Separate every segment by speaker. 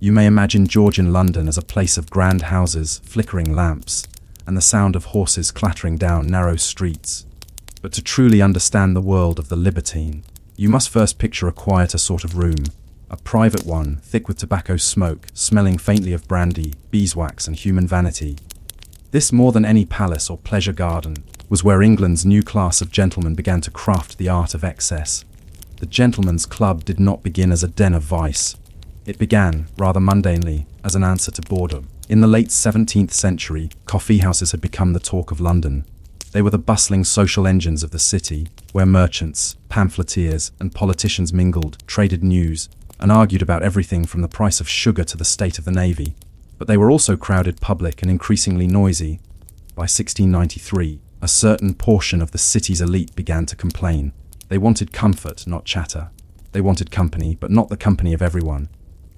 Speaker 1: You may imagine Georgian London as a place of grand houses, flickering lamps, and the sound of horses clattering down narrow streets. But to truly understand the world of the libertine, you must first picture a quieter sort of room, a private one, thick with tobacco smoke, smelling faintly of brandy, beeswax, and human vanity. This, more than any palace or pleasure garden, was where England's new class of gentlemen began to craft the art of excess. The gentlemen's club did not begin as a den of vice. It began, rather mundanely, as an answer to boredom. In the late 17th century, coffeehouses had become the talk of London. They were the bustling social engines of the city, where merchants, pamphleteers, and politicians mingled, traded news, and argued about everything from the price of sugar to the state of the navy. But they were also crowded, public, and increasingly noisy. By 1693, a certain portion of the city's elite began to complain. They wanted comfort, not chatter. They wanted company, but not the company of everyone.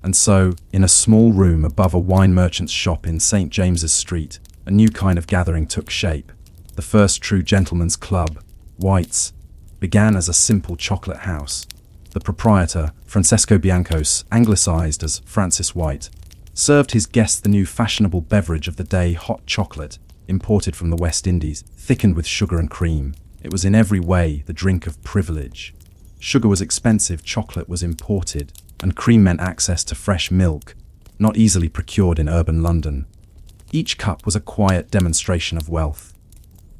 Speaker 1: And so, in a small room above a wine merchant's shop in St. James's Street, a new kind of gathering took shape. The first true gentleman's club, White's, began as a simple chocolate house. The proprietor, Francesco Biancos, anglicized as Francis White, served his guests the new fashionable beverage of the day, hot chocolate, imported from the West Indies, thickened with sugar and cream. It was in every way the drink of privilege. Sugar was expensive, chocolate was imported, and cream meant access to fresh milk, not easily procured in urban London. Each cup was a quiet demonstration of wealth.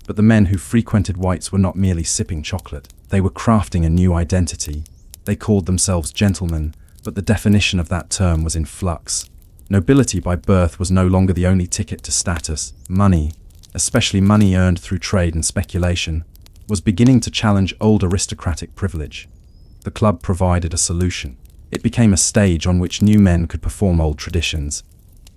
Speaker 1: But the men who frequented White's were not merely sipping chocolate. They were crafting a new identity. They called themselves gentlemen, but the definition of that term was in flux. Nobility by birth was no longer the only ticket to status. Money, especially money earned through trade and speculation, was beginning to challenge old aristocratic privilege. The club provided a solution. It became a stage on which new men could perform old traditions.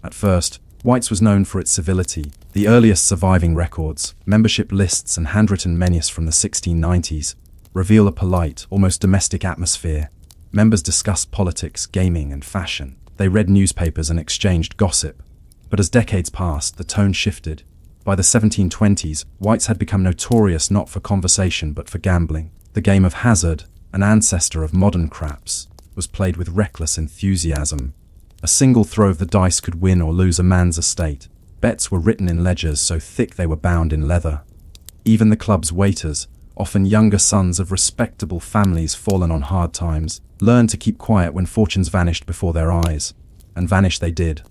Speaker 1: At first, White's was known for its civility. The earliest surviving records, membership lists and handwritten menus from the 1690s, reveal a polite, almost domestic atmosphere. Members discussed politics, gaming, and fashion. They read newspapers and exchanged gossip. But as decades passed, the tone shifted. By the 1720s, White's had become notorious not for conversation but for gambling. The game of hazard, an ancestor of modern craps, was played with reckless enthusiasm. A single throw of the dice could win or lose a man's estate. Bets were written in ledgers so thick they were bound in leather. Even the club's waiters, often younger sons of respectable families fallen on hard times, learned to keep quiet when fortunes vanished before their eyes. And vanish they did.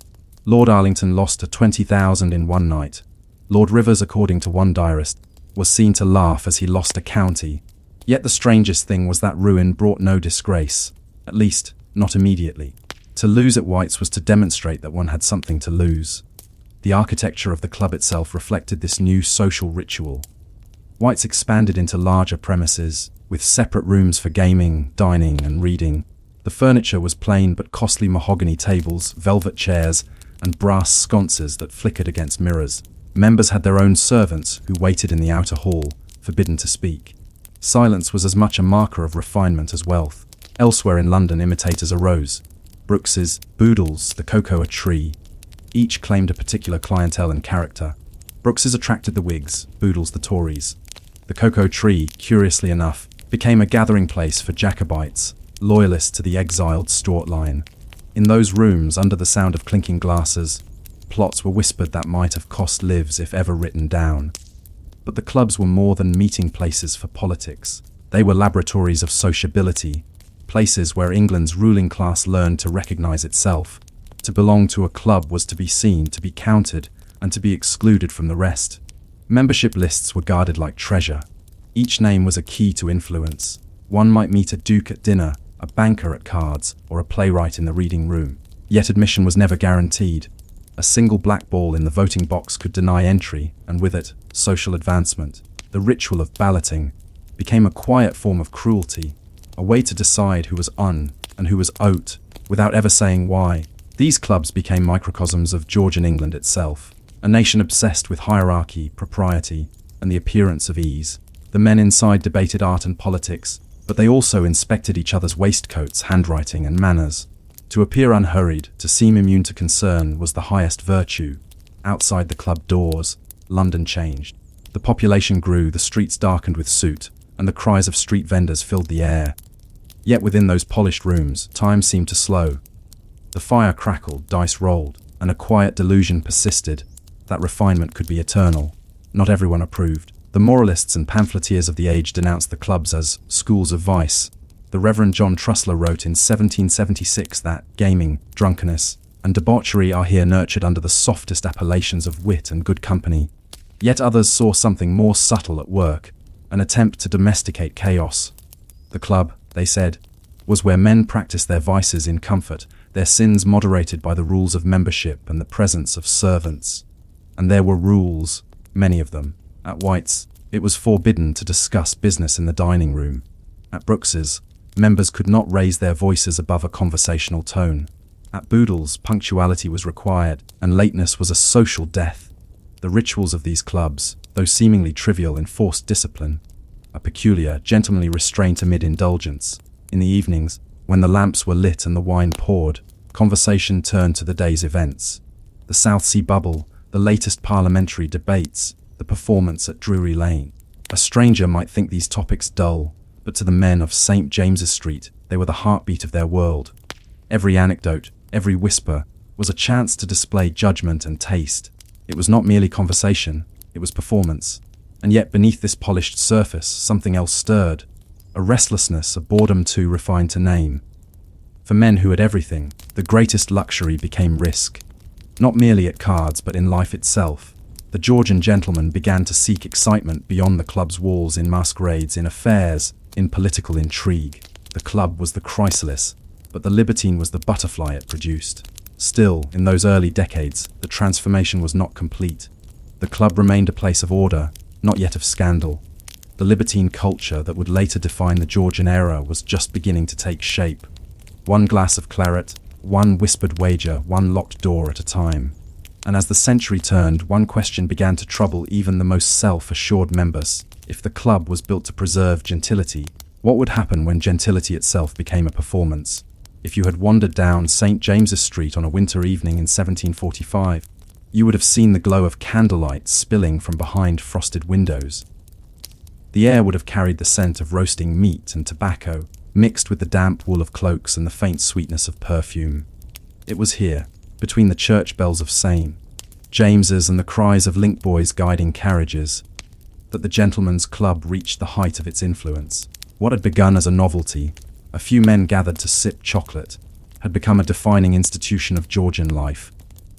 Speaker 1: Lord Arlington lost to 20,000 in one night. Lord Rivers, according to one diarist, was seen to laugh as he lost a county. Yet the strangest thing was that ruin brought no disgrace. At least, not immediately. To lose at White's was to demonstrate that one had something to lose. The architecture of the club itself reflected this new social ritual. White's expanded into larger premises, with separate rooms for gaming, dining, and reading. The furniture was plain but costly mahogany tables, velvet chairs, and brass sconces that flickered against mirrors. Members had their own servants who waited in the outer hall, forbidden to speak. Silence was as much a marker of refinement as wealth. Elsewhere in London, imitators arose. Brooks's, Boodle's, the Cocoa Tree. Each claimed a particular clientele and character. Brooks's attracted the Whigs, Boodle's the Tories. The Cocoa Tree, curiously enough, became a gathering place for Jacobites, loyalists to the exiled Stuart line. In those rooms, under the sound of clinking glasses, plots were whispered that might have cost lives if ever written down. But the clubs were more than meeting places for politics. They were laboratories of sociability, places where England's ruling class learned to recognize itself. To belong to a club was to be seen, to be counted, and to be excluded from the rest. Membership lists were guarded like treasure. Each name was a key to influence. One might meet a duke at dinner, a banker at cards, or a playwright in the reading room. Yet admission was never guaranteed. A single black ball in the voting box could deny entry, and with it, social advancement. The ritual of balloting became a quiet form of cruelty, a way to decide who was un and who was out, without ever saying why. These clubs became microcosms of Georgian England itself, a nation obsessed with hierarchy, propriety, and the appearance of ease. The men inside debated art and politics, but they also inspected each other's waistcoats, handwriting, and manners. To appear unhurried, to seem immune to concern, was the highest virtue. Outside the club doors, London changed. The population grew, the streets darkened with soot, and the cries of street vendors filled the air. Yet within those polished rooms, time seemed to slow. The fire crackled, dice rolled, and a quiet delusion persisted that refinement could be eternal. Not everyone approved. The moralists and pamphleteers of the age denounced the clubs as schools of vice. The Reverend John Trussler wrote in 1776 that gaming, drunkenness, and debauchery are here nurtured under the softest appellations of wit and good company. Yet others saw something more subtle at work, an attempt to domesticate chaos. The club, they said, was where men practiced their vices in comfort, their sins moderated by the rules of membership and the presence of servants. And there were rules, many of them. At White's, it was forbidden to discuss business in the dining room. At Brooks's, members could not raise their voices above a conversational tone. At Boodle's, punctuality was required, and lateness was a social death. The rituals of these clubs, though seemingly trivial, enforced discipline, a peculiar, gentlemanly restraint amid indulgence. In the evenings, when the lamps were lit and the wine poured, conversation turned to the day's events. The South Sea bubble, the latest parliamentary debates, the performance at Drury Lane. A stranger might think these topics dull, but to the men of St. James's Street, they were the heartbeat of their world. Every anecdote, every whisper, was a chance to display judgment and taste. It was not merely conversation, it was performance. And yet beneath this polished surface, something else stirred. A restlessness, a boredom too refined to name. For men who had everything, the greatest luxury became risk. Not merely at cards, but in life itself. The Georgian gentleman began to seek excitement beyond the club's walls, in masquerades, in affairs, in political intrigue. The club was the chrysalis, but the libertine was the butterfly it produced. Still, in those early decades, the transformation was not complete. The club remained a place of order, not yet of scandal. The libertine culture that would later define the Georgian era was just beginning to take shape. One glass of claret, one whispered wager, one locked door at a time. And as the century turned, one question began to trouble even the most self-assured members. If the club was built to preserve gentility, what would happen when gentility itself became a performance? If you had wandered down St. James's Street on a winter evening in 1745, you would have seen the glow of candlelight spilling from behind frosted windows. The air would have carried the scent of roasting meat and tobacco, mixed with the damp wool of cloaks and the faint sweetness of perfume. It was here, between the church bells of St. James's and the cries of link boys guiding carriages, that the gentlemen's club reached the height of its influence. What had begun as a novelty, a few men gathered to sip chocolate, had become a defining institution of Georgian life.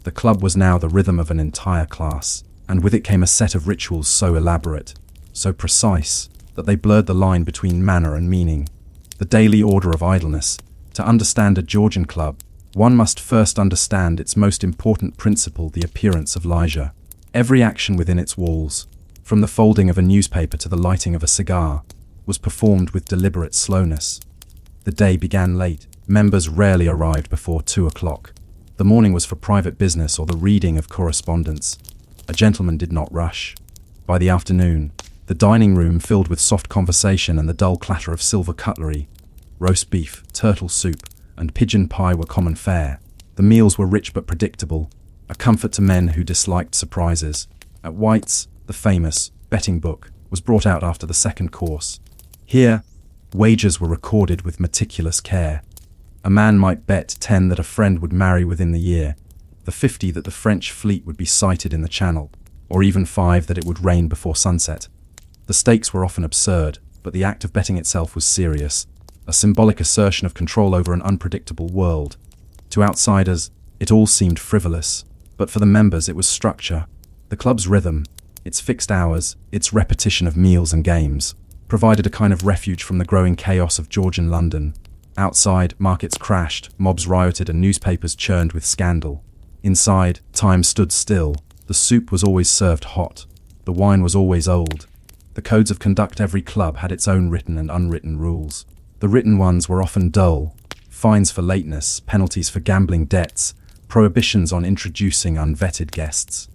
Speaker 1: The club was now the rhythm of an entire class, and with it came a set of rituals so elaborate, so precise, that they blurred the line between manner and meaning. The daily order of idleness. To understand a Georgian club, one must first understand its most important principle, the appearance of leisure. Every action within its walls, from the folding of a newspaper to the lighting of a cigar, was performed with deliberate slowness. The day began late. Members rarely arrived before 2 o'clock. The morning was for private business or the reading of correspondence. A gentleman did not rush. By the afternoon, the dining room filled with soft conversation and the dull clatter of silver cutlery. Roast beef, turtle soup, and pigeon pie were common fare. The meals were rich but predictable, a comfort to men who disliked surprises. At White's, the famous betting book was brought out after the second course. Here, wagers were recorded with meticulous care. A man might bet 10 that a friend would marry within the year, the 50 that the French fleet would be sighted in the Channel, or even 5 that it would rain before sunset. The stakes were often absurd, but the act of betting itself was serious, a symbolic assertion of control over an unpredictable world. To outsiders, it all seemed frivolous, but for the members it was structure. The club's rhythm, its fixed hours, its repetition of meals and games, provided a kind of refuge from the growing chaos of Georgian London. Outside, markets crashed, mobs rioted, and newspapers churned with scandal. Inside, time stood still. The soup was always served hot. The wine was always old. The codes of conduct every club had its own written and unwritten rules. The written ones were often dull. Fines for lateness, penalties for gambling debts, prohibitions on introducing unvetted guests.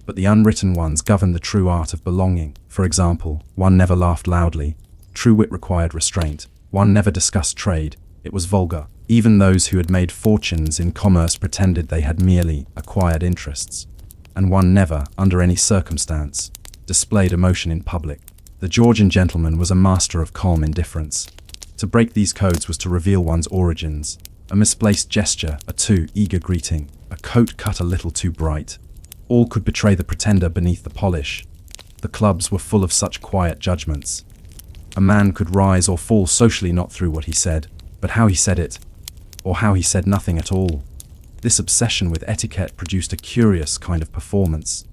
Speaker 1: But the unwritten ones governed the true art of belonging. For example, one never laughed loudly. True wit required restraint. One never discussed trade. It was vulgar. Even those who had made fortunes in commerce pretended they had merely acquired interests. And one never, under any circumstance, displayed emotion in public. The Georgian gentleman was a master of calm indifference. To break these codes was to reveal one's origins. A misplaced gesture, a too eager greeting, a coat cut a little too bright. All could betray the pretender beneath the polish. The clubs were full of such quiet judgments. A man could rise or fall socially not through what he said, but how he said it, or how he said nothing at all. This obsession with etiquette produced a curious kind of performance.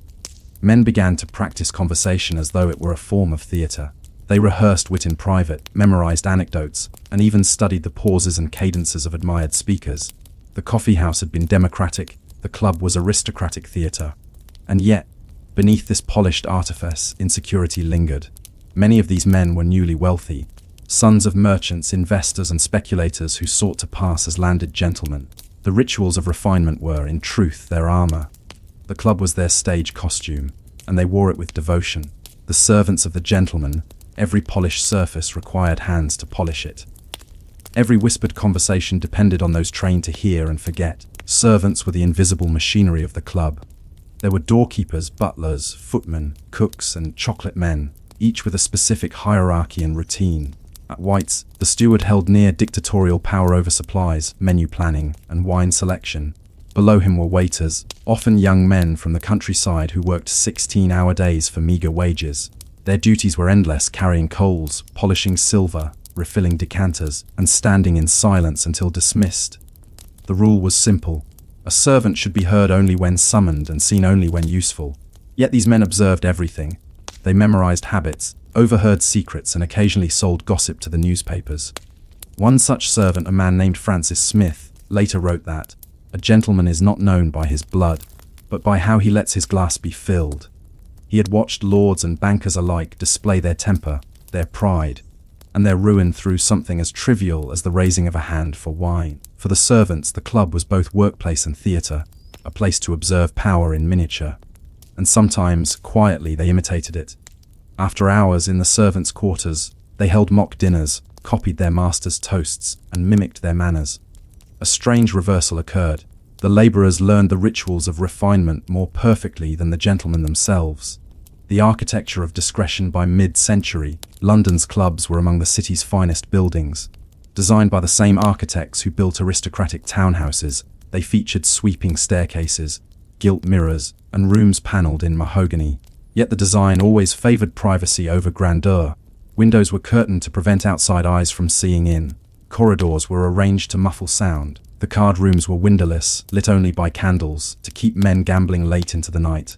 Speaker 1: Men began to practice conversation as though it were a form of theatre. They rehearsed wit in private, memorized anecdotes, and even studied the pauses and cadences of admired speakers. The coffee house had been democratic, the club was aristocratic theatre. And yet, beneath this polished artifice, insecurity lingered. Many of these men were newly wealthy, sons of merchants, investors, and speculators who sought to pass as landed gentlemen. The rituals of refinement were, in truth, their armor. The club was their stage costume, and they wore it with devotion. The servants of the gentleman, every polished surface required hands to polish it. Every whispered conversation depended on those trained to hear and forget. Servants were the invisible machinery of the club. There were doorkeepers, butlers, footmen, cooks, and chocolate men, each with a specific hierarchy and routine. At White's, the steward held near dictatorial power over supplies, menu planning, and wine selection. Below him were waiters, often young men from the countryside who worked 16-hour days for meager wages. Their duties were endless, carrying coals, polishing silver, refilling decanters, and standing in silence until dismissed. The rule was simple. A servant should be heard only when summoned and seen only when useful. Yet these men observed everything. They memorized habits, overheard secrets, and occasionally sold gossip to the newspapers. One such servant, a man named Francis Smith, later wrote that, "A gentleman is not known by his blood, but by how he lets his glass be filled." He had watched lords and bankers alike display their temper, their pride, and their ruin through something as trivial as the raising of a hand for wine. For the servants, the club was both workplace and theatre, a place to observe power in miniature. And sometimes, quietly, they imitated it. After hours in the servants' quarters, they held mock dinners, copied their masters' toasts, and mimicked their manners. A strange reversal occurred. The labourers learned the rituals of refinement more perfectly than the gentlemen themselves. The architecture of discretion by mid-century, London's clubs were among the city's finest buildings. Designed by the same architects who built aristocratic townhouses, they featured sweeping staircases, gilt mirrors, and rooms panelled in mahogany. Yet the design always favoured privacy over grandeur. Windows were curtained to prevent outside eyes from seeing in. Corridors were arranged to muffle sound. The card rooms were windowless, lit only by candles, to keep men gambling late into the night.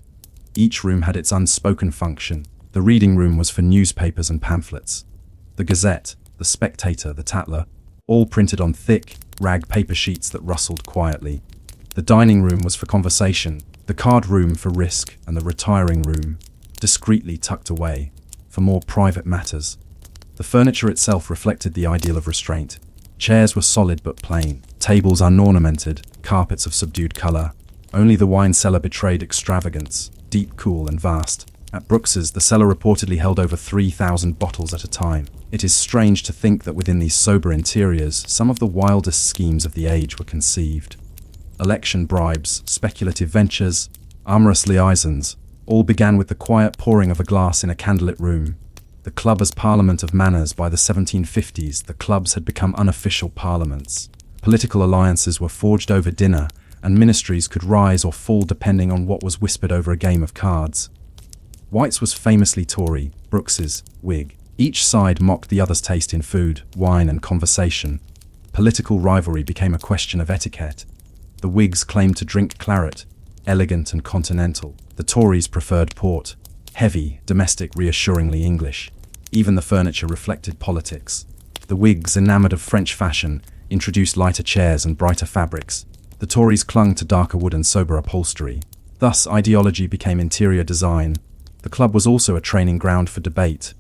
Speaker 1: Each room had its unspoken function. The reading room was for newspapers and pamphlets. The Gazette, the Spectator, the Tatler, all printed on thick, rag paper sheets that rustled quietly. The dining room was for conversation, the card room for risk, and the retiring room, discreetly tucked away, for more private matters. The furniture itself reflected the ideal of restraint. Chairs were solid but plain, tables unornamented, carpets of subdued colour. Only the wine cellar betrayed extravagance, deep, cool, and vast. At Brooks's, the cellar reportedly held over 3,000 bottles at a time. It is strange to think that within these sober interiors, some of the wildest schemes of the age were conceived. Election bribes, speculative ventures, amorous liaisons, all began with the quiet pouring of a glass in a candlelit room. The club as parliament of manners. By the 1750s, the clubs had become unofficial parliaments. Political alliances were forged over dinner, and ministries could rise or fall depending on what was whispered over a game of cards. White's was famously Tory, Brooks's, Whig. Each side mocked the other's taste in food, wine, and conversation. Political rivalry became a question of etiquette. The Whigs claimed to drink claret, elegant and continental. The Tories preferred port, heavy, domestic, reassuringly English. Even the furniture reflected politics. The Whigs, enamoured of French fashion, introduced lighter chairs and brighter fabrics. The Tories clung to darker wood and sober upholstery. Thus, ideology became interior design. The club was also a training ground for debate.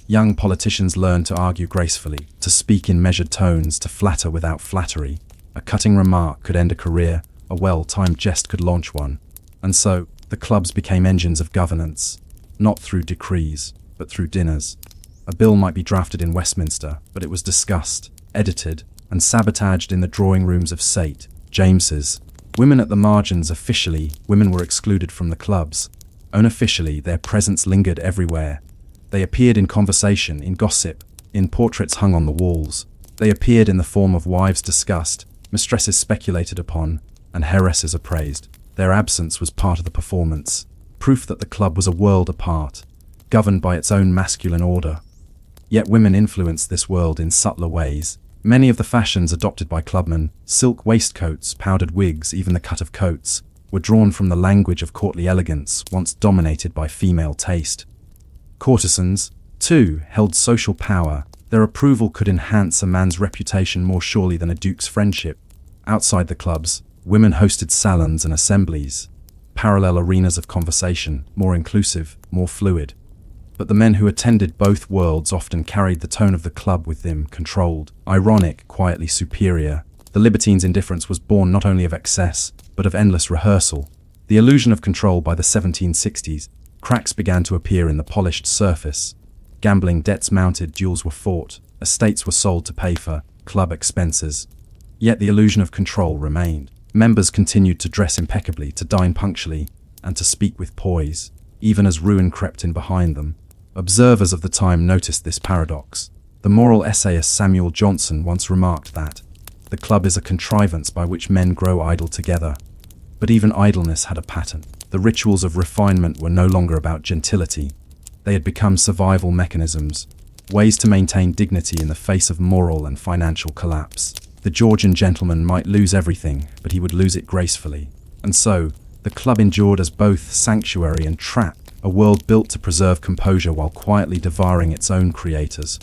Speaker 1: Young politicians learned to argue gracefully, to speak in measured tones, to flatter without flattery. A cutting remark could end a career, a well-timed jest could launch one. And so, the clubs became engines of governance, not through decrees, but through dinners. A bill might be drafted in Westminster, but it was discussed, edited, and sabotaged in the drawing rooms of St. James's. Women at the margins. Officially, women were excluded from the clubs. Unofficially, their presence lingered everywhere. They appeared in conversation, in gossip, in portraits hung on the walls. They appeared in the form of wives discussed, mistresses speculated upon, and heiresses appraised. Their absence was part of the performance, proof that the club was a world apart, governed by its own masculine order. Yet women influenced this world in subtler ways. Many of the fashions adopted by clubmen, silk waistcoats, powdered wigs, even the cut of coats, were drawn from the language of courtly elegance once dominated by female taste. Courtesans, too, held social power. Their approval could enhance a man's reputation more surely than a duke's friendship. Outside the clubs, women hosted salons and assemblies, parallel arenas of conversation, more inclusive, more fluid. But the men who attended both worlds often carried the tone of the club with them, controlled, ironic, quietly superior. The libertine's indifference was born not only of excess, but of endless rehearsal. The illusion of control by the 1760s, cracks began to appear in the polished surface. Gambling debts mounted, duels were fought, estates were sold to pay for club expenses. Yet the illusion of control remained. Members continued to dress impeccably, to dine punctually, and to speak with poise, even as ruin crept in behind them. Observers of the time noticed this paradox. The moral essayist Samuel Johnson once remarked that the club is a contrivance by which men grow idle together. But even idleness had a pattern. The rituals of refinement were no longer about gentility. They had become survival mechanisms, ways to maintain dignity in the face of moral and financial collapse. The Georgian gentleman might lose everything, but he would lose it gracefully. And so, the club endured as both sanctuary and trap, a world built to preserve composure while quietly devouring its own creators.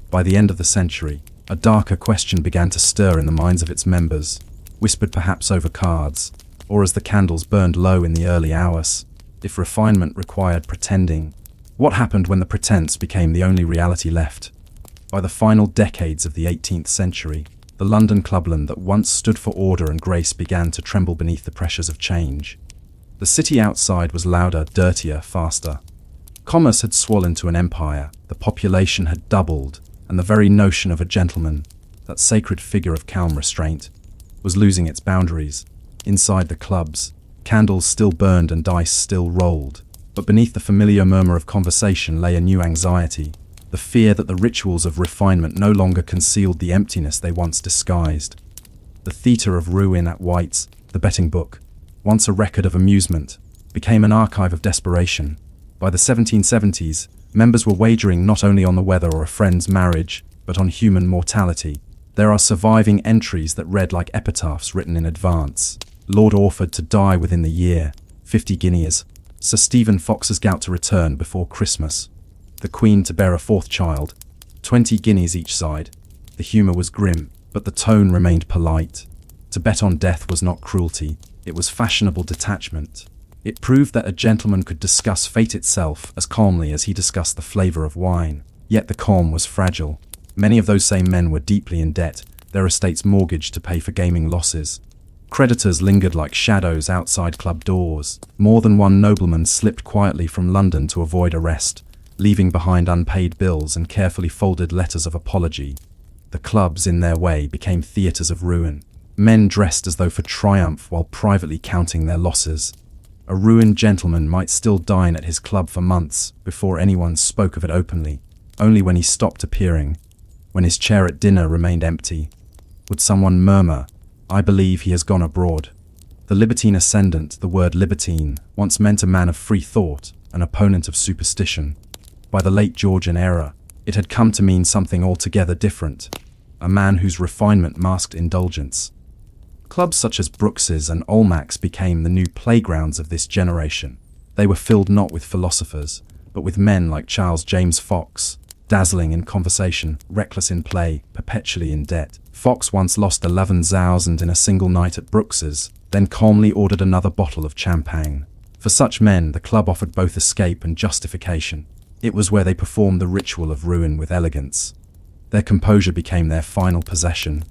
Speaker 1: By the end of the century, a darker question began to stir in the minds of its members, whispered perhaps over cards, or as the candles burned low in the early hours. If refinement required pretending, what happened when the pretense became the only reality left? By the final decades of the 18th century, the London clubland that once stood for order and grace began to tremble beneath the pressures of change. The city outside was louder, dirtier, faster. Commerce had swollen to an empire, the population had doubled, and the very notion of a gentleman, that sacred figure of calm restraint, was losing its boundaries. Inside the clubs, candles still burned and dice still rolled, but beneath the familiar murmur of conversation lay a new anxiety, the fear that the rituals of refinement no longer concealed the emptiness they once disguised. The theatre of ruin at White's, the betting book, once a record of amusement, became an archive of desperation. By the 1770s, members were wagering not only on the weather or a friend's marriage, but on human mortality. There are surviving entries that read like epitaphs written in advance. Lord Orford to die within the year, 50 guineas. Sir Stephen Fox's gout to return before Christmas. The Queen to bear a fourth child, 20 guineas each side. The humour was grim, but the tone remained polite. To bet on death was not cruelty. It was fashionable detachment. It proved that a gentleman could discuss fate itself as calmly as he discussed the flavour of wine. Yet the calm was fragile. Many of those same men were deeply in debt, their estates mortgaged to pay for gaming losses. Creditors lingered like shadows outside club doors. More than one nobleman slipped quietly from London to avoid arrest, leaving behind unpaid bills and carefully folded letters of apology. The clubs, in their way, became theatres of ruin. Men dressed as though for triumph while privately counting their losses. A ruined gentleman might still dine at his club for months before anyone spoke of it openly. Only when he stopped appearing, when his chair at dinner remained empty, would someone murmur, "I believe he has gone abroad." The libertine ascendant, the word libertine, once meant a man of free thought, an opponent of superstition. By the late Georgian era, it had come to mean something altogether different, a man whose refinement masked indulgence. Clubs such as Brooks's and Olmac's became the new playgrounds of this generation. They were filled not with philosophers, but with men like Charles James Fox, dazzling in conversation, reckless in play, perpetually in debt. Fox once lost 11,000 in a single night at Brooks's, then calmly ordered another bottle of champagne. For such men, the club offered both escape and justification. It was where they performed the ritual of ruin with elegance. Their composure became their final possession.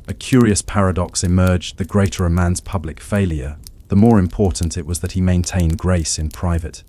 Speaker 1: A curious paradox emerged: the greater a man's public failure, the more important it was that he maintained grace in private.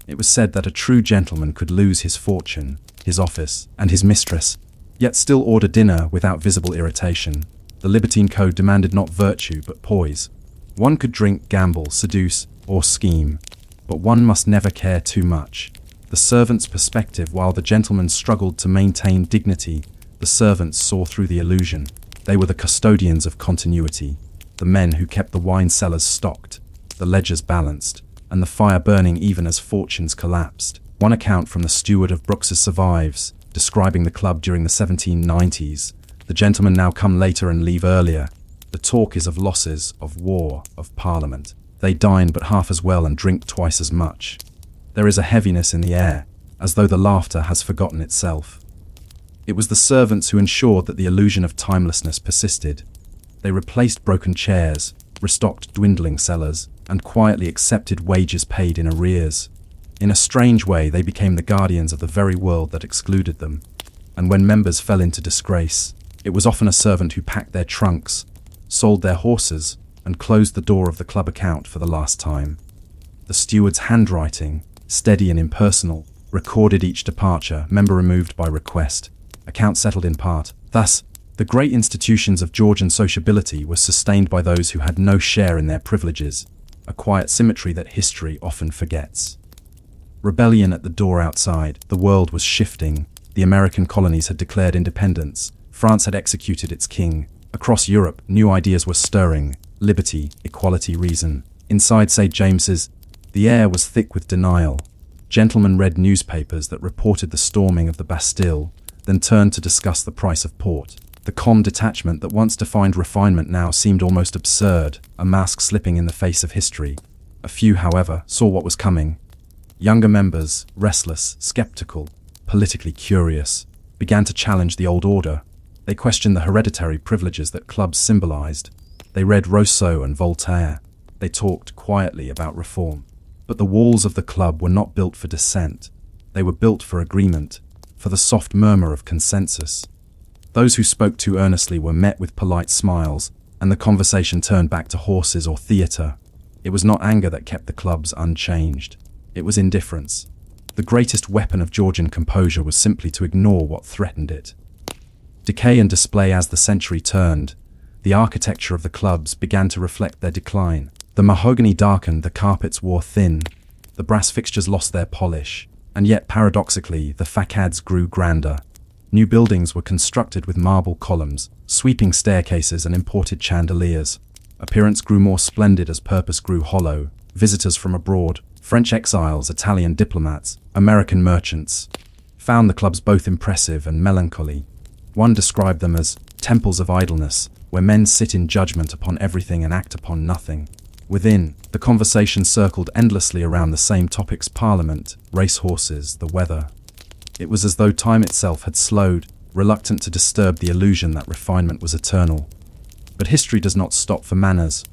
Speaker 1: It was said that a true gentleman could lose his fortune, his office, and his mistress, yet still order dinner without visible irritation. The libertine code demanded not virtue but poise. One could drink, gamble, seduce, or scheme, but one must never care too much. The servant's perspective: while the gentleman struggled to maintain dignity, the servants saw through the illusion. They were the custodians of continuity, the men who kept the wine cellars stocked, the ledgers balanced, and the fire burning even as fortunes collapsed. One account from the steward of Brooks's survives, describing the club during the 1790s. The gentlemen now come later and leave earlier. The talk is of losses, of war, of parliament. They dine but half as well and drink twice as much. There is a heaviness in the air, as though the laughter has forgotten itself. It was the servants who ensured that the illusion of timelessness persisted. They replaced broken chairs, restocked dwindling cellars, and quietly accepted wages paid in arrears. In a strange way, they became the guardians of the very world that excluded them. And when members fell into disgrace, it was often a servant who packed their trunks, sold their horses, and closed the door of the club account for the last time. The steward's handwriting, steady and impersonal, recorded each departure, member removed by request, account settled in part. Thus, the great institutions of Georgian sociability were sustained by those who had no share in their privileges, a quiet symmetry that history often forgets. Rebellion at the door outside. The world was shifting. The American colonies had declared independence. France had executed its king. Across Europe, new ideas were stirring. Liberty, equality, reason. Inside St. James's, the air was thick with denial. Gentlemen read newspapers that reported the storming of the Bastille, then turned to discuss the price of port. The calm detachment that once defined refinement now seemed almost absurd, a mask slipping in the face of history. A few, however, saw what was coming. Younger members, restless, skeptical, politically curious, began to challenge the old order. They questioned the hereditary privileges that clubs symbolized. They read Rousseau and Voltaire. They talked quietly about reform. But the walls of the club were not built for dissent. They were built for agreement, for the soft murmur of consensus. Those who spoke too earnestly were met with polite smiles, and the conversation turned back to horses or theatre. It was not anger that kept the clubs unchanged. It was indifference. The greatest weapon of Georgian composure was simply to ignore what threatened it. Decay and display. As the century turned, the architecture of the clubs began to reflect their decline. The mahogany darkened, the carpets wore thin, the brass fixtures lost their polish, and yet paradoxically, the facades grew grander. New buildings were constructed with marble columns, sweeping staircases and imported chandeliers. Appearance grew more splendid as purpose grew hollow. Visitors from abroad, French exiles, Italian diplomats, American merchants, found the clubs both impressive and melancholy. One described them as temples of idleness, where men sit in judgment upon everything and act upon nothing. Within, the conversation circled endlessly around the same topics: parliament, racehorses, the weather. It was as though time itself had slowed, reluctant to disturb the illusion that refinement was eternal. But history does not stop for manners.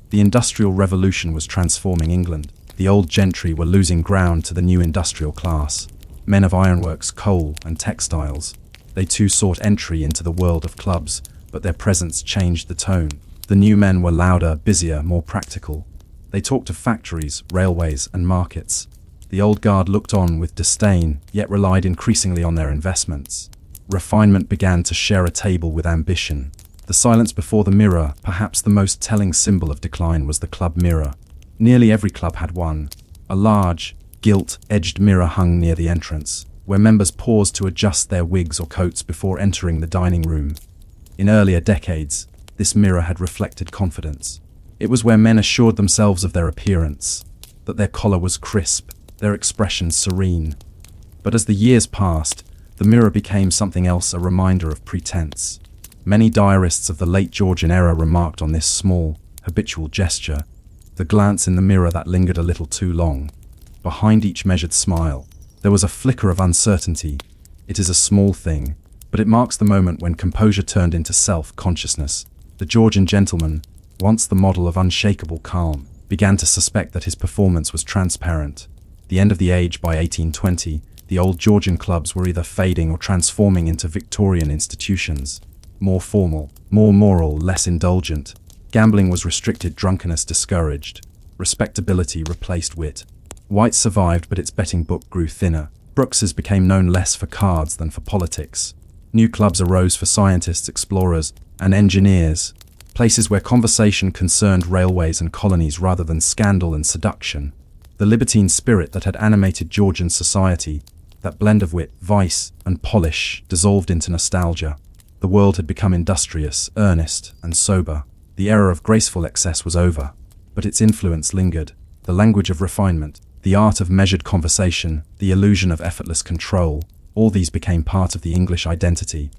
Speaker 1: The Industrial Revolution was transforming England. The old gentry were losing ground to the new industrial class, men of ironworks, coal, and textiles. They too sought entry into the world of clubs, but their presence changed the tone. The new men were louder, busier, more practical. They talked of factories, railways, and markets. The old guard looked on with disdain, yet relied increasingly on their investments. Refinement began to share a table with ambition. The silence before the mirror, perhaps the most telling symbol of decline, was the club mirror. Nearly every club had one. A large, gilt-edged mirror hung near the entrance, where members paused to adjust their wigs or coats before entering the dining room. In earlier decades, this mirror had reflected confidence. It was where men assured themselves of their appearance, that their collar was crisp, their expression serene. But as the years passed, the mirror became something else, a reminder of pretense. Many diarists of the late Georgian era remarked on this small, habitual gesture, the glance in the mirror that lingered a little too long. Behind each measured smile, there was a flicker of uncertainty. It is a small thing, but it marks the moment when composure turned into self-consciousness. The Georgian gentleman, once the model of unshakable calm, began to suspect that his performance was transparent. The end of the age. By 1820, the old Georgian clubs were either fading or transforming into Victorian institutions. More formal, more moral, less indulgent. Gambling was restricted, drunkenness discouraged. Respectability replaced wit. White survived, but its betting book grew thinner. Brooks's became known less for cards than for politics. New clubs arose for scientists, explorers, and engineers, places where conversation concerned railways and colonies rather than scandal and seduction. The libertine spirit that had animated Georgian society, that blend of wit, vice, and polish, dissolved into nostalgia. The world had become industrious, earnest, and sober. The era of graceful excess was over, but its influence lingered. The language of refinement, the art of measured conversation, the illusion of effortless control, all these became part of the English identity.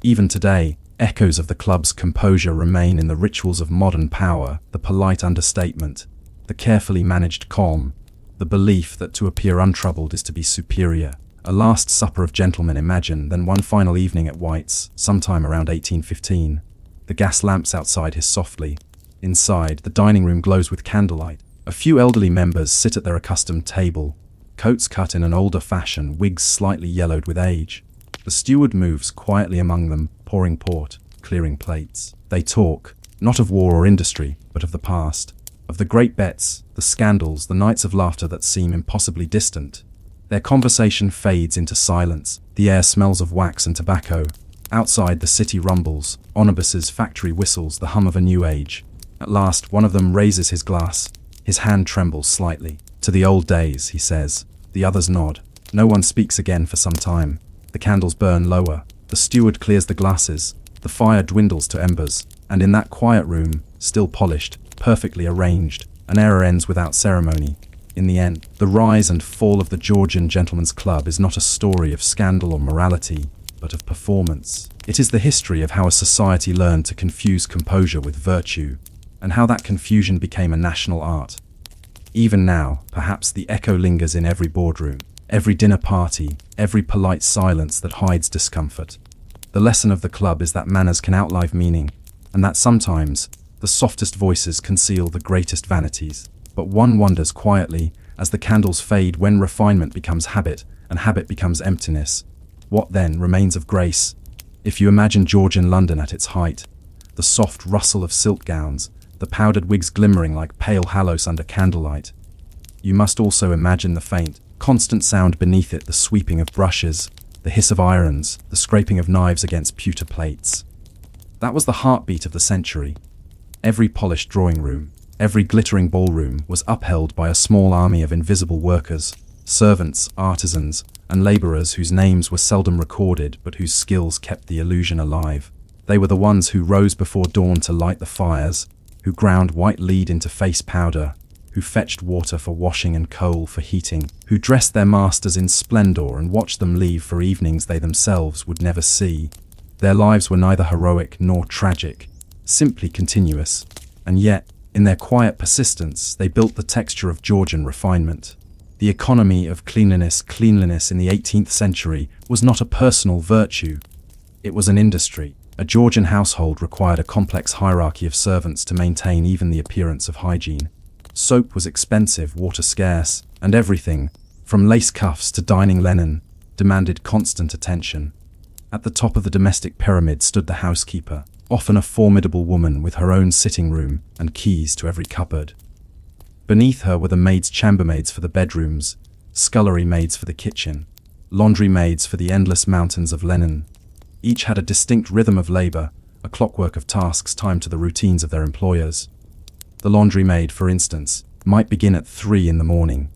Speaker 1: Even today, echoes of the club's composure remain in the rituals of modern power, the polite understatement, the carefully managed calm, the belief that to appear untroubled is to be superior. A last supper of gentlemen, imagine, then one final evening at White's, sometime around 1815. The gas lamps outside hiss softly. Inside, the dining room glows with candlelight. A few elderly members sit at their accustomed table, coats cut in an older fashion, wigs slightly yellowed with age. The steward moves quietly among them, pouring port, clearing plates. They talk, not of war or industry, but of the past, of the great bets, the scandals, the nights of laughter that seem impossibly distant. Their conversation fades into silence. The air smells of wax and tobacco. Outside, the city rumbles, omnibuses, factory whistles, the hum of a new age. At last, one of them raises his glass. His hand trembles slightly. "To the old days," he says. The others nod. No one speaks again for some time. The candles burn lower. The steward clears the glasses. The fire dwindles to embers. And in that quiet room, still polished, perfectly arranged, an era ends without ceremony. In the end, the rise and fall of the Georgian Gentlemen's Club is not a story of scandal or morality, but of performance. It is the history of how a society learned to confuse composure with virtue, and how that confusion became a national art. Even now, perhaps the echo lingers in every boardroom, every dinner party, every polite silence that hides discomfort. The lesson of the club is that manners can outlive meaning, and that sometimes the softest voices conceal the greatest vanities. But one wonders quietly, as the candles fade, when refinement becomes habit, and habit becomes emptiness, what then remains of grace? If you imagine Georgian London at its height, the soft rustle of silk gowns, the powdered wigs glimmering like pale halos under candlelight, you must also imagine the faint, constant sound beneath it, the sweeping of brushes, the hiss of irons, the scraping of knives against pewter plates. That was the heartbeat of the century. Every polished drawing room, every glittering ballroom was upheld by a small army of invisible workers, servants, artisans, and laborers whose names were seldom recorded but whose skills kept the illusion alive. They were the ones who rose before dawn to light the fires, who ground white lead into face powder, who fetched water for washing and coal for heating, who dressed their masters in splendor and watched them leave for evenings they themselves would never see. Their lives were neither heroic nor tragic, simply continuous, and yet, in their quiet persistence, they built the texture of Georgian refinement. The economy of cleanliness in the 18th century was not a personal virtue. It was an industry. A Georgian household required a complex hierarchy of servants to maintain even the appearance of hygiene. Soap was expensive, water scarce, and everything, from lace cuffs to dining linen, demanded constant attention. At the top of the domestic pyramid stood the housekeeper, often a formidable woman with her own sitting room and keys to every cupboard. Beneath her were the maids' chambermaids for the bedrooms, scullery maids for the kitchen, laundry maids for the endless mountains of linen. Each had a distinct rhythm of labor, a clockwork of tasks timed to the routines of their employers. The laundry maid, for instance, might begin at 3 in the morning.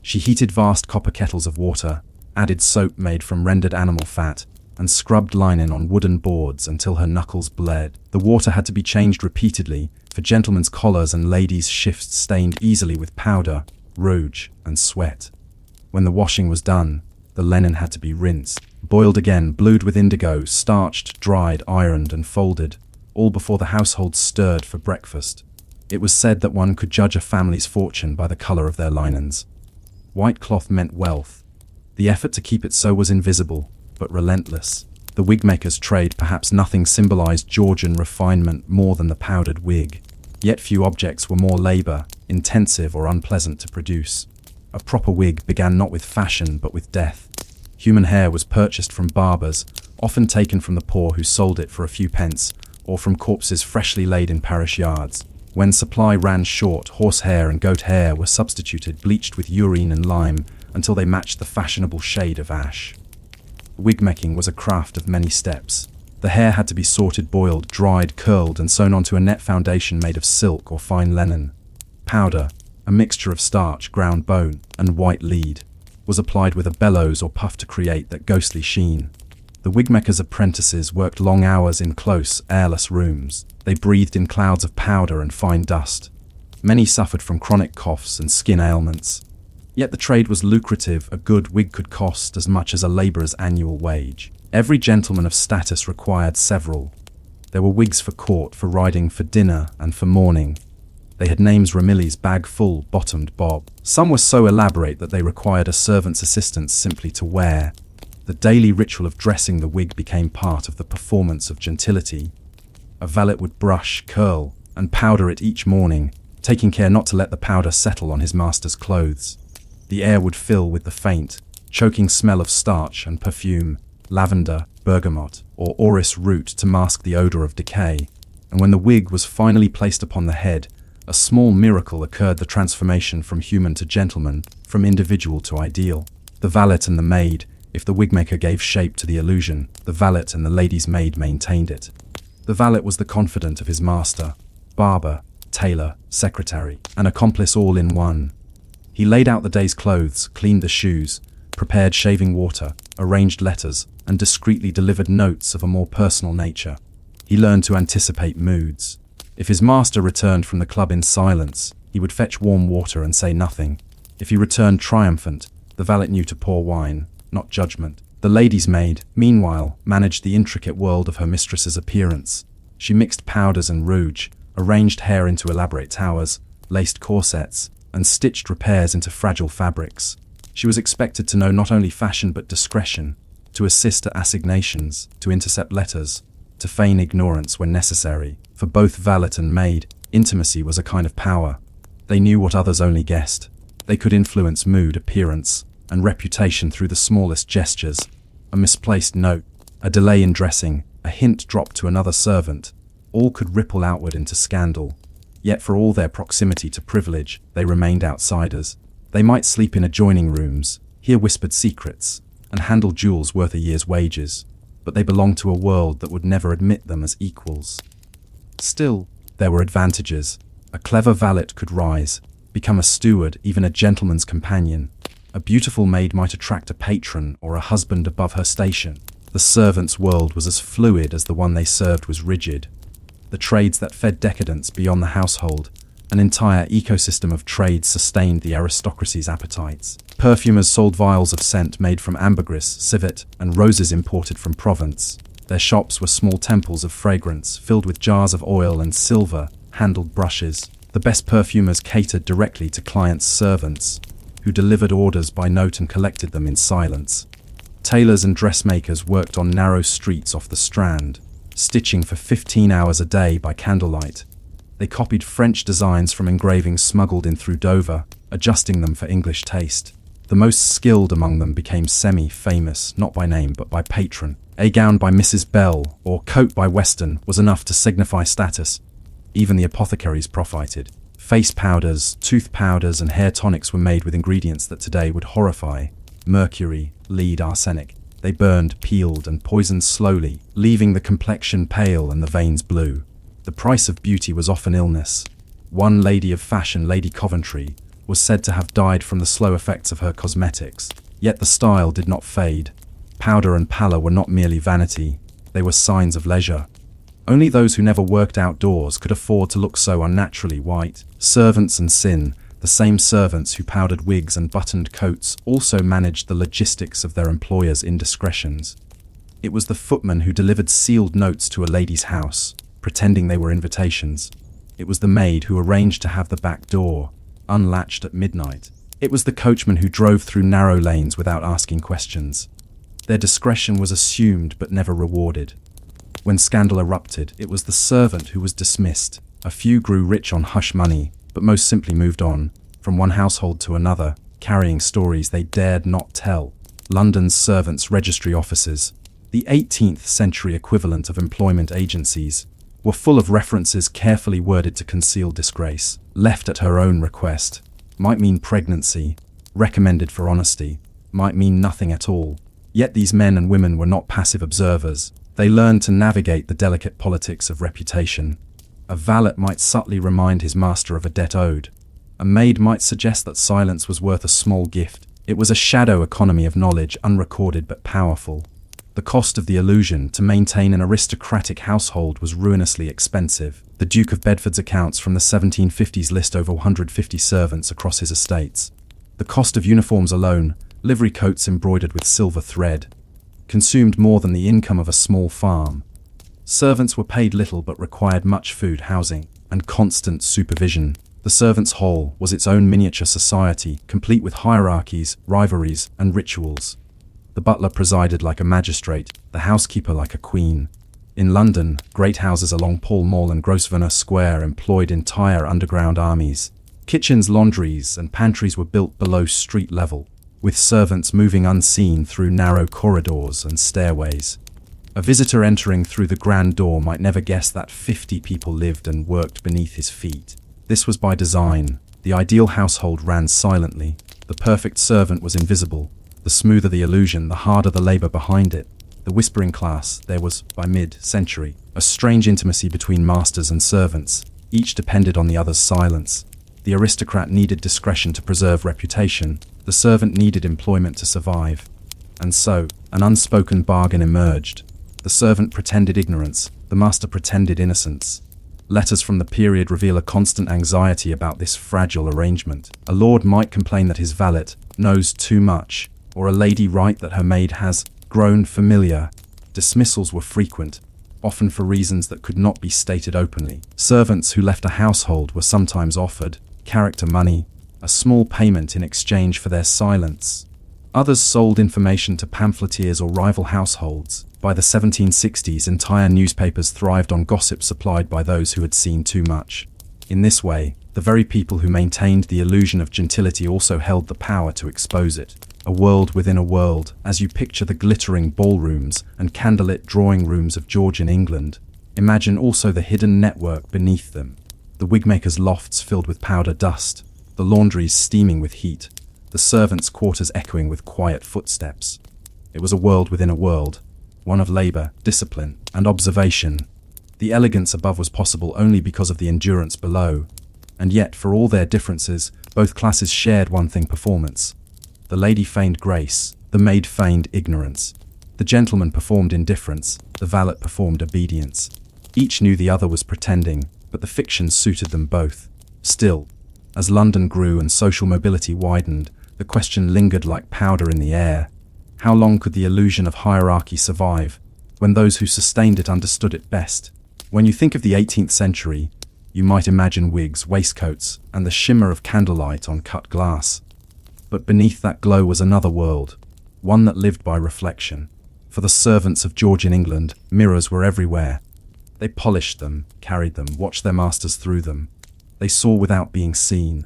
Speaker 1: She heated vast copper kettles of water, added soap made from rendered animal fat, and scrubbed linen on wooden boards until her knuckles bled. The water had to be changed repeatedly, for gentlemen's collars and ladies' shifts stained easily with powder, rouge, and sweat. When the washing was done, the linen had to be rinsed, boiled again, blued with indigo, starched, dried, ironed, and folded, all before the household stirred for breakfast. It was said that one could judge a family's fortune by the color of their linens. White cloth meant wealth. The effort to keep it so was invisible, but relentless. The wigmaker's trade, perhaps nothing symbolized Georgian refinement more than the powdered wig. Yet few objects were more labor, intensive or unpleasant to produce. A proper wig began not with fashion but with death. Human hair was purchased from barbers, often taken from the poor who sold it for a few pence, or from corpses freshly laid in parish yards. When supply ran short, horsehair and goat hair were substituted, bleached with urine and lime, until they matched the fashionable shade of ash. Wig-making was a craft of many steps. The hair had to be sorted, boiled, dried, curled, and sewn onto a net foundation made of silk or fine linen. Powder, a mixture of starch, ground bone, and white lead, was applied with a bellows or puff to create that ghostly sheen. The wigmaker's apprentices worked long hours in close, airless rooms. They breathed in clouds of powder and fine dust. Many suffered from chronic coughs and skin ailments. Yet the trade was lucrative. A good wig could cost as much as a labourer's annual wage. Every gentleman of status required several. There were wigs for court, for riding, for dinner, and for mourning. They had names: Ramillies, Bag Full, Bottomed Bob. Some were so elaborate that they required a servant's assistance simply to wear. The daily ritual of dressing the wig became part of the performance of gentility. A valet would brush, curl, and powder it each morning, taking care not to let the powder settle on his master's clothes. The air would fill with the faint, choking smell of starch and perfume, lavender, bergamot, or orris root to mask the odour of decay. And when the wig was finally placed upon the head, a small miracle occurred: the transformation from human to gentleman, from individual to ideal. The valet and the maid, if the wigmaker gave shape to the illusion, the valet and the lady's maid maintained it. The valet was the confidant of his master, barber, tailor, secretary, and accomplice all in one. He laid out the day's clothes, cleaned the shoes, prepared shaving water, arranged letters, and discreetly delivered notes of a more personal nature. He learned to anticipate moods. If his master returned from the club in silence, he would fetch warm water and say nothing. If he returned triumphant, the valet knew to pour wine, not judgment. The lady's maid, meanwhile, managed the intricate world of her mistress's appearance. She mixed powders and rouge, arranged hair into elaborate towers, laced corsets, and stitched repairs into fragile fabrics. She was expected to know not only fashion but discretion, to assist at assignations, to intercept letters, to feign ignorance when necessary. For both valet and maid, intimacy was a kind of power. They knew what others only guessed. They could influence mood, appearance, and reputation through the smallest gestures. A misplaced note, a delay in dressing, a hint dropped to another servant, all could ripple outward into scandal. Yet for all their proximity to privilege, they remained outsiders. They might sleep in adjoining rooms, hear whispered secrets, and handle jewels worth a year's wages, but they belonged to a world that would never admit them as equals. Still, there were advantages. A clever valet could rise, become a steward, even a gentleman's companion. A beautiful maid might attract a patron or a husband above her station. The servants' world was as fluid as the one they served was rigid. The trades that fed decadence beyond the household, an entire ecosystem of trades sustained the aristocracy's appetites. Perfumers sold vials of scent made from ambergris, civet, and roses imported from Provence. Their shops were small temples of fragrance, filled with jars of oil and silver-handled brushes. The best perfumers catered directly to clients' servants, who delivered orders by note and collected them in silence. Tailors and dressmakers worked on narrow streets off the Strand, stitching for 15 hours a day by candlelight. They copied French designs from engravings smuggled in through Dover, adjusting them for English taste. The most skilled among them became semi-famous, not by name but by patron. A gown by Mrs. Bell or coat by Weston was enough to signify status. Even the apothecaries profited. Face powders, tooth powders, and hair tonics were made with ingredients that today would horrify: mercury, lead, arsenic. They burned, peeled, and poisoned slowly, leaving the complexion pale and the veins blue. The price of beauty was often illness. One lady of fashion, Lady Coventry, was said to have died from the slow effects of her cosmetics. Yet the style did not fade. Powder and pallor were not merely vanity, they were signs of leisure. Only those who never worked outdoors could afford to look so unnaturally white. Servants and sin, the same servants who powdered wigs and buttoned coats, also managed the logistics of their employers' indiscretions. It was the footman who delivered sealed notes to a lady's house, pretending they were invitations. It was the maid who arranged to have the back door unlatched at midnight. It was the coachman who drove through narrow lanes without asking questions. Their discretion was assumed but never rewarded. When scandal erupted, it was the servant who was dismissed. A few grew rich on hush money, but most simply moved on, from one household to another, carrying stories they dared not tell. London's servants' registry offices, the 18th century equivalent of employment agencies, were full of references carefully worded to conceal disgrace. Left at her own request, might mean pregnancy; recommended for honesty, might mean nothing at all. Yet these men and women were not passive observers. They learned to navigate the delicate politics of reputation. A valet might subtly remind his master of a debt owed. A maid might suggest that silence was worth a small gift. It was a shadow economy of knowledge, unrecorded but powerful. The cost of the illusion to maintain an aristocratic household was ruinously expensive. The Duke of Bedford's accounts from the 1750s list over 150 servants across his estates. The cost of uniforms alone, livery coats embroidered with silver thread, consumed more than the income of a small farm. Servants were paid little but required much food, housing, and constant supervision. The servants' hall was its own miniature society, complete with hierarchies, rivalries, and rituals. The butler presided like a magistrate, the housekeeper like a queen. In London, great houses along Pall Mall and Grosvenor Square employed entire underground armies. Kitchens, laundries, and pantries were built below street level, with servants moving unseen through narrow corridors and stairways. A visitor entering through the grand door might never guess that 50 people lived and worked beneath his feet. This was by design. The ideal household ran silently. The perfect servant was invisible. The smoother the illusion, the harder the labor behind it. The whispering class, there was, by mid-century, a strange intimacy between masters and servants. Each depended on the other's silence. The aristocrat needed discretion to preserve reputation. The servant needed employment to survive. And so, an unspoken bargain emerged. The servant pretended ignorance. The master pretended innocence. Letters from the period reveal a constant anxiety about this fragile arrangement. A lord might complain that his valet knows too much, or a lady write that her maid has grown familiar. Dismissals were frequent, often for reasons that could not be stated openly. Servants who left a household were sometimes offered character money, a small payment in exchange for their silence. Others sold information to pamphleteers or rival households. By the 1760s, entire newspapers thrived on gossip supplied by those who had seen too much. In this way, the very people who maintained the illusion of gentility also held the power to expose it. A world within a world, as you picture the glittering ballrooms and candlelit drawing rooms of Georgian England. Imagine also the hidden network beneath them. The wigmakers' lofts filled with powder dust, the laundries steaming with heat, the servants' quarters echoing with quiet footsteps. It was a world within a world, one of labor, discipline, and observation. The elegance above was possible only because of the endurance below. And yet, for all their differences, both classes shared one thing: performance. The lady feigned grace, the maid feigned ignorance. The gentleman performed indifference, the valet performed obedience. Each knew the other was pretending, but the fiction suited them both. Still, as London grew and social mobility widened, the question lingered like powder in the air. How long could the illusion of hierarchy survive, when those who sustained it understood it best? When you think of the 18th century, you might imagine wigs, waistcoats, and the shimmer of candlelight on cut glass. But beneath that glow was another world, one that lived by reflection. For the servants of Georgian England, mirrors were everywhere. They polished them, carried them, watched their masters through them. They saw without being seen.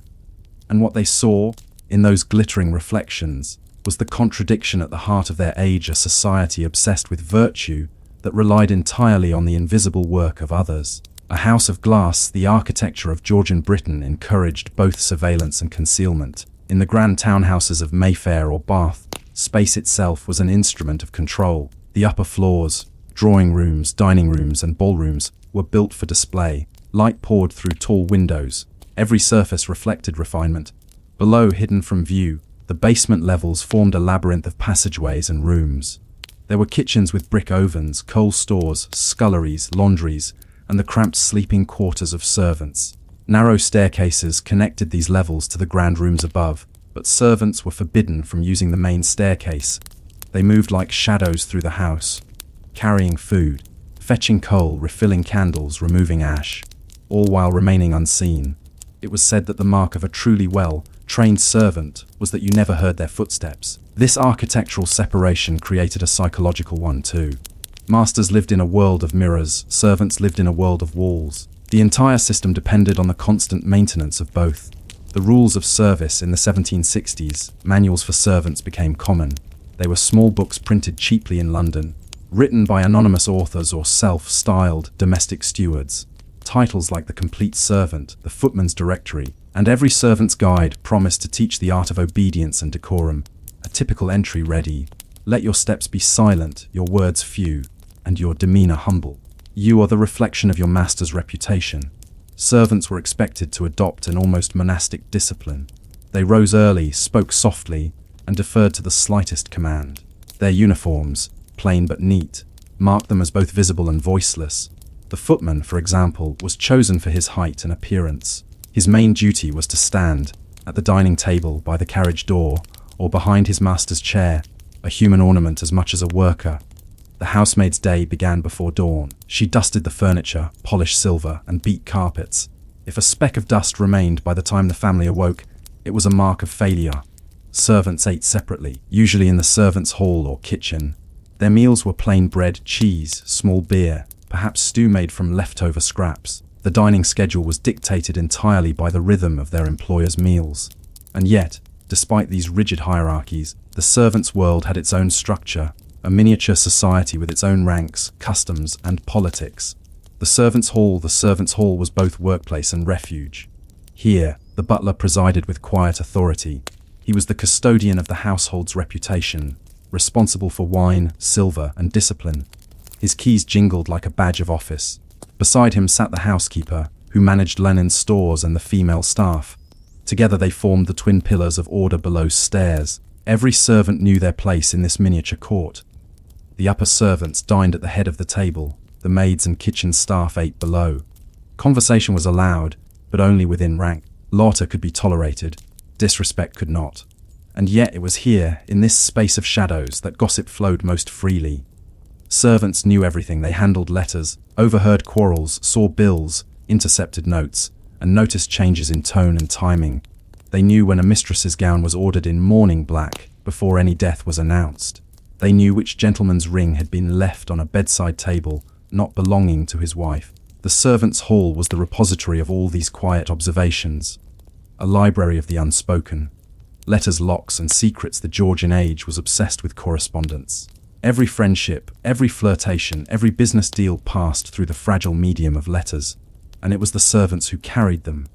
Speaker 1: And what they saw, in those glittering reflections, was the contradiction at the heart of their age, a society obsessed with virtue that relied entirely on the invisible work of others. A house of glass, the architecture of Georgian Britain encouraged both surveillance and concealment. In the grand townhouses of Mayfair or Bath, space itself was an instrument of control. The upper floors, drawing rooms, dining rooms, and ballrooms were built for display. Light poured through tall windows. Every surface reflected refinement. Below, hidden from view, the basement levels formed a labyrinth of passageways and rooms. There were kitchens with brick ovens, coal stores, sculleries, laundries, and the cramped sleeping quarters of servants. Narrow staircases connected these levels to the grand rooms above, but servants were forbidden from using the main staircase. They moved like shadows through the house, carrying food, fetching coal, refilling candles, removing ash, all while remaining unseen. It was said that the mark of a truly well-trained servant was that you never heard their footsteps. This architectural separation created a psychological one too. Masters lived in a world of mirrors, servants lived in a world of walls. The entire system depended on the constant maintenance of both. The rules of service in the 1760s, manuals for servants, became common. They were small books printed cheaply in London, written by anonymous authors or self-styled domestic stewards. Titles like The Complete Servant, The Footman's Directory, and Every Servant's Guide promised to teach the art of obedience and decorum. A typical entry read: "Let your steps be silent, your words few, and your demeanor humble. You are the reflection of your master's reputation." Servants were expected to adopt an almost monastic discipline. They rose early, spoke softly, and deferred to the slightest command. Their uniforms, plain but neat, marked them as both visible and voiceless. The footman, for example, was chosen for his height and appearance. His main duty was to stand at the dining table, by the carriage door, or behind his master's chair, a human ornament as much as a worker. The housemaid's day began before dawn. She dusted the furniture, polished silver, and beat carpets. If a speck of dust remained by the time the family awoke, it was a mark of failure. Servants ate separately, usually in the servants' hall or kitchen. Their meals were plain bread, cheese, small beer, perhaps stew made from leftover scraps. The dining schedule was dictated entirely by the rhythm of their employers' meals. And yet, despite these rigid hierarchies, the servants' world had its own structure, a miniature society with its own ranks, customs, and politics. The servants' hall was both workplace and refuge. Here, the butler presided with quiet authority. He was the custodian of the household's reputation, responsible for wine, silver, and discipline. His keys jingled like a badge of office. Beside him sat the housekeeper, who managed Lenin's stores and the female staff. Together they formed the twin pillars of order below stairs. Every servant knew their place in this miniature court. The upper servants dined at the head of the table. The maids and kitchen staff ate below. Conversation was allowed, but only within rank. Laughter could be tolerated, disrespect could not. And yet it was here, in this space of shadows, that gossip flowed most freely. Servants knew everything. They handled letters, overheard quarrels, saw bills, intercepted notes, and noticed changes in tone and timing. They knew when a mistress's gown was ordered in mourning black before any death was announced. They knew which gentleman's ring had been left on a bedside table, not belonging to his wife. The servants' hall was the repository of all these quiet observations, a library of the unspoken. Letters, locks, and secrets. The Georgian age was obsessed with correspondence. Every friendship, every flirtation, every business deal passed through the fragile medium of letters, and it was the servants who carried them.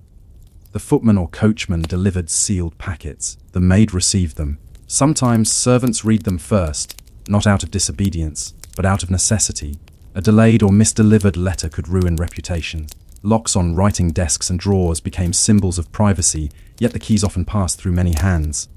Speaker 1: The footman or coachman delivered sealed packets. The maid received them. Sometimes servants read them first, not out of disobedience, but out of necessity. A delayed or misdelivered letter could ruin reputation. Locks on writing desks and drawers became symbols of privacy, yet the keys often passed through many hands.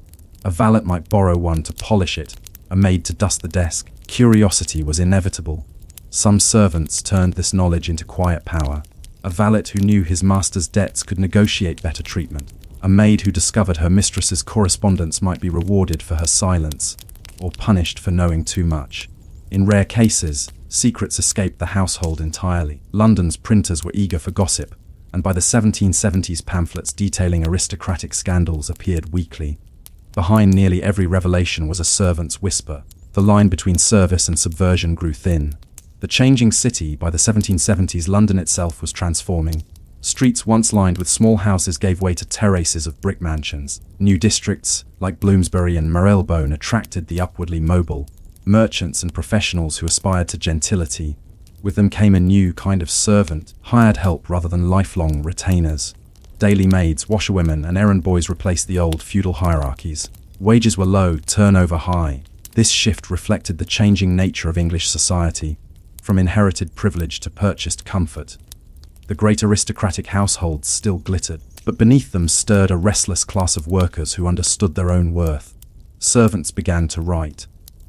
Speaker 1: A valet might borrow one to polish it, a maid to dust the desk. Curiosity was inevitable. Some servants turned this knowledge into quiet power. A valet who knew his master's debts could negotiate better treatment. A maid who discovered her mistress's correspondence might be rewarded for her silence, or punished for knowing too much. In rare cases, secrets escaped the household entirely. London's printers were eager for gossip, and by the 1770s pamphlets detailing aristocratic scandals appeared weekly. Behind nearly every revelation was a servant's whisper. The line between service and subversion grew thin. The changing city. By the 1770s, London itself was transforming. Streets once lined with small houses gave way to terraces of brick mansions. New districts, like Bloomsbury and Marylebone, attracted the upwardly mobile, merchants and professionals who aspired to gentility. With them came a new kind of servant, hired help rather than lifelong retainers. Daily maids, washerwomen, and errand boys replaced the old feudal hierarchies. Wages were low, turnover high. This shift reflected the changing nature of English society, from inherited privilege to purchased comfort. The great aristocratic households still glittered, but beneath them stirred a restless class of workers who understood their own worth. Servants began to write.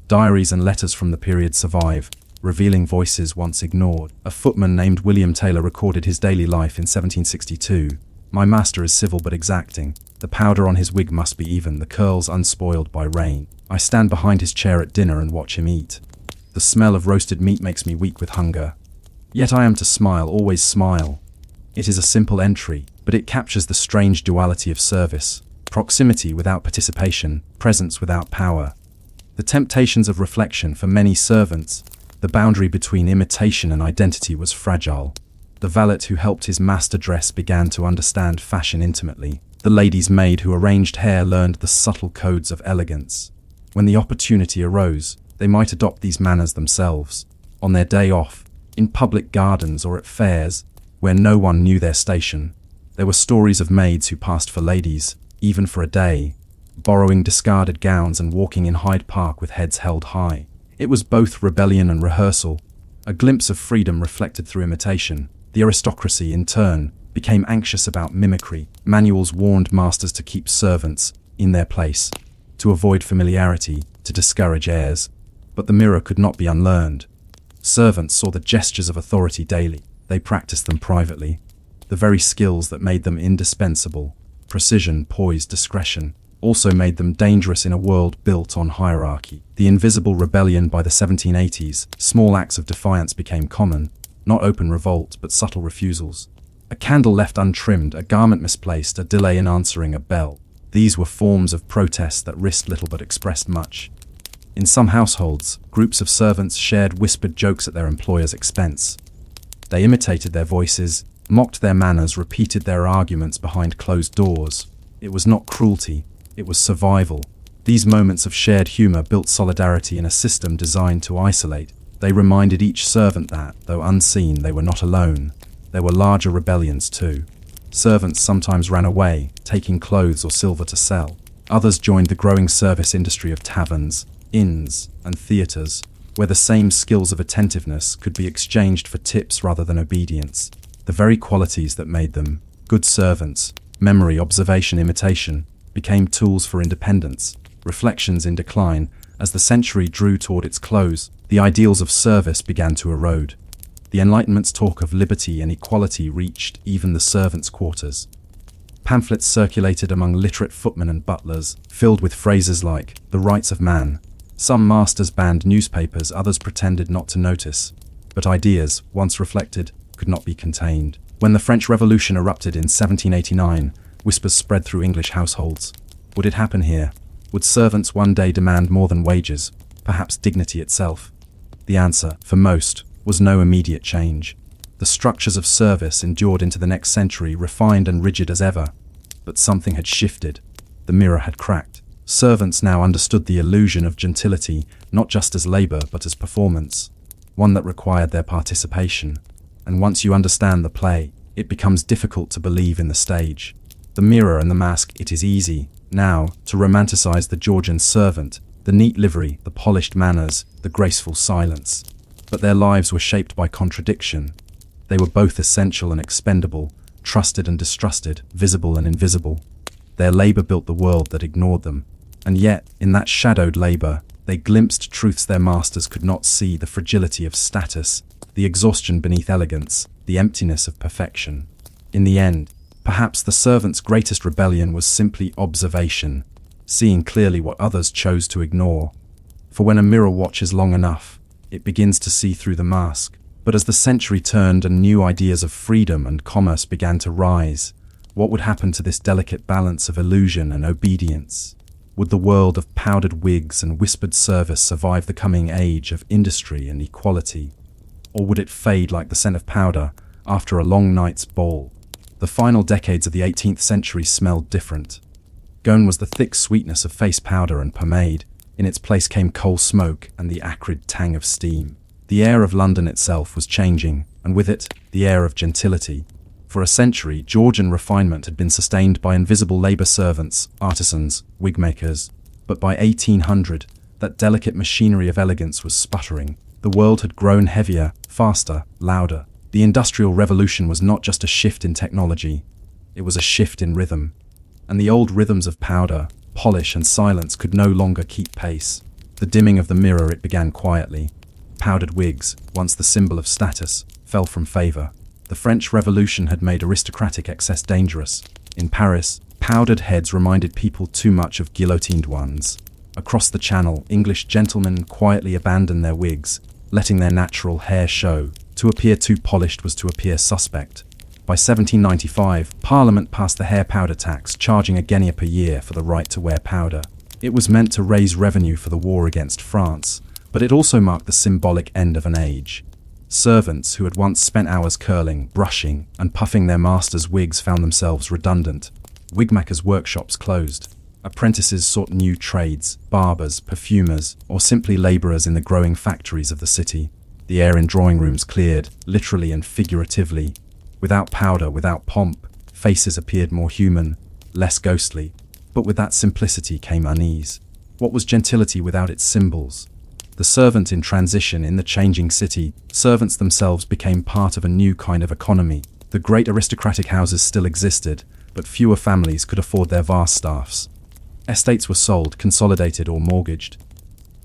Speaker 1: Diaries and letters from the period survive, revealing voices once ignored. A footman named William Taylor recorded his daily life in 1762. "My master is civil but exacting. The powder on his wig must be even, the curls unspoiled by rain. I stand behind his chair at dinner and watch him eat. The smell of roasted meat makes me weak with hunger. Yet I am to smile, always smile." It is a simple entry, but it captures the strange duality of service. Proximity without participation, presence without power. The temptations of reflection for many servants. The boundary between imitation and identity was fragile. The valet who helped his master dress began to understand fashion intimately. The lady's maid who arranged hair learned the subtle codes of elegance. When the opportunity arose, they might adopt these manners themselves. On their day off, in public gardens or at fairs, where no one knew their station, there were stories of maids who passed for ladies, even for a day, borrowing discarded gowns and walking in Hyde Park with heads held high. It was both rebellion and rehearsal, a glimpse of freedom reflected through imitation. The aristocracy, in turn, became anxious about mimicry. Manuals warned masters to keep servants in their place, to avoid familiarity, to discourage airs. But the mirror could not be unlearned. Servants saw the gestures of authority daily. They practiced them privately. The very skills that made them indispensable, precision, poise, discretion, also made them dangerous in a world built on hierarchy. The invisible rebellion by the 1780s, small acts of defiance became common, not open revolt but subtle refusals. A candle left untrimmed, a garment misplaced, a delay in answering a bell. These were forms of protest that risked little but expressed much. In some households, groups of servants shared whispered jokes at their employer's expense. They imitated their voices, mocked their manners, repeated their arguments behind closed doors. It was not cruelty, it was survival. These moments of shared humor built solidarity in a system designed to isolate. They reminded each servant that, though unseen, they were not alone. There were larger rebellions too. Servants sometimes ran away, taking clothes or silver to sell. Others joined the growing service industry of taverns, inns, and theatres, where the same skills of attentiveness could be exchanged for tips rather than obedience. The very qualities that made them good servants, memory, observation, imitation, became tools for independence. Reflections in decline. As the century drew toward its close, the ideals of service began to erode. The Enlightenment's talk of liberty and equality reached even the servants' quarters. Pamphlets circulated among literate footmen and butlers, filled with phrases like, "the rights of man." Some masters banned newspapers, others pretended not to notice. But ideas, once reflected, could not be contained. When the French Revolution erupted in 1789, whispers spread through English households. Would it happen here? Would servants one day demand more than wages, perhaps dignity itself? The answer, for most, was no immediate change. The structures of service endured into the next century, refined and rigid as ever. But something had shifted. The mirror had cracked. Servants now understood the illusion of gentility, not just as labor but as performance, one that required their participation. And once you understand the play, it becomes difficult to believe in the stage. The mirror and the mask. It is easy, now, to romanticize the Georgian servant, the neat livery, the polished manners, the graceful silence. But their lives were shaped by contradiction. They were both essential and expendable, trusted and distrusted, visible and invisible. Their labor built the world that ignored them. And yet, in that shadowed labor, they glimpsed truths their masters could not see: the fragility of status, the exhaustion beneath elegance, the emptiness of perfection. In the end, perhaps the servant's greatest rebellion was simply observation, seeing clearly what others chose to ignore. For when a mirror watches long enough, it begins to see through the mask. But as the century turned and new ideas of freedom and commerce began to rise, what would happen to this delicate balance of illusion and obedience? Would the world of powdered wigs and whispered service survive the coming age of industry and equality? Or would it fade like the scent of powder after a long night's ball? The final decades of the 18th century smelled different. Gone was the thick sweetness of face powder and pomade. In its place came coal smoke and the acrid tang of steam. The air of London itself was changing, and with it, the air of gentility. For a century, Georgian refinement had been sustained by invisible labor servants, artisans, wigmakers. But by 1800, that delicate machinery of elegance was sputtering. The world had grown heavier, faster, louder. The Industrial Revolution was not just a shift in technology, it was a shift in rhythm. And the old rhythms of powder, polish and silence could no longer keep pace. The dimming of the mirror, it began quietly. Powdered wigs, once the symbol of status, fell from favor. The French Revolution had made aristocratic excess dangerous. In Paris, powdered heads reminded people too much of guillotined ones. Across the Channel, English gentlemen quietly abandoned their wigs, letting their natural hair show. To appear too polished was to appear suspect. By 1795, Parliament passed the hair powder tax, charging a guinea per year for the right to wear powder. It was meant to raise revenue for the war against France, but it also marked the symbolic end of an age. Servants who had once spent hours curling, brushing, and puffing their masters' wigs found themselves redundant. Wigmakers' workshops closed. Apprentices sought new trades: barbers, perfumers, or simply laborers in the growing factories of the city. The air in drawing rooms cleared, literally and figuratively. Without powder, without pomp, faces appeared more human, less ghostly. But with that simplicity came unease. What was gentility without its symbols? The servant in transition. In the changing city, servants themselves became part of a new kind of economy. The great aristocratic houses still existed, but fewer families could afford their vast staffs. Estates were sold, consolidated, or mortgaged.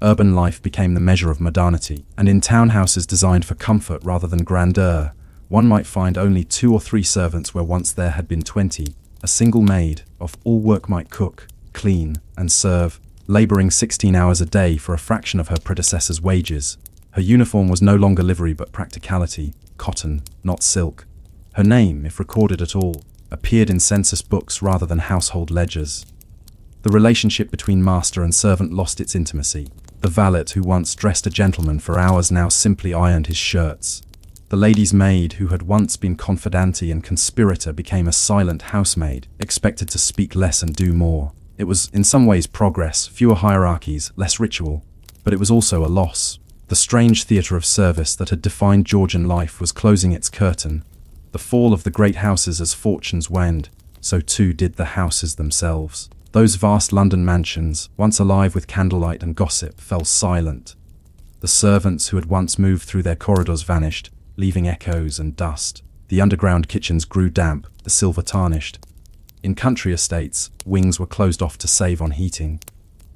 Speaker 1: urban life became the measure of modernity, and in townhouses designed for comfort rather than grandeur, one might find only 2 or 3 servants where once there had been 20. A single maid of all work might cook, clean, and serve, laboring 16 hours a day for a fraction of her predecessor's wages. Her uniform was no longer livery but practicality, cotton, not silk. Her name, if recorded at all, appeared in census books rather than household ledgers. The relationship between master and servant lost its intimacy. The valet who once dressed a gentleman for hours now simply ironed his shirts. The lady's maid who had once been confidante and conspirator became a silent housemaid, expected to speak less and do more. It was, in some ways, progress, fewer hierarchies, less ritual. But it was also a loss. The strange theatre of service that had defined Georgian life was closing its curtain. The fall of the great houses as fortunes waned, so too did the houses themselves. Those vast London mansions, once alive with candlelight and gossip, fell silent. The servants who had once moved through their corridors vanished, leaving echoes and dust. The underground kitchens grew damp, the silver tarnished. In country estates, wings were closed off to save on heating.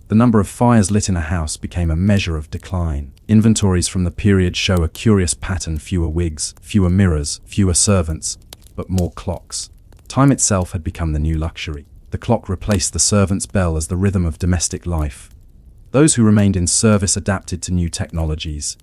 Speaker 1: The number of fires lit in a house became a measure of decline. Inventories from the period show a curious pattern: fewer wigs, fewer mirrors, fewer servants, but more clocks. Time itself had become the new luxury. The clock replaced the servant's bell as the rhythm of domestic life. Those who remained in service adapted to new technologies.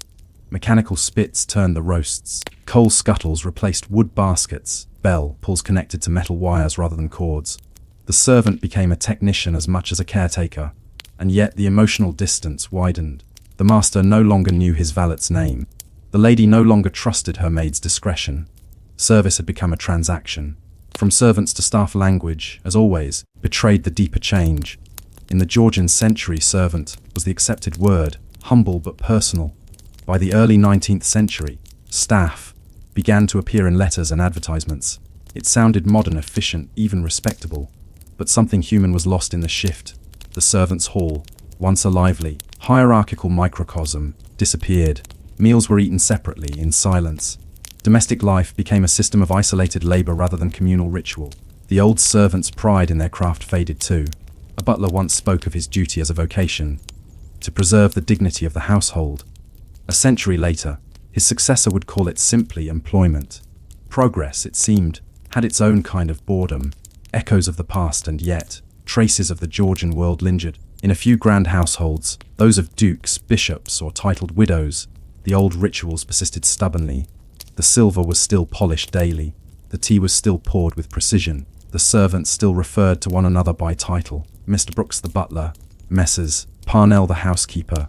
Speaker 1: Mechanical spits turned the roasts. Coal scuttles replaced wood baskets. Bell pulls connected to metal wires rather than cords. The servant became a technician as much as a caretaker, and yet the emotional distance widened. The master no longer knew his valet's name. The lady no longer trusted her maid's discretion. Service had become a transaction. From servants to staff, language, as always, betrayed the deeper change. In the Georgian century, servant was the accepted word, humble but personal. By the early 19th century, staff began to appear in letters and advertisements. It sounded modern, efficient, even respectable. But something human was lost in the shift. The servants' hall, once a lively, hierarchical microcosm, disappeared. Meals were eaten separately, in silence. Domestic life became a system of isolated labor rather than communal ritual. The old servant's pride in their craft faded too. A butler once spoke of his duty as a vocation, to preserve the dignity of the household. A century later, his successor would call it simply employment. Progress, it seemed, had its own kind of boredom, echoes of the past, and yet traces of the Georgian world lingered. In a few grand households, those of dukes, bishops, or titled widows, the old rituals persisted stubbornly. The silver was still polished daily. The tea was still poured with precision. The servants still referred to one another by title: Mr. Brooks the butler, Messrs. Parnell the housekeeper.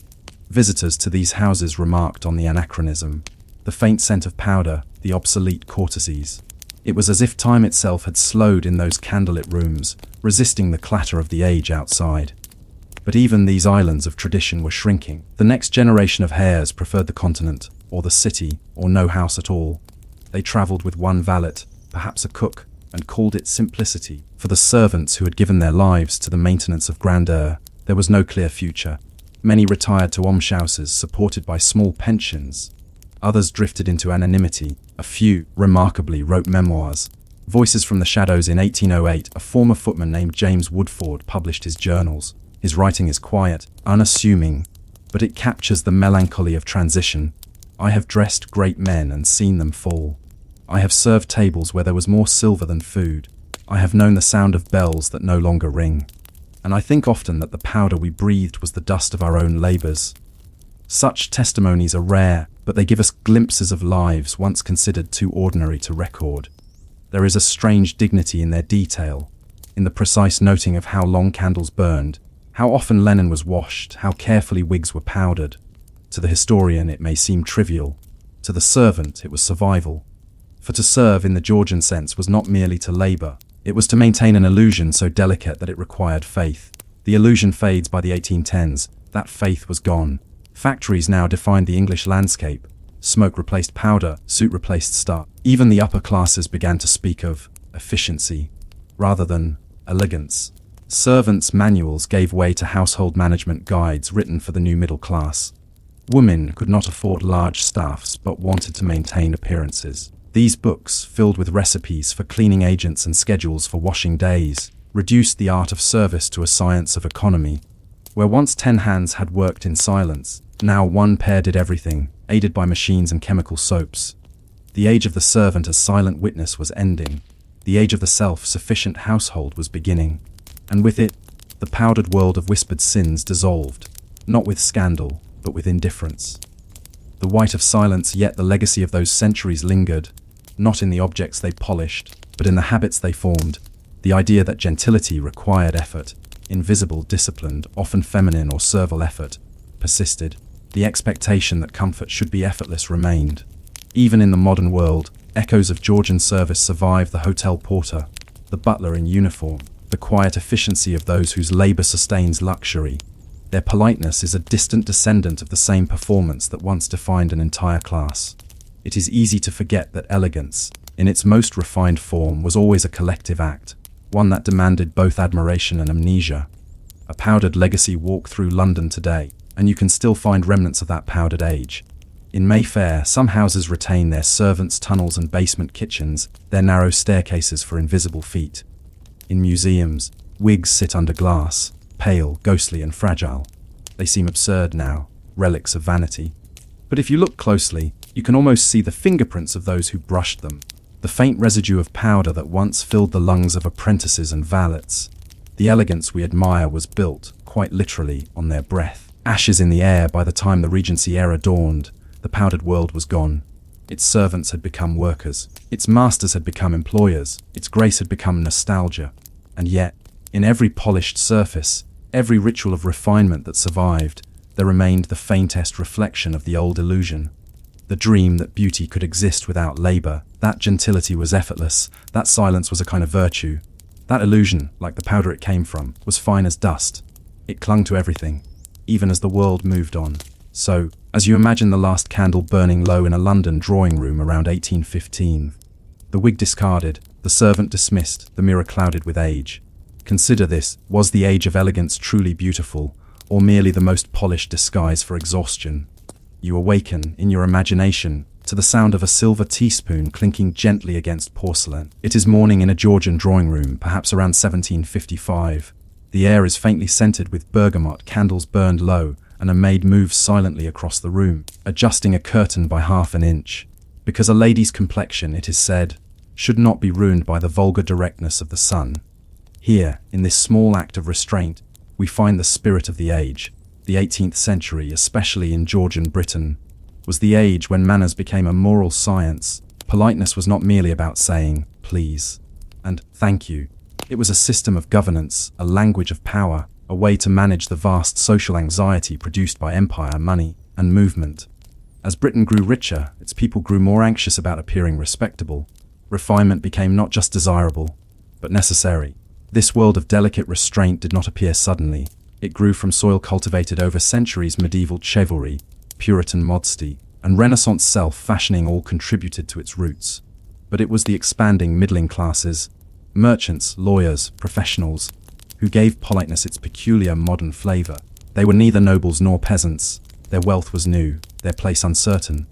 Speaker 1: Visitors to these houses remarked on the anachronism, the faint scent of powder, the obsolete courtesies. It was as if time itself had slowed in those candlelit rooms, resisting the clatter of the age outside. But even these islands of tradition were shrinking. The next generation of heirs preferred the continent, or the city, or no house at all. They travelled with one valet, perhaps a cook, and called it simplicity. For the servants who had given their lives to the maintenance of grandeur, there was no clear future. Many retired to almshouses supported by small pensions. Others drifted into anonymity. A few, remarkably, wrote memoirs. Voices from the Shadows in 1808, a former footman named James Woodford published his journals. His writing is quiet, unassuming, but it captures the melancholy of transition. I have dressed great men and seen them fall. I have served tables where there was more silver than food. I have known the sound of bells that no longer ring. And I think often that the powder we breathed was the dust of our own labours. Such testimonies are rare, but they give us glimpses of lives once considered too ordinary to record. There is a strange dignity in their detail, in the precise noting of how long candles burned, how often linen was washed, how carefully wigs were powdered. To the historian it may seem trivial. To the servant it was survival. For to serve in the Georgian sense was not merely to labour. It was to maintain an illusion so delicate that it required faith. The illusion fades by the 1810s. That faith was gone. Factories now defined the English landscape. Smoke replaced powder, soot replaced star. Even the upper classes began to speak of efficiency rather than elegance. Servants' manuals gave way to household management guides written for the new middle class. Women could not afford large staffs but wanted to maintain appearances. These books, filled with recipes for cleaning agents and schedules for washing days, reduced the art of service to a science of economy. Where once 10 hands had worked in silence, now one pair did everything, aided by machines and chemical soaps. The age of the servant as silent witness was ending. The age of the self-sufficient household was beginning. And with it, the powdered world of whispered sins dissolved, not with scandal, but with indifference. The white of silence, yet the legacy of those centuries lingered, not in the objects they polished, but in the habits they formed. The idea that gentility required effort, invisible, disciplined, often feminine or servile effort, persisted. The expectation that comfort should be effortless remained. Even in the modern world, echoes of Georgian service survive: the hotel porter, the butler in uniform, the quiet efficiency of those whose labor sustains luxury. Their politeness is a distant descendant of the same performance that once defined an entire class. It is easy to forget that elegance, in its most refined form, was always a collective act, one that demanded both admiration and amnesia. A powdered legacy walk through London today, and you can still find remnants of that powdered age. In Mayfair, some houses retain their servants' tunnels and basement kitchens, their narrow staircases for invisible feet. In museums, wigs sit under glass, pale, ghostly and fragile. They seem absurd now, relics of vanity. But if you look closely, you can almost see the fingerprints of those who brushed them, the faint residue of powder that once filled the lungs of apprentices and valets. The elegance we admire was built, quite literally, on their breath. Ashes in the air by the time the Regency era dawned. The powdered world was gone. Its servants had become workers. Its masters had become employers. Its grace had become nostalgia. And yet, in every polished surface, every ritual of refinement that survived, there remained the faintest reflection of the old illusion. The dream that beauty could exist without labor, that gentility was effortless, that silence was a kind of virtue. That illusion, like the powder it came from, was fine as dust. It clung to everything, even as the world moved on. So, as you imagine the last candle burning low in a London drawing room around 1815, the wig discarded, the servant dismissed, the mirror clouded with age, consider this: was the age of elegance truly beautiful, or merely the most polished disguise for exhaustion? You awaken, in your imagination, to the sound of a silver teaspoon clinking gently against porcelain. It is morning in a Georgian drawing room, perhaps around 1755. The air is faintly scented with bergamot, candles burned low, and a maid moves silently across the room, adjusting a curtain by half an inch. Because a lady's complexion, it is said, should not be ruined by the vulgar directness of the sun. Here, in this small act of restraint, we find the spirit of the age. The 18th century, especially in Georgian Britain, was the age when manners became a moral science. Politeness was not merely about saying, please, and thank you. It was a system of governance, a language of power, a way to manage the vast social anxiety produced by empire, money, and movement. As Britain grew richer, its people grew more anxious about appearing respectable. Refinement became not just desirable, but necessary. This world of delicate restraint did not appear suddenly. It grew from soil cultivated over centuries. Medieval chivalry, Puritan modesty, and Renaissance self-fashioning all contributed to its roots. But it was the expanding middling classes, merchants, lawyers, professionals, who gave politeness its peculiar modern flavor. They were neither nobles nor peasants. Their wealth was new, their place uncertain.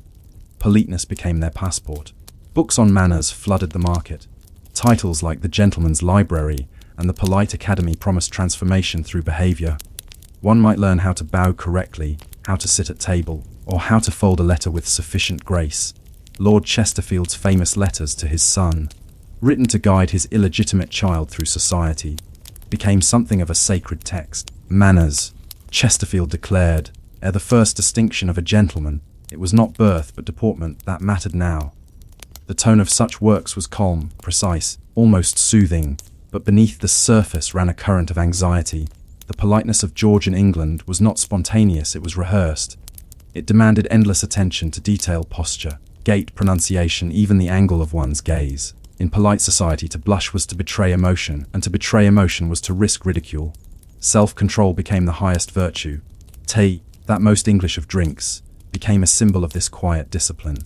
Speaker 1: Politeness became their passport. Books on manners flooded the market. Titles like The Gentleman's Library and The Polite Academy promised transformation through behavior. One might learn how to bow correctly, how to sit at table, or how to fold a letter with sufficient grace. Lord Chesterfield's famous letters to his son, written to guide his illegitimate child through society, became something of a sacred text. Manners, Chesterfield declared, are the first distinction of a gentleman. It was not birth but deportment that mattered now. The tone of such works was calm, precise, almost soothing, but beneath the surface ran a current of anxiety. The politeness of Georgian England was not spontaneous, it was rehearsed. It demanded endless attention to detail, posture, gait, pronunciation, even the angle of one's gaze. In polite society, to blush was to betray emotion, and to betray emotion was to risk ridicule. Self-control became the highest virtue. Tea, that most English of drinks, became a symbol of this quiet discipline.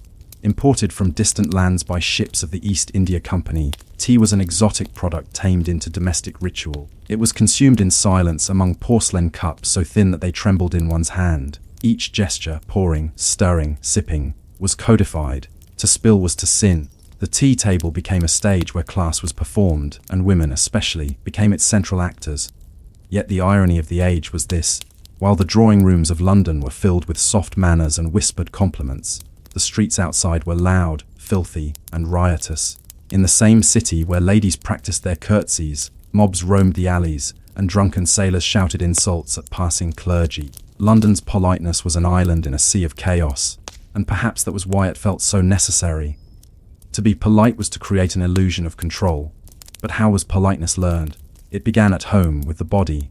Speaker 1: Imported from distant lands by ships of the East India Company, tea was an exotic product tamed into domestic ritual. It was consumed in silence among porcelain cups so thin that they trembled in one's hand. Each gesture, pouring, stirring, sipping, was codified. To spill was to sin. The tea table became a stage where class was performed, and women especially became its central actors. Yet the irony of the age was this: While the drawing rooms of London were filled with soft manners and whispered compliments, the streets outside were loud, filthy, and riotous. In the same city where ladies practiced their curtsies, mobs roamed the alleys, and drunken sailors shouted insults at passing clergy. London's politeness was an island in a sea of chaos, and perhaps that was why it felt so necessary. To be polite was to create an illusion of control. But how was politeness learned? It began at home, with the body.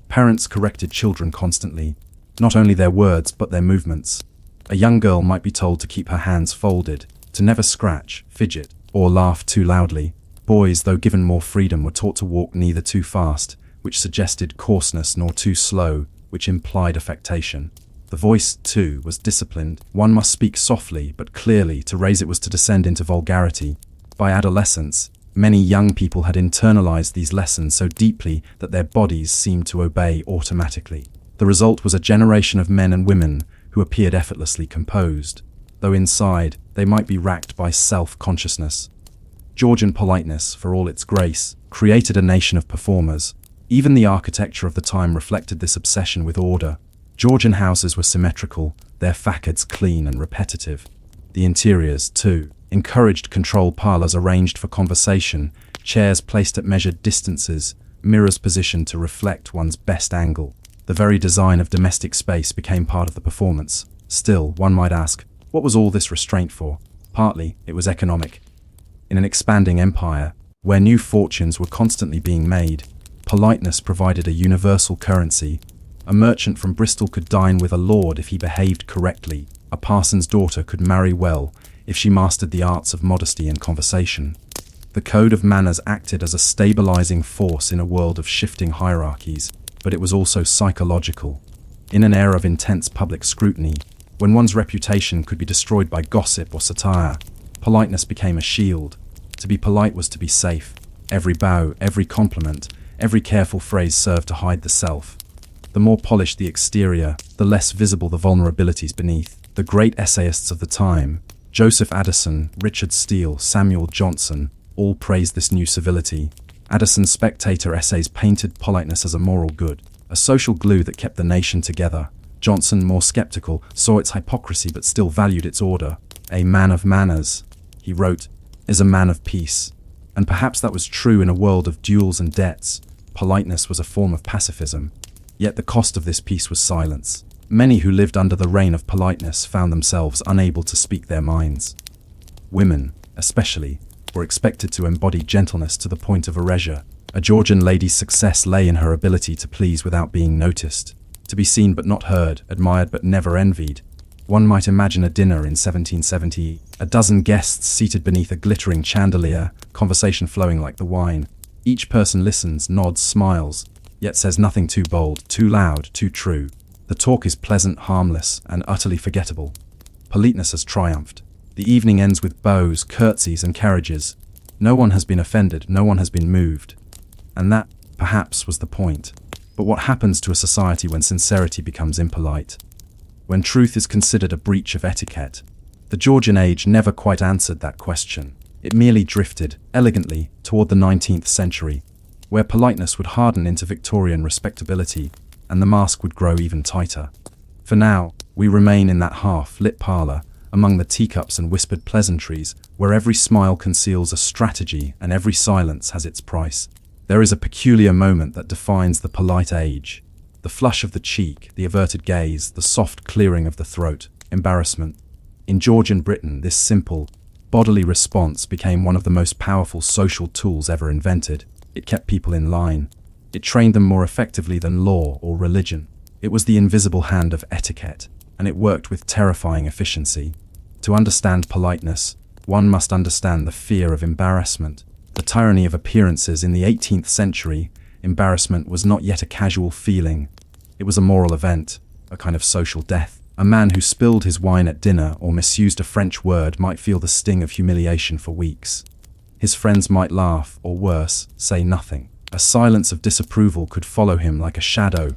Speaker 1: Parents corrected children constantly, not only their words but their movements. A young girl might be told to keep her hands folded, to never scratch, fidget, or laugh too loudly. Boys, though given more freedom, were taught to walk neither too fast, which suggested coarseness, nor too slow, which implied affectation. The voice, too, was disciplined. One must speak softly but clearly. To raise it was to descend into vulgarity. By adolescence, many young people had internalized these lessons so deeply that their bodies seemed to obey automatically. The result was a generation of men and women who appeared effortlessly composed, though inside they might be racked by self-consciousness. Georgian politeness, for all its grace, created a nation of performers. Even the architecture of the time reflected this obsession with order. Georgian houses were symmetrical, their facades clean and repetitive. The interiors, too, encouraged controlled parlors arranged for conversation, chairs placed at measured distances, mirrors positioned to reflect one's best angle. The very design of domestic space became part of the performance. Still, one might ask, what was all this restraint for? Partly, it was economic. In an expanding empire, where new fortunes were constantly being made, politeness provided a universal currency. A merchant from Bristol could dine with a lord if he behaved correctly. A parson's daughter could marry well if she mastered the arts of modesty and conversation. The code of manners acted as a stabilizing force in a world of shifting hierarchies, but it was also psychological. In an era of intense public scrutiny, when one's reputation could be destroyed by gossip or satire, politeness became a shield. To be polite was to be safe. Every bow, every compliment, every careful phrase served to hide the self. The more polished the exterior, the less visible the vulnerabilities beneath. The great essayists of the time, Joseph Addison, Richard Steele, Samuel Johnson, all praised this new civility. Addison's Spectator essays painted politeness as a moral good, a social glue that kept the nation together. Johnson, more skeptical, saw its hypocrisy but still valued its order. A man of manners, he wrote, is a man of peace. And perhaps that was true in a world of duels and debts. Politeness was a form of pacifism. Yet the cost of this peace was silence. Many who lived under the reign of politeness found themselves unable to speak their minds. Women, especially, were expected to embody gentleness to the point of erasure. A Georgian lady's success lay in her ability to please without being noticed, to be seen but not heard, admired but never envied. One might imagine a dinner in 1770, a dozen guests seated beneath a glittering chandelier, conversation flowing like the wine. Each person listens, nods, smiles, yet says nothing too bold, too loud, too true. The talk is pleasant, harmless, and utterly forgettable. Politeness has triumphed. The evening ends with bows, curtsies, and carriages. No one has been offended, no one has been moved. And that, perhaps, was the point. But what happens to a society when sincerity becomes impolite? When truth is considered a breach of etiquette? The Georgian age never quite answered that question. It merely drifted, elegantly, toward the 19th century, where politeness would harden into Victorian respectability, and the mask would grow even tighter. For now, we remain in that half-lit parlor, among the teacups and whispered pleasantries, where every smile conceals a strategy and every silence has its price. There is a peculiar moment that defines the polite age. The flush of the cheek, the averted gaze, the soft clearing of the throat, embarrassment. In Georgian Britain, this simple, bodily response became one of the most powerful social tools ever invented. It kept people in line. It trained them more effectively than law or religion. It was the invisible hand of etiquette, and it worked with terrifying efficiency. To understand politeness, one must understand the fear of embarrassment, the tyranny of appearances. In the 18th century, embarrassment was not yet a casual feeling. It was a moral event, a kind of social death. A man who spilled his wine at dinner or misused a French word might feel the sting of humiliation for weeks. His friends might laugh, or worse, say nothing. A silence of disapproval could follow him like a shadow.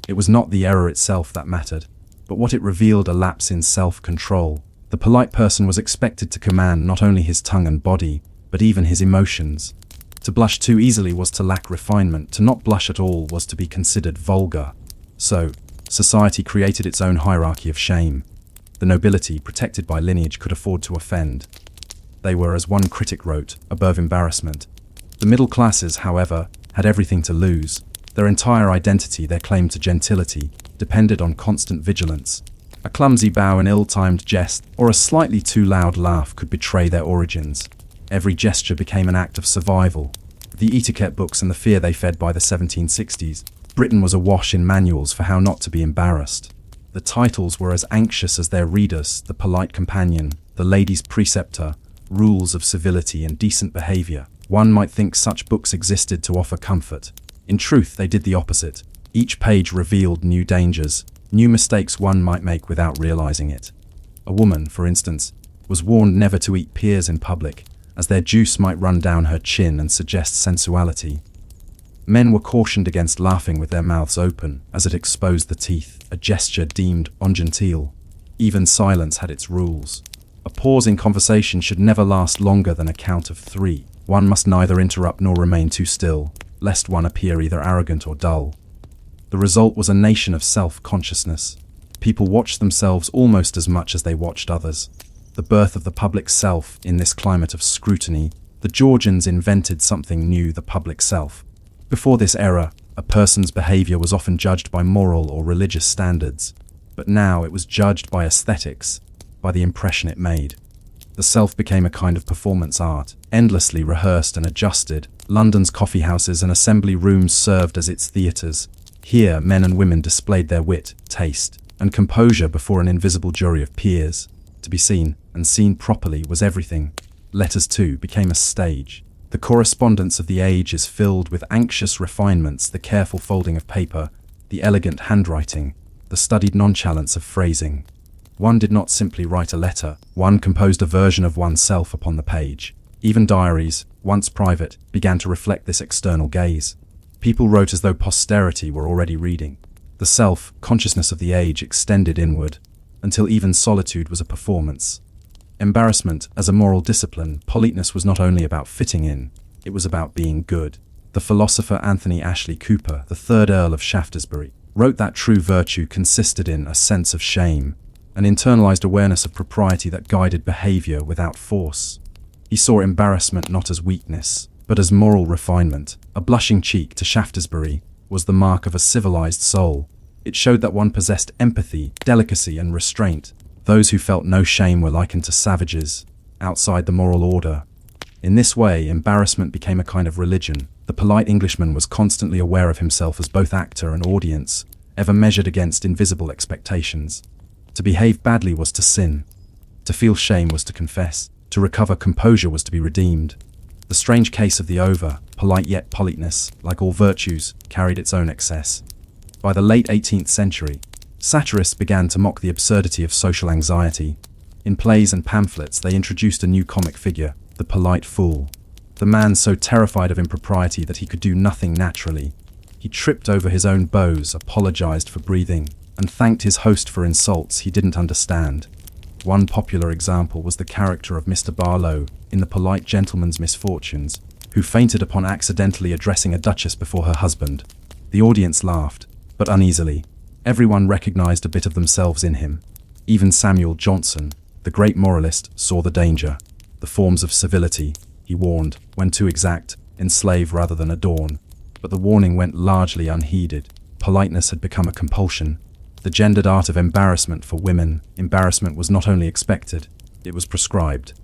Speaker 1: It was not the error itself that mattered, but what it revealed: a lapse in self-control. The polite person was expected to command not only his tongue and body, but even his emotions. To blush too easily was to lack refinement. To not blush at all was to be considered vulgar. So, Society created its own hierarchy of shame. The nobility, protected by lineage, could afford to offend. They were, as one critic wrote, above embarrassment. The middle classes, however, had everything to lose. Their entire identity, their claim to gentility, depended on constant vigilance. A clumsy bow, an ill-timed jest, or a slightly too loud laugh could betray their origins. Every gesture became an act of survival. The etiquette books and the fear they fed by the 1760s, Britain was awash in manuals for how not to be embarrassed. The titles were as anxious as their readers: the polite companion, the lady's preceptor, rules of civility and decent behavior. One might think such books existed to offer comfort. In truth, they did the opposite. Each page revealed new dangers, new mistakes one might make without realizing it. A woman, for instance, was warned never to eat pears in public, as their juice might run down her chin and suggest sensuality. Men were cautioned against laughing with their mouths open, as it exposed the teeth, a gesture deemed ungenteel. Even silence had its rules. A pause in conversation should never last longer than a count of 3. One must neither interrupt nor remain too still, lest one appear either arrogant or dull. The result was a nation of self-consciousness. People watched themselves almost as much as they watched others. The birth of the public self in this climate of scrutiny, the Georgians invented something new: the public self. Before this era, a person's behavior was often judged by moral or religious standards, but now it was judged by aesthetics, by the impression it made. The self became a kind of performance art, endlessly rehearsed and adjusted. London's coffeehouses and assembly rooms served as its theatres. Here, men and women displayed their wit, taste, and composure before an invisible jury of peers. To be seen, and seen properly, was everything. Letters, too, became a stage. The correspondence of the age is filled with anxious refinements: the careful folding of paper, the elegant handwriting, the studied nonchalance of phrasing. One did not simply write a letter, one composed a version of oneself upon the page. Even diaries, once private, began to reflect this external gaze. People wrote as though posterity were already reading. The self-consciousness of the age extended inward, until even solitude was a performance. Embarrassment as a moral discipline, politeness was not only about fitting in, it was about being good. The philosopher Anthony Ashley Cooper, the 3rd Earl of Shaftesbury, wrote that true virtue consisted in a sense of shame, an internalized awareness of propriety that guided behavior without force. He saw embarrassment not as weakness, but as moral refinement. A blushing cheek, to Shaftesbury, was the mark of a civilized soul. It showed that one possessed empathy, delicacy, and restraint. Those who felt no shame were likened to savages, outside the moral order. In this way, embarrassment became a kind of religion. The polite Englishman was constantly aware of himself as both actor and audience, ever measured against invisible expectations. To behave badly was to sin. To feel shame was to confess. To recover composure was to be redeemed. The strange case of the over-polite yet politeness, like all virtues, carried its own excess. By the late 18th century, satirists began to mock the absurdity of social anxiety. In plays and pamphlets, they introduced a new comic figure, the polite fool. The man so terrified of impropriety that he could do nothing naturally. He tripped over his own bows, apologized for breathing, and thanked his host for insults he didn't understand. One popular example was the character of Mr. Barlow in The Polite Gentleman's Misfortunes, who fainted upon accidentally addressing a duchess before her husband. The audience laughed, but uneasily. Everyone recognized a bit of themselves in him. Even Samuel Johnson, the great moralist, saw the danger. The forms of civility, he warned, when too exact, enslave rather than adorn. But the warning went largely unheeded. Politeness had become a compulsion. The gendered art of embarrassment for women, embarrassment was not only expected, it was prescribed.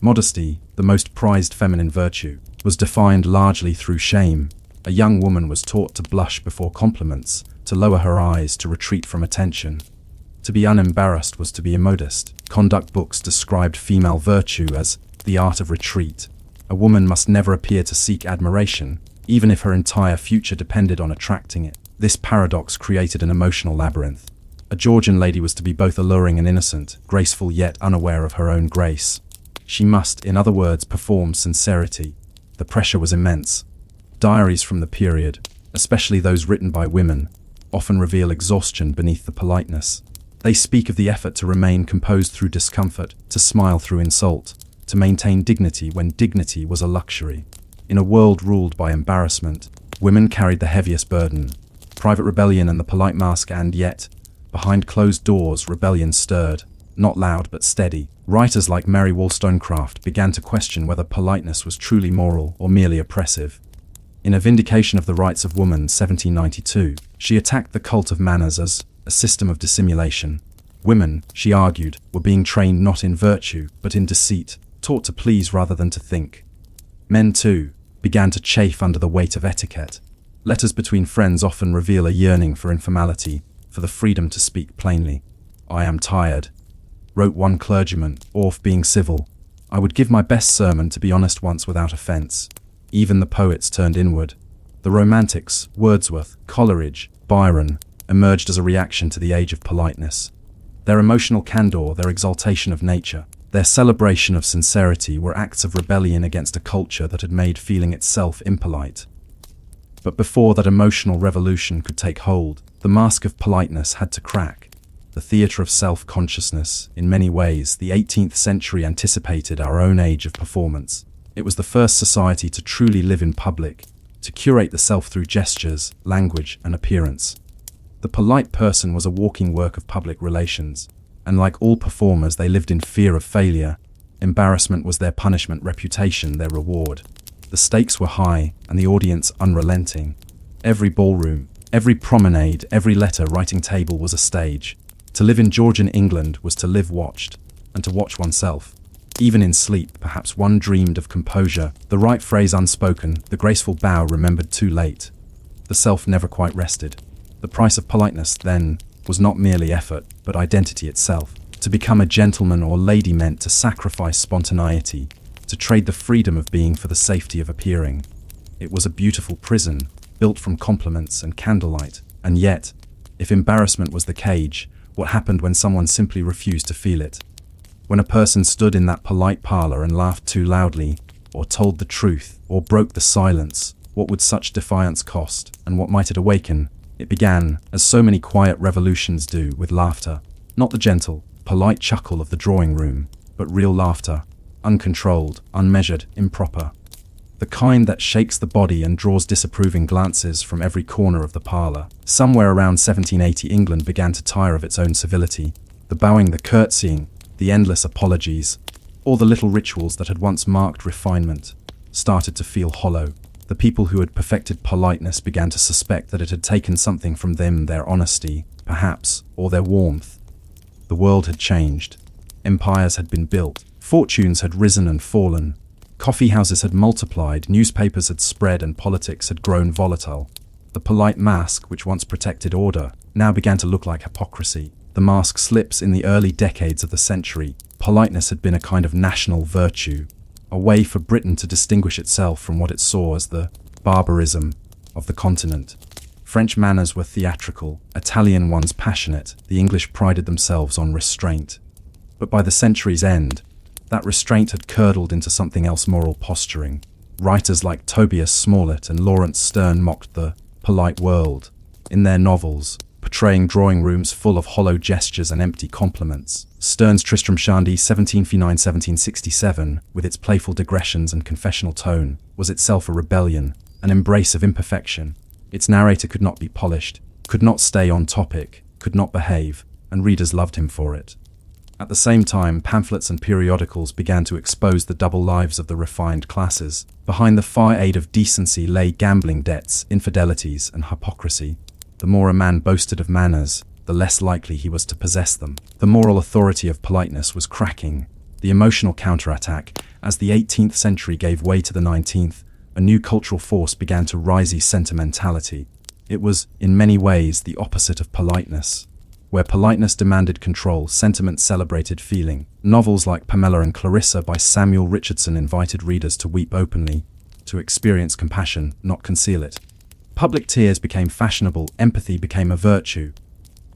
Speaker 1: Modesty, the most prized feminine virtue, was defined largely through shame. A young woman was taught to blush before compliments, to lower her eyes, to retreat from attention. To be unembarrassed was to be immodest. Conduct books described female virtue as the art of retreat. A woman must never appear to seek admiration, even if her entire future depended on attracting it. This paradox created an emotional labyrinth. A Georgian lady was to be both alluring and innocent, graceful yet unaware of her own grace. She must, in other words, perform sincerity. The pressure was immense. Diaries from the period, especially those written by women, often reveal exhaustion beneath the politeness. They speak of the effort to remain composed through discomfort, to smile through insult, to maintain dignity when dignity was a luxury. In a world ruled by embarrassment, women carried the heaviest burden. Private rebellion and the polite mask, and yet, Behind closed doors, rebellion stirred, not loud but steady. Writers like Mary Wollstonecraft began to question whether politeness was truly moral or merely oppressive. In A Vindication of the Rights of Woman, 1792, she attacked the cult of manners as a system of dissimulation. Women, she argued, were being trained not in virtue, but in deceit, taught to please rather than to think. Men, too, began to chafe under the weight of etiquette. Letters between friends often reveal a yearning for informality, for the freedom to speak plainly. "I am tired," wrote one clergyman, "of being civil. I would give my best sermon to be honest once without offence." Even the poets turned inward. The Romantics, Wordsworth, Coleridge, Byron, emerged as a reaction to the age of politeness. Their emotional candor, their exaltation of nature, their celebration of sincerity were acts of rebellion against a culture that had made feeling itself impolite. But before that emotional revolution could take hold, the mask of politeness had to crack. The theatre of self-consciousness, in many ways, the 18th century anticipated our own age of performance. It was the first society to truly live in public, to curate the self through gestures, language, and appearance. The polite person was a walking work of public relations, and like all performers, they lived in fear of failure. Embarrassment was their punishment, reputation their reward. The stakes were high, and the audience unrelenting. Every ballroom, every promenade, every letter-writing table was a stage. To live in Georgian England was to live watched, and to watch oneself. Even in sleep, perhaps one dreamed of composure, the right phrase unspoken, the graceful bow remembered too late. The self never quite rested. The price of politeness, then, was not merely effort, but identity itself. To become a gentleman or lady meant to sacrifice spontaneity, to trade the freedom of being for the safety of appearing. It was a beautiful prison, built from compliments and candlelight. And yet, if embarrassment was the cage, what happened when someone simply refused to feel it? When a person stood in that polite parlor and laughed too loudly, or told the truth, or broke the silence, what would such defiance cost, and what might it awaken? It began, as so many quiet revolutions do, with laughter. Not the gentle, polite chuckle of the drawing room, but real laughter, uncontrolled, unmeasured, improper. The kind that shakes the body and draws disapproving glances from every corner of the parlor. Somewhere around 1780, England began to tire of its own civility. The bowing, the curtsying, the endless apologies, all the little rituals that had once marked refinement, started to feel hollow. The people who had perfected politeness began to suspect that it had taken something from them, their honesty, perhaps, or their warmth. The world had changed. Empires had been built. Fortunes had risen and fallen. Coffee houses had multiplied, newspapers had spread, and politics had grown volatile. The polite mask, which once protected order, now began to look like hypocrisy. The mask slips in the early decades of the century. Politeness had been a kind of national virtue, a way for Britain to distinguish itself from what it saw as the barbarism of the continent. French manners were theatrical, Italian ones passionate, the English prided themselves on restraint. But by the century's end, that restraint had curdled into something else, moral posturing. Writers like Tobias Smollett and Lawrence Sterne mocked the polite world in their novels, portraying drawing rooms full of hollow gestures and empty compliments. Sterne's Tristram Shandy 1759-1767, with its playful digressions and confessional tone, was itself a rebellion, an embrace of imperfection. Its narrator could not be polished, could not stay on topic, could not behave, and readers loved him for it. At the same time, pamphlets and periodicals began to expose the double lives of the refined classes. Behind the facade of decency lay gambling debts, infidelities, and hypocrisy. The more a man boasted of manners, the less likely he was to possess them. The moral authority of politeness was cracking. The emotional counterattack, as the 18th century gave way to the 19th, a new cultural force began to rise: sentimentality. It was, in many ways, the opposite of politeness. Where politeness demanded control, sentiment celebrated feeling. Novels like Pamela and Clarissa by Samuel Richardson invited readers to weep openly, to experience compassion, not conceal it. Public tears became fashionable, empathy became a virtue.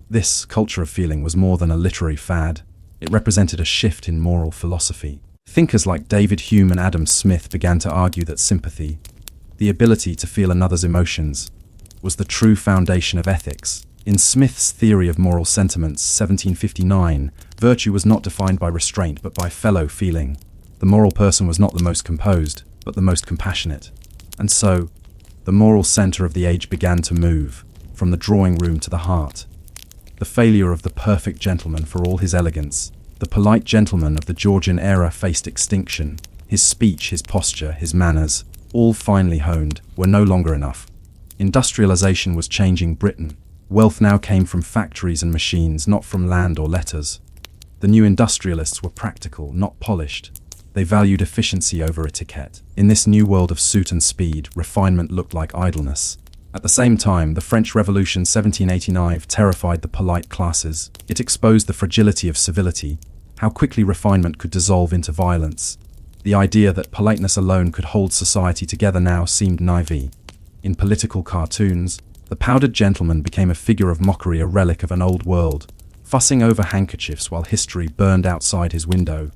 Speaker 1: This culture of feeling was more than a literary fad. It represented a shift in moral philosophy. Thinkers like David Hume and Adam Smith began to argue that sympathy, the ability to feel another's emotions, was the true foundation of ethics. In Smith's theory of moral sentiments, 1759, virtue was not defined by restraint but by fellow feeling. The moral person was not the most composed, but the most compassionate. And so, the moral center of the age began to move, from the drawing room to the heart. the failure of the perfect gentleman for all his elegance. The polite gentleman of the Georgian era faced extinction. His speech, his posture, his manners, all finely honed, were no longer enough. Industrialization was changing Britain. Wealth now came from factories and machines, not from land or letters. The new industrialists were practical, not polished. They valued efficiency over etiquette. In this new world of suit and speed, refinement looked like idleness. At the same time, the French Revolution 1789 terrified the polite classes. It exposed the fragility of civility, how quickly refinement could dissolve into violence. The idea that politeness alone could hold society together now seemed naive. In political cartoons, the powdered gentleman became a figure of mockery, a relic of an old world, fussing over handkerchiefs while history burned outside his window.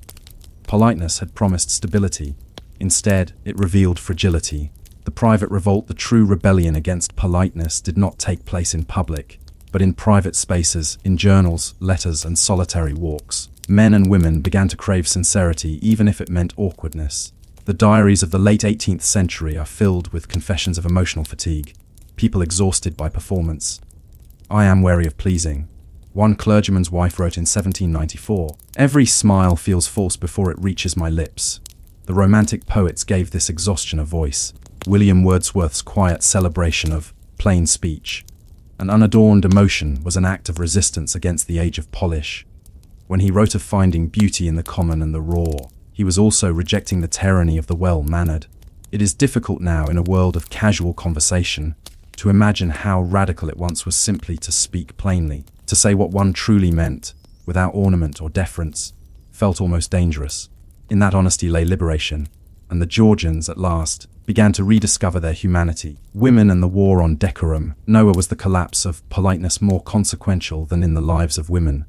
Speaker 1: Politeness had promised stability. Instead, it revealed fragility. The private revolt, the true rebellion against politeness, did not take place in public, but in private spaces, in journals, letters, and solitary walks. Men and women began to crave sincerity, even if it meant awkwardness. The diaries of the late 18th century are filled with confessions of emotional fatigue, people exhausted by performance. "I am weary of pleasing," one clergyman's wife wrote in 1794. "Every smile feels false before it reaches my lips." The Romantic poets gave this exhaustion a voice. William Wordsworth's quiet celebration of plain speech, an unadorned emotion, was an act of resistance against the age of polish. When he wrote of finding beauty in the common and the raw, he was also rejecting the tyranny of the well-mannered. It is difficult now, in a world of casual conversation, to imagine how radical it once was simply to speak plainly. To say what one truly meant, without ornament or deference, felt almost dangerous. In that honesty lay liberation, and the Georgians, at last, began to rediscover their humanity. Women and the war on decorum. Nowhere was the collapse of politeness more consequential than in the lives of women.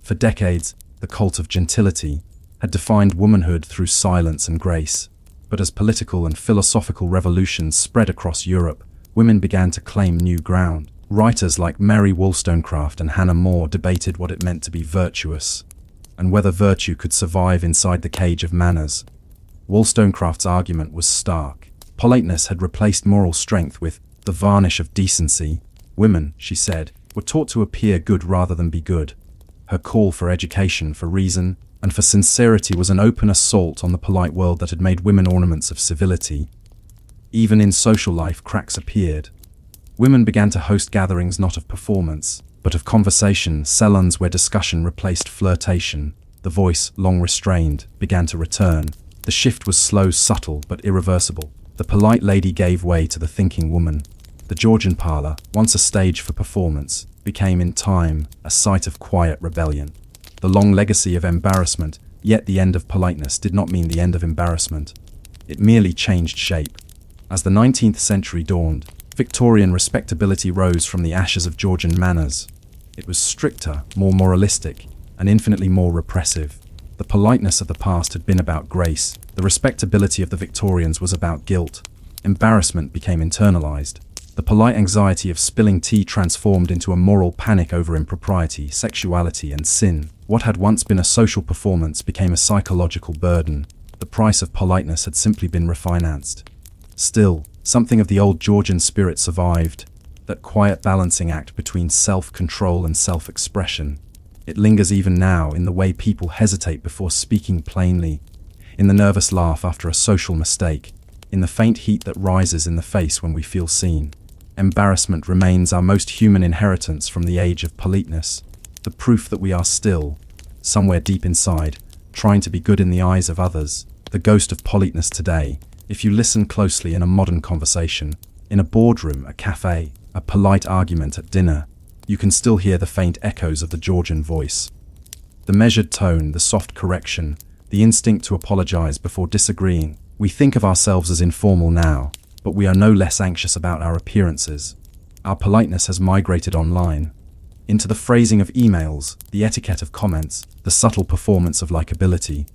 Speaker 1: For decades, the cult of gentility had defined womanhood through silence and grace. But as political and philosophical revolutions spread across Europe, women began to claim new ground. Writers like Mary Wollstonecraft and Hannah More debated what it meant to be virtuous, and whether virtue could survive inside the cage of manners. Wollstonecraft's argument was stark. Politeness had replaced moral strength with the varnish of decency. Women, she said, were taught to appear good rather than be good. Her call for education, for reason, and for sincerity was an open assault on the polite world that had made women ornaments of civility. Even in social life, cracks appeared. Women began to host gatherings not of performance, but of conversation, salons where discussion replaced flirtation. The voice, long restrained, began to return. The shift was slow, subtle, but irreversible. The polite lady gave way to the thinking woman. The Georgian parlor, once a stage for performance, became in time a site of quiet rebellion. The long legacy of embarrassment, yet the end of politeness, did not mean the end of embarrassment. It merely changed shape. As the 19th century dawned, Victorian respectability rose from the ashes of Georgian manners. It was stricter, more moralistic, and infinitely more repressive. The politeness of the past had been about grace. The respectability of the Victorians was about guilt. Embarrassment became internalized. The polite anxiety of spilling tea transformed into a moral panic over impropriety, sexuality, and sin. What had once been a social performance became a psychological burden. The price of politeness had simply been refinanced. Still, something of the old Georgian spirit survived, that quiet balancing act between self-control and self-expression. It lingers even now in the way people hesitate before speaking plainly, in the nervous laugh after a social mistake, in the faint heat that rises in the face when we feel seen. Embarrassment remains our most human inheritance from the age of politeness, the proof that we are still, somewhere deep inside, trying to be good in the eyes of others. The ghost of politeness today, if you listen closely in a modern conversation, in a boardroom, a cafe, a polite argument at dinner, you can still hear the faint echoes of the Georgian voice. The measured tone, the soft correction, the instinct to apologize before disagreeing. We think of ourselves as informal now, but we are no less anxious about our appearances. Our politeness has migrated online, into the phrasing of emails, the etiquette of comments, the subtle performance of likability.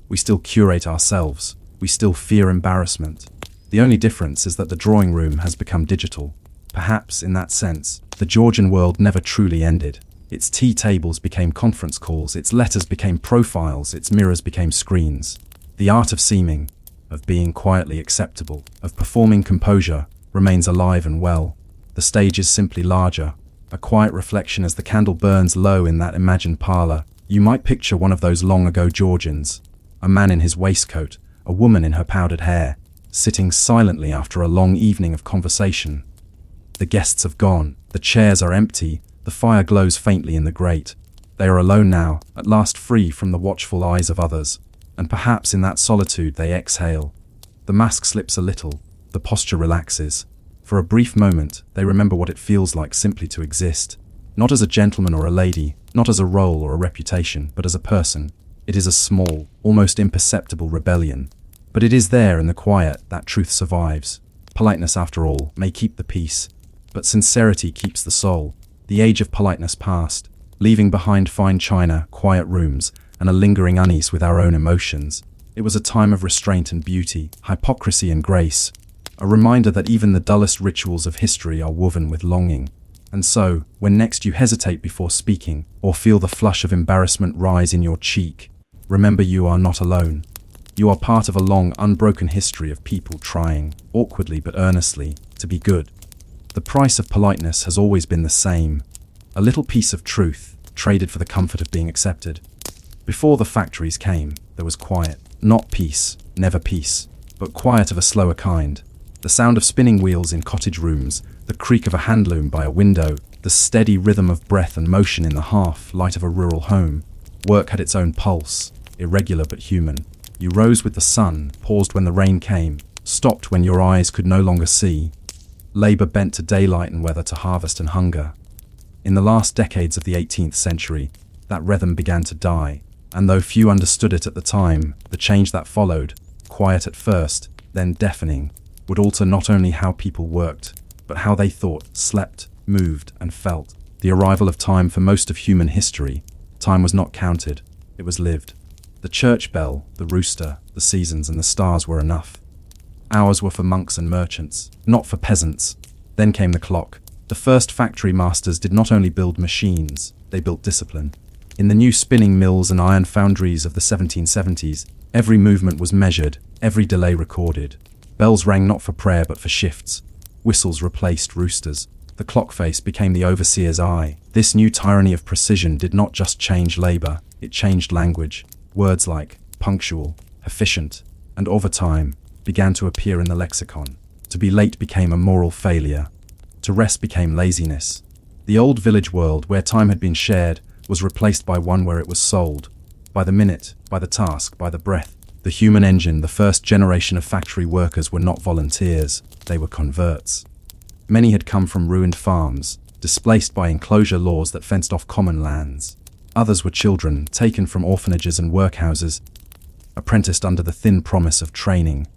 Speaker 1: We still curate ourselves. We still fear embarrassment. The only difference is that the drawing room has become digital. Perhaps, in that sense, the Georgian world never truly ended. Its tea tables became conference calls, its letters became profiles, its mirrors became screens. The art of seeming, of being quietly acceptable, of performing composure, remains alive and well. The stage is simply larger, a quiet reflection as the candle burns low in that imagined parlor. You might picture one of those long-ago Georgians, a man in his waistcoat, a woman in her powdered hair, sitting silently after a long evening of conversation. The guests have gone, the chairs are empty, the fire glows faintly in the grate. They are alone now, at last free from the watchful eyes of others, and perhaps in that solitude they exhale. The mask slips a little, the posture relaxes. For a brief moment, they remember what it feels like simply to exist. Not as a gentleman or a lady, not as a role or a reputation, but as a person. It is a small, almost imperceptible rebellion. But it is there in the quiet that truth survives. Politeness, after all, may keep the peace, but sincerity keeps the soul. The age of politeness passed, leaving behind fine china, quiet rooms, and a lingering unease with our own emotions. It was a time of restraint and beauty, hypocrisy and grace, a reminder that even the dullest rituals of history are woven with longing. And so, when next you hesitate before speaking, or feel the flush of embarrassment rise in your cheek, remember you are not alone. You are part of a long, unbroken history of people trying, awkwardly but earnestly, to be good. The price of politeness has always been the same: a little piece of truth, traded for the comfort of being accepted. Before the factories came, there was quiet. Not peace, never peace, but quiet of a slower kind. The sound of spinning wheels in cottage rooms, the creak of a handloom by a window, the steady rhythm of breath and motion in the half-light of a rural home. Work had its own pulse, irregular but human. You rose with the sun, paused when the rain came, stopped when your eyes could no longer see. Labour bent to daylight and weather, to harvest and hunger. In the last decades of the 18th century, that rhythm began to die, and though few understood it at the time, the change that followed, quiet at first, then deafening, would alter not only how people worked, but how they thought, slept, moved, and felt. The arrival of time for most of human history. Time was not counted, it was lived. The church bell, the rooster, the seasons, and the stars were enough. Hours were for monks and merchants, not for peasants. Then came the clock. The first factory masters did not only build machines, they built discipline. In the new spinning mills and iron foundries of the 1770s, every movement was measured, every delay recorded. Bells rang not for prayer but for shifts. Whistles replaced roosters. The clock face became the overseer's eye. This new tyranny of precision did not just change labor, it changed language. Words like punctual, efficient, and overtime began to appear in the lexicon. To be late became a moral failure. To rest became laziness. The old village world, where time had been shared, was replaced by one where it was sold. By the minute, by the task, by the breath. The human engine, the first generation of factory workers, were not volunteers, they were converts. Many had come from ruined farms, displaced by enclosure laws that fenced off common lands. Others were children, taken from orphanages and workhouses, apprenticed under the thin promise of training.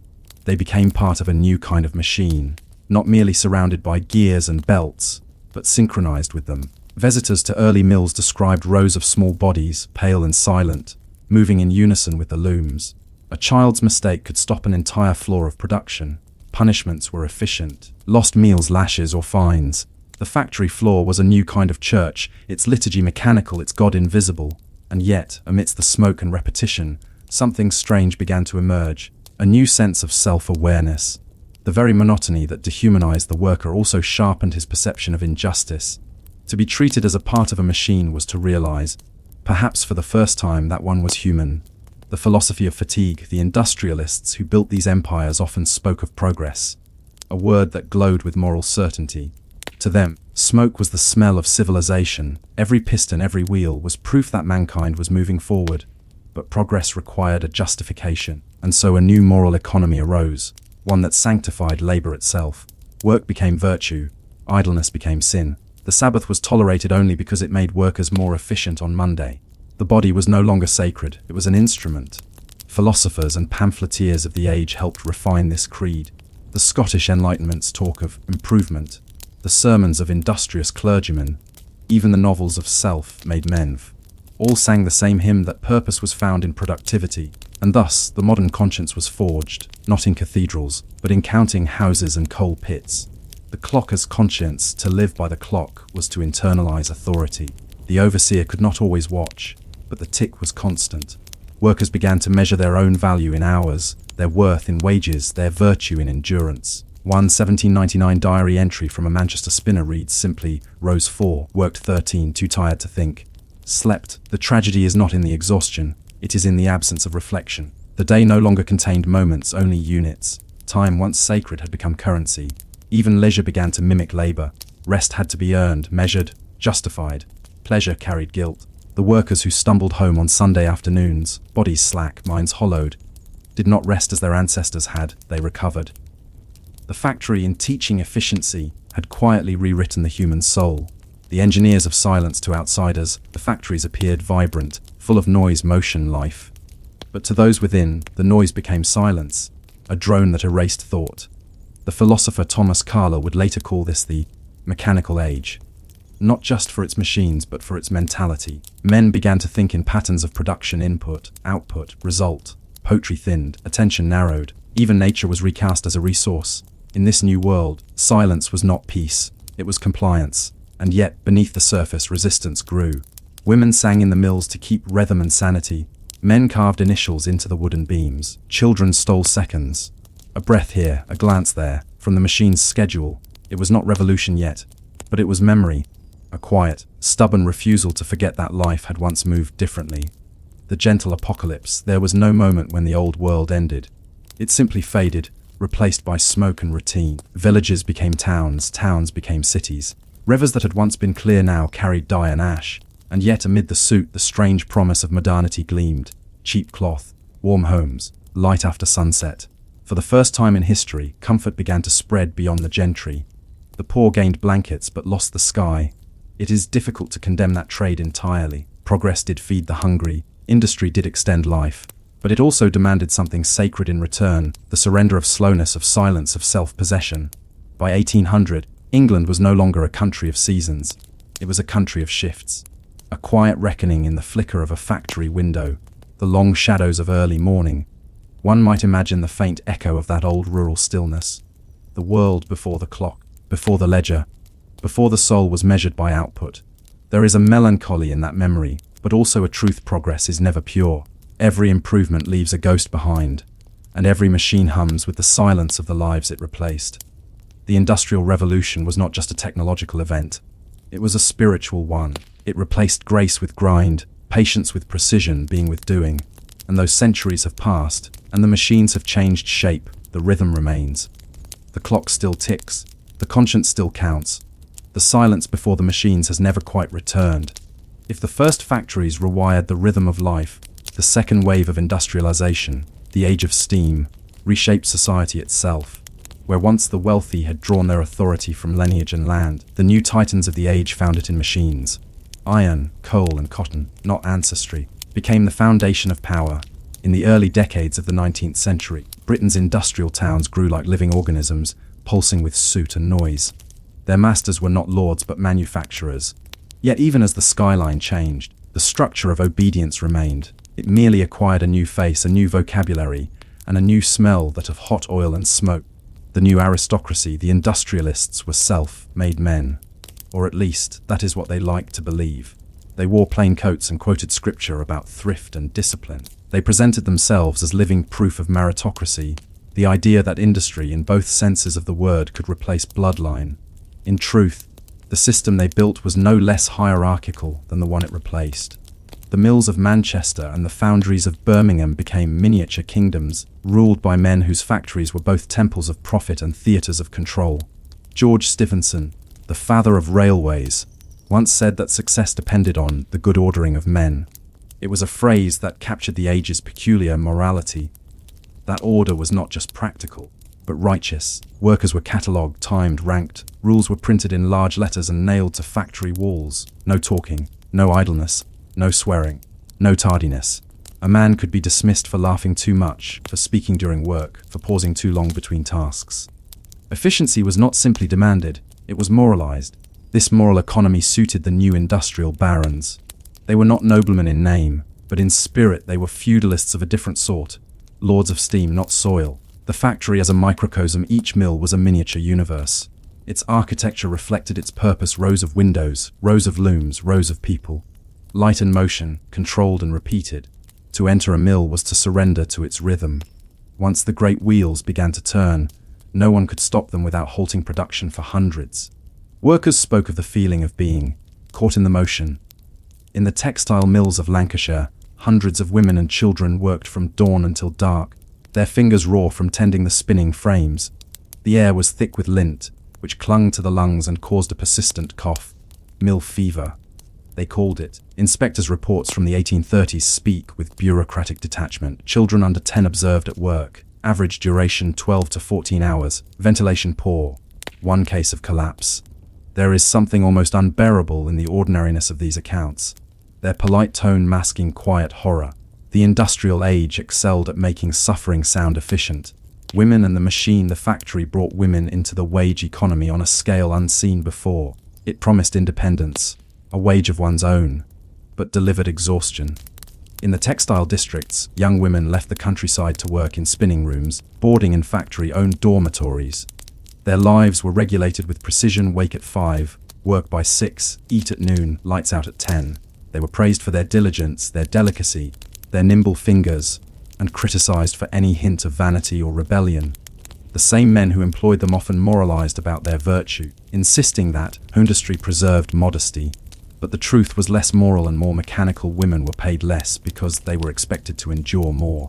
Speaker 1: They became part of a new kind of machine, not merely surrounded by gears and belts, but synchronized with them. Visitors to early mills described rows of small bodies, pale and silent, moving in unison with the looms. A child's mistake could stop an entire floor of production. Punishments were efficient. Lost meals, lashes, or fines. The factory floor was a new kind of church, its liturgy mechanical, its God invisible. And yet, amidst the smoke and repetition, something strange began to emerge, a new sense of self-awareness. The very monotony that dehumanized the worker also sharpened his perception of injustice. To be treated as a part of a machine was to realize, perhaps for the first time, that one was human. The philosophy of fatigue, the industrialists who built these empires often spoke of progress, a word that glowed with moral certainty. To them, smoke was the smell of civilization. Every piston, every wheel was proof that mankind was moving forward. But progress required a justification, and so a new moral economy arose, one that sanctified labor itself. Work became virtue, idleness became sin. The Sabbath was tolerated only because it made workers more efficient on Monday. The body was no longer sacred, it was an instrument. Philosophers and pamphleteers of the age helped refine this creed. The Scottish Enlightenment's talk of improvement, the sermons of industrious clergymen, even the novels of self-made men, all sang the same hymn that purpose was found in productivity, and thus the modern conscience was forged, not in cathedrals, but in counting houses and coal pits. The clocker's conscience, to live by the clock, was to internalize authority. The overseer could not always watch, but the tick was constant. Workers began to measure their own value in hours, their worth in wages, their virtue in endurance. One 1799 diary entry from a Manchester spinner reads simply, "Rose 4, worked 13, too tired to think. Slept. The tragedy is not in the exhaustion, it is in the absence of reflection." The day no longer contained moments, only units. Time, once sacred, had become currency. Even leisure began to mimic labor. Rest had to be earned, measured, justified. Pleasure carried guilt. The workers who stumbled home on Sunday afternoons, bodies slack, minds hollowed, did not rest as their ancestors had, they recovered. The factory, in teaching efficiency, had quietly rewritten the human soul. The engineers of silence to outsiders, the factories appeared vibrant, full of noise, motion, life. But to those within, the noise became silence, a drone that erased thought. The philosopher Thomas Carlyle would later call this the mechanical age. Not just for its machines, but for its mentality. Men began to think in patterns of production, input, output, result. Poetry thinned, attention narrowed. Even nature was recast as a resource. In this new world, silence was not peace, it was compliance. And yet, beneath the surface, resistance grew. Women sang in the mills to keep rhythm and sanity. Men carved initials into the wooden beams. Children stole seconds. A breath here, a glance there, from the machine's schedule. It was not revolution yet, but it was memory. A quiet, stubborn refusal to forget that life had once moved differently. The gentle apocalypse, there was no moment when the old world ended. It simply faded, replaced by smoke and routine. Villages became towns, towns became cities. Rivers that had once been clear now carried dye and ash. And yet amid the soot, the strange promise of modernity gleamed. Cheap cloth, warm homes, light after sunset. For the first time in history, comfort began to spread beyond the gentry. The poor gained blankets but lost the sky. It is difficult to condemn that trade entirely. Progress did feed the hungry, industry did extend life, but it also demanded something sacred in return, the surrender of slowness, of silence, of self-possession. By 1800, England was no longer a country of seasons. It was a country of shifts. A quiet reckoning in the flicker of a factory window, the long shadows of early morning. One might imagine the faint echo of that old rural stillness. The world before the clock, before the ledger, before the soul was measured by output. There is a melancholy in that memory, but also a truth: progress is never pure. Every improvement leaves a ghost behind, and every machine hums with the silence of the lives it replaced. The Industrial Revolution was not just a technological event. It was a spiritual one. It replaced grace with grind, patience with precision, being with doing. And those centuries have passed, and the machines have changed shape, the rhythm remains. The clock still ticks, the conscience still counts. The silence before the machines has never quite returned. If the first factories rewired the rhythm of life, the second wave of industrialization, the age of steam, reshaped society itself. Where once the wealthy had drawn their authority from lineage and land, the new titans of the age found it in machines. Iron, coal, and cotton, not ancestry, became the foundation of power. In the early decades of the 19th century, Britain's industrial towns grew like living organisms, pulsing with soot and noise. Their masters were not lords but manufacturers. Yet even as the skyline changed, the structure of obedience remained. It merely acquired a new face, a new vocabulary, and a new smell, that of hot oil and smoke. The new aristocracy, the industrialists, were self-made men. Or at least, that is what they liked to believe. They wore plain coats and quoted scripture about thrift and discipline. They presented themselves as living proof of meritocracy, the idea that industry, in both senses of the word, could replace bloodline. In truth, the system they built was no less hierarchical than the one it replaced. The mills of Manchester and the foundries of Birmingham became miniature kingdoms, ruled by men whose factories were both temples of profit and theatres of control. George Stephenson, the father of railways, once said that success depended on the good ordering of men. It was a phrase that captured the age's peculiar morality. That order was not just practical, but righteous. Workers were catalogued, timed, ranked. Rules were printed in large letters and nailed to factory walls. No talking, no idleness, no swearing, no tardiness. A man could be dismissed for laughing too much, for speaking during work, for pausing too long between tasks. Efficiency was not simply demanded, it was moralized. This moral economy suited the new industrial barons. They were not noblemen in name, but in spirit they were feudalists of a different sort. Lords of steam, not soil. The factory as a microcosm, each mill was a miniature universe. Its architecture reflected its purpose: rows of windows, rows of looms, rows of people. Light and motion, controlled and repeated. To enter a mill was to surrender to its rhythm. Once the great wheels began to turn, No one could stop them without halting production for hundreds. Workers spoke of the feeling of being caught in the motion. In the textile mills of Lancashire, hundreds of women and children worked from dawn until dark, their fingers raw from tending the spinning frames. The air was thick with lint, which clung to the lungs and caused a persistent cough. Mill fever, they called it. Inspectors' reports from the 1830s speak with bureaucratic detachment. Children under 10 observed at work. Average duration 12 to 14 hours. Ventilation poor. One case of collapse. There is something almost unbearable in the ordinariness of these accounts, their polite tone masking quiet horror. The industrial age excelled at making suffering sound efficient. Women and the machine, the factory brought women into the wage economy on a scale unseen before. It promised independence, a wage of one's own, but delivered exhaustion. In the textile districts, young women left the countryside to work in spinning rooms, boarding in factory-owned dormitories. Their lives were regulated with precision: wake at 5, work by 6, eat at noon, lights out at 10. They were praised for their diligence, their delicacy, their nimble fingers, and criticized for any hint of vanity or rebellion. The same men who employed them often moralized about their virtue, insisting that industry preserved modesty. But the truth was less moral and more mechanical. Women were paid less because they were expected to endure more.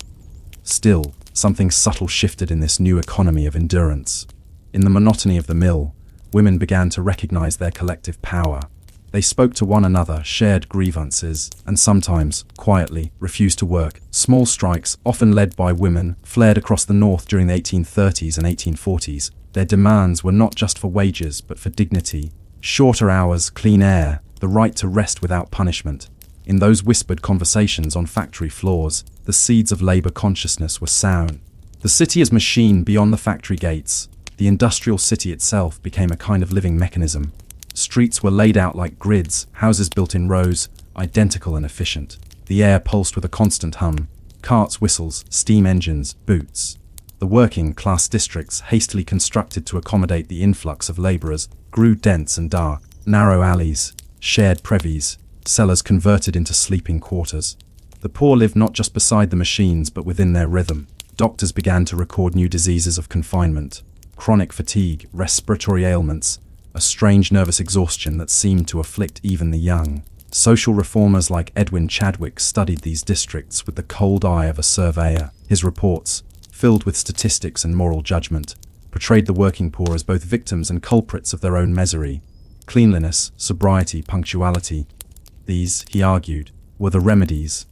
Speaker 1: Still, something subtle shifted in this new economy of endurance. In the monotony of the mill, women began to recognize their collective power. They spoke to one another, shared grievances, and sometimes, quietly, refused to work. Small strikes, often led by women, flared across the north during the 1830s and 1840s. Their demands were not just for wages, but for dignity. Shorter hours, clean air, the right to rest without punishment. In those whispered conversations on factory floors, the seeds of labor consciousness were sown. The city as machine beyond the factory gates, the industrial city itself, became a kind of living mechanism. Streets were laid out like grids, houses built in rows, identical and efficient. The air pulsed with a constant hum. Carts, whistles, steam engines, boots. The working-class districts, hastily constructed to accommodate the influx of laborers, grew dense and dark. Narrow alleys, shared privies, cellars converted into sleeping quarters. The poor lived not just beside the machines but within their rhythm. Doctors began to record new diseases of confinement, chronic fatigue, respiratory ailments, a strange nervous exhaustion that seemed to afflict even the young. Social reformers like Edwin Chadwick studied these districts with the cold eye of a surveyor. His reports, filled with statistics and moral judgment, portrayed the working poor as both victims and culprits of their own misery. Cleanliness, sobriety, punctuality, these, he argued, were the remedies.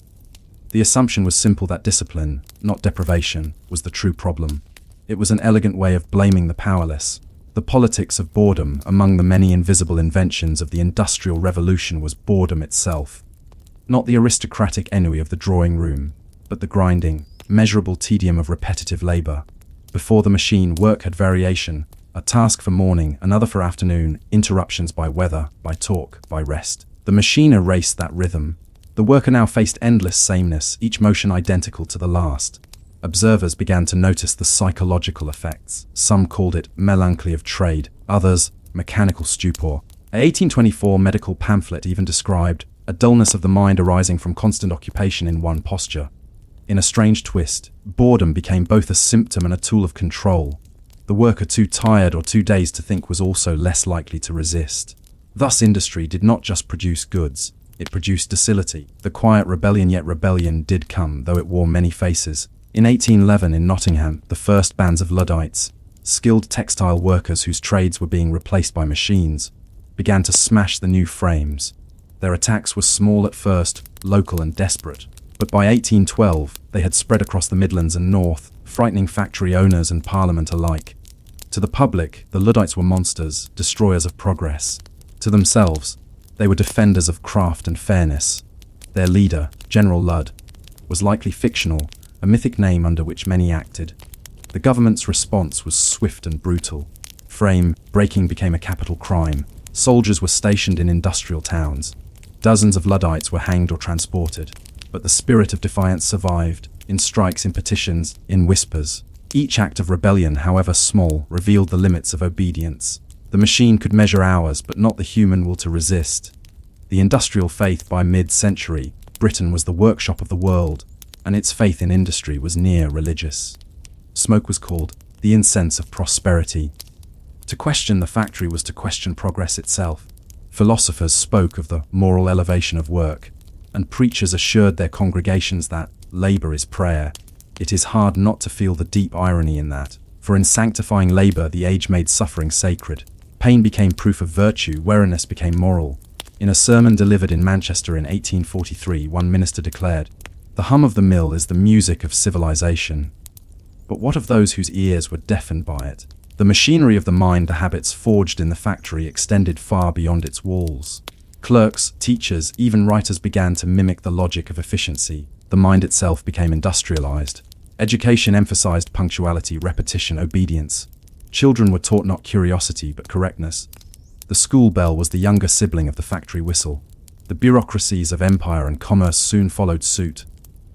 Speaker 1: The assumption was simple that discipline, not deprivation, was the true problem. It was an elegant way of blaming the powerless. The politics of boredom. Among the many invisible inventions of the Industrial Revolution was boredom itself. Not the aristocratic ennui of the drawing room, but the grinding, measurable tedium of repetitive labor. Before the machine, work had variation, a task for morning, another for afternoon, interruptions by weather, by talk, by rest. The machine erased that rhythm. The worker now faced endless sameness, each motion identical to the last. Observers began to notice the psychological effects. Some called it melancholy of trade, others mechanical stupor. An 1824 medical pamphlet even described a dullness of the mind arising from constant occupation in one posture. In a strange twist, boredom became both a symptom and a tool of control. The worker too tired or too dazed to think was also less likely to resist. Thus industry did not just produce goods, it produced docility. The quiet rebellion, yet rebellion did come, though it wore many faces. In 1811 in Nottingham, the first bands of Luddites, skilled textile workers whose trades were being replaced by machines, began to smash the new frames. Their attacks were small at first, local and desperate, but by 1812 they had spread across the Midlands and North, frightening factory owners and Parliament alike. To the public, the Luddites were monsters, destroyers of progress. To themselves, they were defenders of craft and fairness. Their leader, General Ludd, was likely fictional, a mythic name under which many acted. The government's response was swift and brutal. Frame breaking became a capital crime. Soldiers were stationed in industrial towns. Dozens of Luddites were hanged or transported. But the spirit of defiance survived, in strikes, in petitions, in whispers. Each act of rebellion, however small, revealed the limits of obedience. The machine could measure hours, but not the human will to resist. The industrial faith. By mid-century, Britain was the workshop of the world, and its faith in industry was near religious. Smoke was called the incense of prosperity. To question the factory was to question progress itself. Philosophers spoke of the moral elevation of work, and preachers assured their congregations that labor is prayer. It is hard not to feel the deep irony in that, for in sanctifying labor the age made suffering sacred. Pain became proof of virtue, weariness became moral. In a sermon delivered in Manchester in 1843, one minister declared, "The hum of the mill is the music of civilization." But what of those whose ears were deafened by it? The machinery of the mind, the habits forged in the factory, extended far beyond its walls. Clerks, teachers, even writers began to mimic the logic of efficiency. The mind itself became industrialized. Education emphasized punctuality, repetition, obedience. Children were taught not curiosity but correctness. The school bell was the younger sibling of the factory whistle. The bureaucracies of empire and commerce soon followed suit.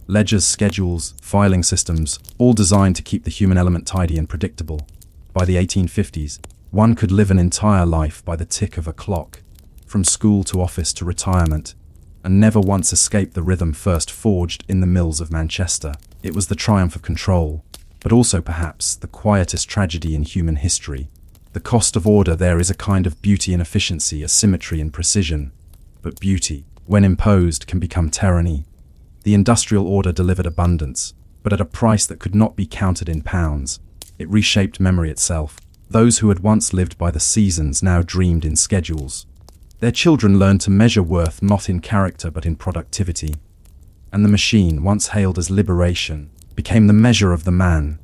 Speaker 1: Ledgers, schedules, filing systems, all designed to keep the human element tidy and predictable. By the 1850s, one could live an entire life by the tick of a clock, from school to office to retirement, and never once escape the rhythm first forged in the mills of Manchester. It was the triumph of control, but also perhaps the quietest tragedy in human history. The cost of order. There is a kind of beauty in efficiency, a symmetry in precision. But beauty, when imposed, can become tyranny. The industrial order delivered abundance, but at a price that could not be counted in pounds. It reshaped memory itself. Those who had once lived by the seasons now dreamed in schedules. Their children learned to measure worth not in character but in productivity. And the machine, once hailed as liberation, became the measure of the man.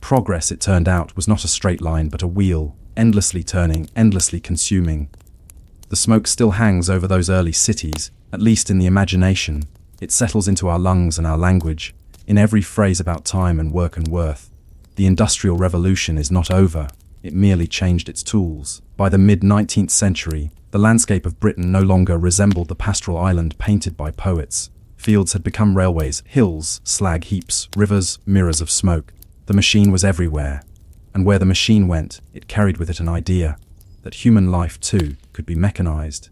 Speaker 1: Progress, it turned out, was not a straight line but a wheel, endlessly turning, endlessly consuming. The smoke still hangs over those early cities, at least in the imagination. It settles into our lungs and our language, in every phrase about time and work and worth. The Industrial Revolution is not over, it merely changed its tools. By the mid-19th century, the landscape of Britain no longer resembled the pastoral island painted by poets. Fields had become railways, hills, slag heaps, rivers, mirrors of smoke. The machine was everywhere, and where the machine went, it carried with it an idea that human life, too, could be mechanized.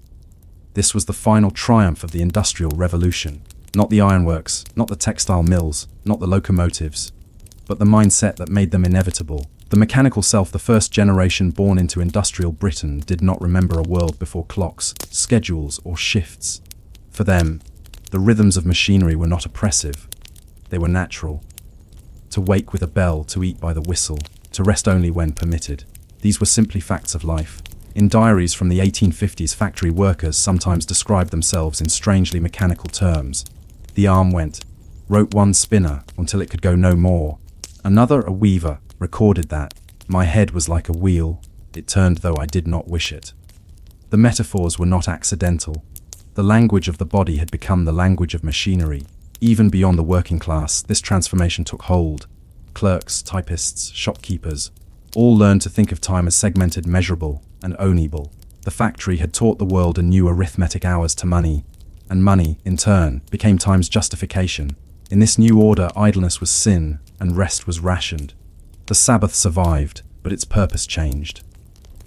Speaker 1: This was the final triumph of the Industrial Revolution. Not the ironworks, not the textile mills, not the locomotives, but the mindset that made them inevitable. The mechanical self. The first generation born into industrial Britain did not remember a world before clocks, schedules, or shifts. For them, the rhythms of machinery were not oppressive, they were natural. To wake with a bell, to eat by the whistle, to rest only when permitted. These were simply facts of life. In diaries from the 1850s, factory workers sometimes described themselves in strangely mechanical terms. The arm went, wrote one spinner until it could go no more. Another, a weaver, recorded that, my head was like a wheel, it turned though I did not wish it. The metaphors were not accidental. The language of the body had become the language of machinery. Even beyond the working class, this transformation took hold. Clerks, typists, shopkeepers, all learned to think of time as segmented, measurable, and ownable. The factory had taught the world a new arithmetic hours to money, and money, in turn, became time's justification. In this new order, idleness was sin, and rest was rationed. The Sabbath survived, but its purpose changed.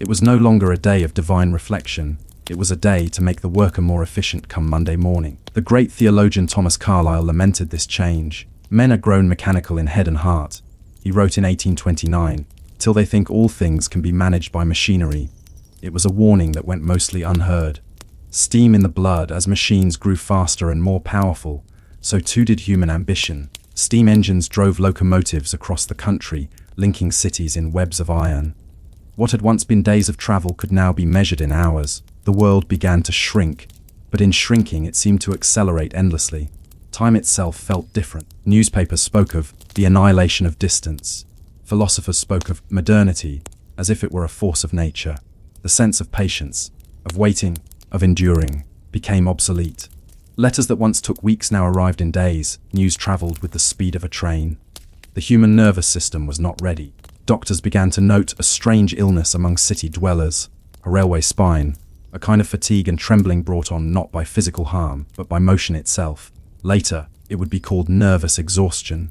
Speaker 1: It was no longer a day of divine reflection, it was a day to make the worker more efficient come Monday morning. The great theologian Thomas Carlyle lamented this change. Men are grown mechanical in head and heart. He wrote in 1829, till they think all things can be managed by machinery. It was a warning that went mostly unheard. Steam in the blood. As machines grew faster and more powerful, so too did human ambition. Steam engines drove locomotives across the country, linking cities in webs of iron. What had once been days of travel could now be measured in hours. The world began to shrink, but in shrinking it seemed to accelerate endlessly. Time itself felt different. Newspapers spoke of the annihilation of distance. Philosophers spoke of modernity as if it were a force of nature. The sense of patience, of waiting, of enduring, became obsolete. Letters that once took weeks now arrived in days. News traveled with the speed of a train. The human nervous system was not ready. Doctors began to note a strange illness among city dwellers, a railway spine, a kind of fatigue and trembling brought on not by physical harm, but by motion itself. Later, it would be called nervous exhaustion.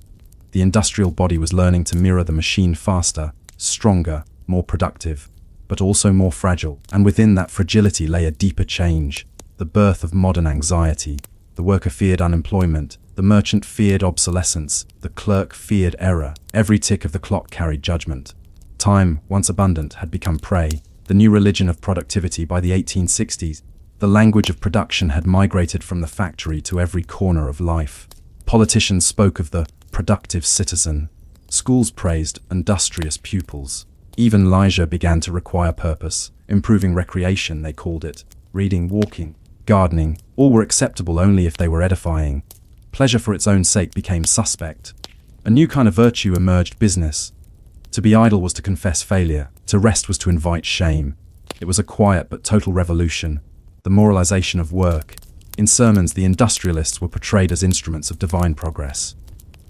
Speaker 1: The industrial body was learning to mirror the machine faster, stronger, more productive, but also more fragile. And within that fragility lay a deeper change, the birth of modern anxiety. The worker feared unemployment, The merchant feared obsolescence, the clerk feared error. Every tick of the clock carried judgment. Time, once abundant, had become prey, the new religion of productivity. By the 1860s. The language of production had migrated from the factory to every corner of life. Politicians spoke of the productive citizen. Schools praised industrious pupils. Even leisure began to require purpose. Improving recreation, they called it. Reading, walking, gardening, all were acceptable only if they were edifying. Pleasure for its own sake became suspect. A new kind of virtue emerged: business. To be idle was to confess failure. To rest was to invite shame. It was a quiet but total revolution. The moralization of work. In sermons, the industrialists were portrayed as instruments of divine progress.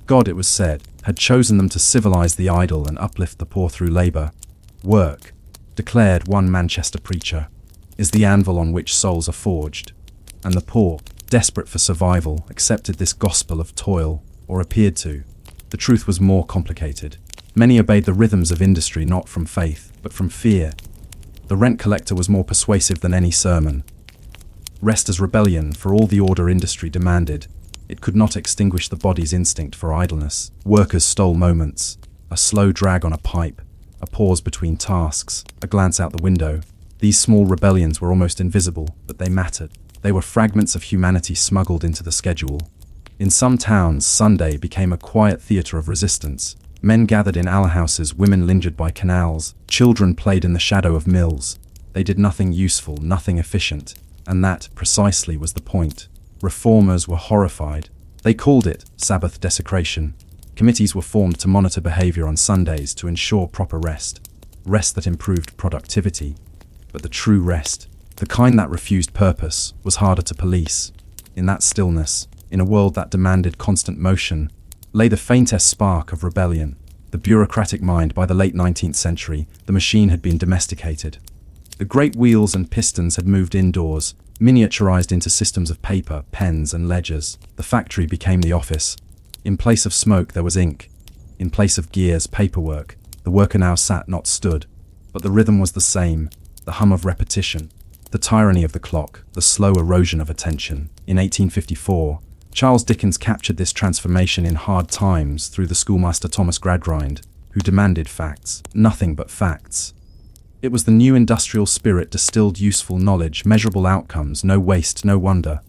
Speaker 1: God, it was said, had chosen them to civilize the idle and uplift the poor through labor. Work, declared one Manchester preacher, is the anvil on which souls are forged. And the poor, desperate for survival, accepted this gospel of toil, or appeared to. The truth was more complicated. Many obeyed the rhythms of industry not from faith, but from fear. The rent collector was more persuasive than any sermon. Rest as rebellion, for all the order industry demanded. It could not extinguish the body's instinct for idleness. Workers stole moments. A slow drag on a pipe, a pause between tasks, a glance out the window. These small rebellions were almost invisible, but they mattered. They were fragments of humanity smuggled into the schedule. In some towns, Sunday became a quiet theatre of resistance. Men gathered in alehouses, women lingered by canals, children played in the shadow of mills. They did nothing useful, nothing efficient. And that, precisely, was the point. Reformers were horrified. They called it Sabbath desecration. Committees were formed to monitor behavior on Sundays to ensure proper rest. Rest that improved productivity. But the true rest, the kind that refused purpose, was harder to police. In that stillness, in a world that demanded constant motion, lay the faintest spark of rebellion. The bureaucratic mind. By the late 19th century, the machine had been domesticated. The great wheels and pistons had moved indoors, miniaturized into systems of paper, pens, and ledgers. The factory became the office. In place of smoke, there was ink. In place of gears, paperwork. The worker now sat, not stood. But the rhythm was the same, the hum of repetition, the tyranny of the clock, the slow erosion of attention. In 1854, Charles Dickens captured this transformation in Hard Times through the schoolmaster Thomas Gradgrind, who demanded facts, nothing but facts. It was the new industrial spirit, distilled useful knowledge, measurable outcomes, no waste, no wonder.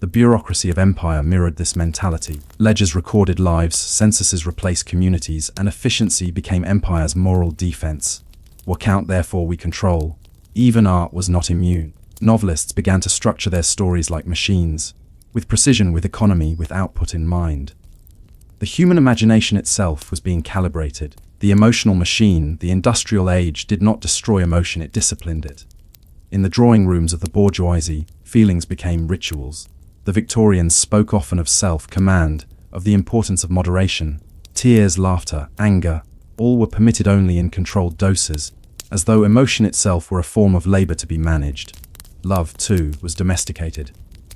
Speaker 1: The bureaucracy of empire mirrored this mentality. Ledgers recorded lives, censuses replaced communities, and efficiency became empire's moral defense. What count, therefore, we control. Even art was not immune. Novelists began to structure their stories like machines, with precision, with economy, with output in mind. The human imagination itself was being calibrated. The emotional machine, the industrial age, did not destroy emotion, it disciplined it. In the drawing rooms of the bourgeoisie, feelings became rituals. The Victorians spoke often of self-command, of the importance of moderation. Tears, laughter, anger, all were permitted only in controlled doses, as though emotion itself were a form of labor to be managed. Love, too, was domesticated.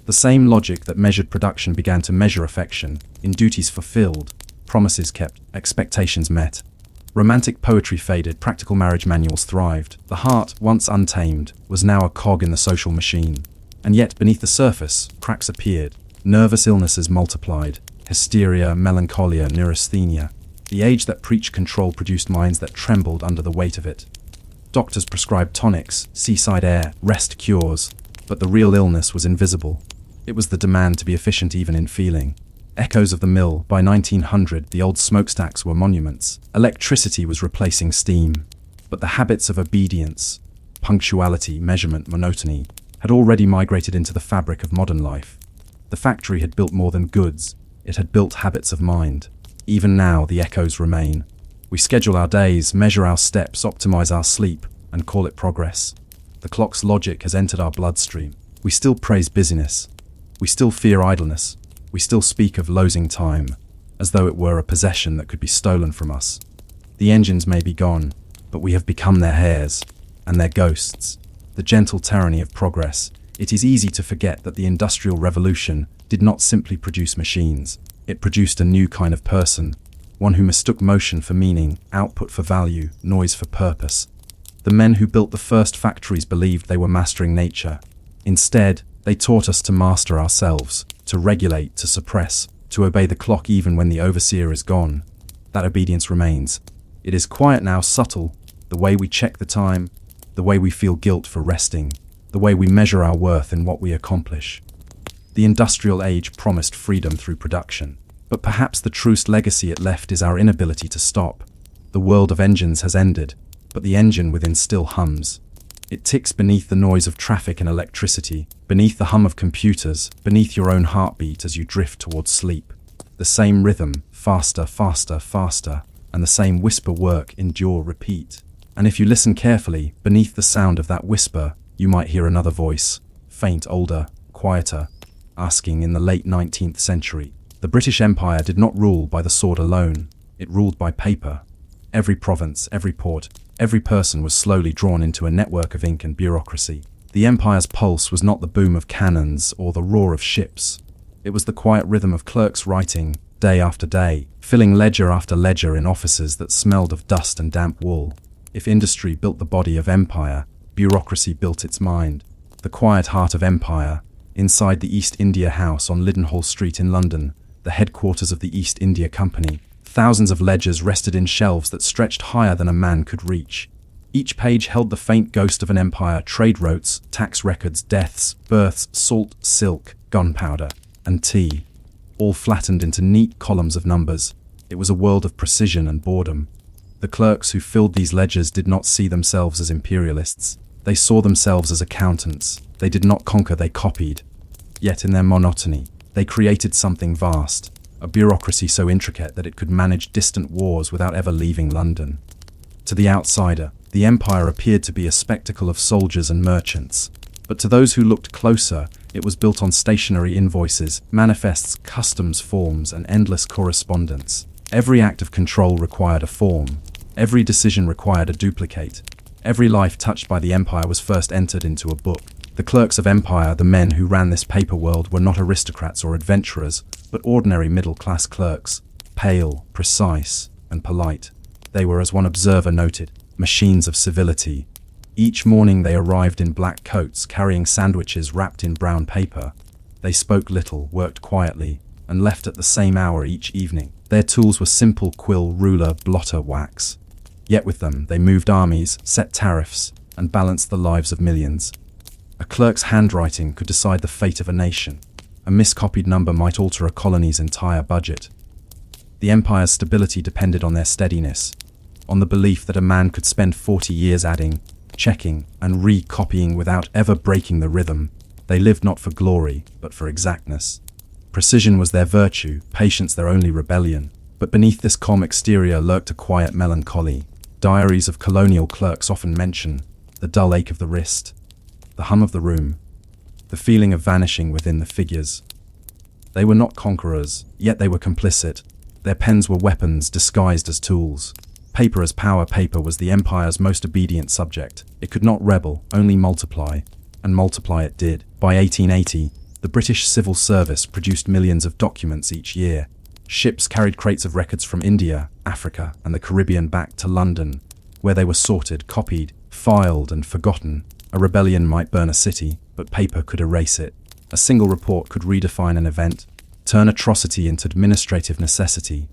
Speaker 1: The same logic that measured production began to measure affection, in duties fulfilled, promises kept, expectations met. Romantic poetry faded, practical marriage manuals thrived. The heart, once untamed, was now a cog in the social machine. And yet, beneath the surface, cracks appeared. Nervous illnesses multiplied. Hysteria, melancholia, neurasthenia. The age that preached control produced minds that trembled under the weight of it. Doctors prescribed tonics, seaside air, rest cures. But the real illness was invisible. It was the demand to be efficient even in feeling. Echoes of the mill. By 1900, the old smokestacks were monuments. Electricity was replacing steam. But the habits of obedience, punctuality, measurement, monotony, had already migrated into the fabric of modern life. The factory had built more than goods. It had built habits of mind. Even now, the echoes remain. We schedule our days, measure our steps, optimize our sleep, and call it progress. The clock's logic has entered our bloodstream. We still praise busyness. We still fear idleness. We still speak of losing time, as though it were a possession that could be stolen from us. The engines may be gone, but we have become their heirs, and their ghosts. The gentle tyranny of progress. It is easy to forget that the Industrial Revolution did not simply produce machines. It produced a new kind of person, one who mistook motion for meaning, output for value, noise for purpose. The men who built the first factories believed they were mastering nature. Instead, they taught us to master ourselves, to regulate, to suppress, to obey the clock even when the overseer is gone. That obedience remains. It is quiet now, subtle, the way we check the time, the way we feel guilt for resting, the way we measure our worth in what we accomplish. The industrial age promised freedom through production, but perhaps the truest legacy it left is our inability to stop. The world of engines has ended, but the engine within still hums. It ticks beneath the noise of traffic and electricity, beneath the hum of computers, beneath your own heartbeat as you drift towards sleep. The same rhythm, faster, faster, faster, and the same whisper, work, endure, repeat. And if you listen carefully, beneath the sound of that whisper, you might hear another voice, faint, older, quieter, asking in the late 19th century. The British Empire did not rule by the sword alone, it ruled by paper. Every province, every port, every person was slowly drawn into a network of ink and bureaucracy. The empire's pulse was not the boom of cannons or the roar of ships. It was the quiet rhythm of clerks writing, day after day, filling ledger after ledger in offices that smelled of dust and damp wool. If industry built the body of empire, bureaucracy built its mind. The quiet heart of empire, inside the East India House on Lidenhall Street in London, the headquarters of the East India Company. Thousands of ledgers rested in shelves that stretched higher than a man could reach. Each page held the faint ghost of an empire: trade routes, tax records, deaths, births, salt, silk, gunpowder, and tea, all flattened into neat columns of numbers. It was a world of precision and boredom. The clerks who filled these ledgers did not see themselves as imperialists. They saw themselves as accountants. They did not conquer, they copied. Yet in their monotony, they created something vast. A bureaucracy so intricate that it could manage distant wars without ever leaving London. To the outsider, the empire appeared to be a spectacle of soldiers and merchants. But to those who looked closer, it was built on stationary invoices, manifests, customs forms, and endless correspondence. Every act of control required a form. Every decision required a duplicate. Every life touched by the empire was first entered into a book. The clerks of empire, the men who ran this paper world, were not aristocrats or adventurers, but ordinary middle-class clerks, pale, precise, and polite. They were, as one observer noted, machines of civility. Each morning they arrived in black coats, carrying sandwiches wrapped in brown paper. They spoke little, worked quietly, and left at the same hour each evening. Their tools were simple: quill, ruler, blotter, wax. Yet with them they moved armies, set tariffs, and balanced the lives of millions. A clerk's handwriting could decide the fate of a nation. A miscopied number might alter a colony's entire budget. The empire's stability depended on their steadiness, on the belief that a man could spend 40 years adding, checking, and re-copying without ever breaking the rhythm. They lived not for glory, but for exactness. Precision was their virtue, patience their only rebellion. But beneath this calm exterior lurked a quiet melancholy. Diaries of colonial clerks often mention the dull ache of the wrist, the hum of the room, the feeling of vanishing within the figures. They were not conquerors, yet they were complicit. Their pens were weapons disguised as tools. Paper as power, paper was the empire's most obedient subject. It could not rebel, only multiply, and multiply it did. By 1880, the British civil service produced millions of documents each year. Ships carried crates of records from India, Africa, and the Caribbean back to London, where they were sorted, copied, filed, and forgotten. A rebellion might burn a city, but paper could erase it. A single report could redefine an event, turn atrocity into administrative necessity.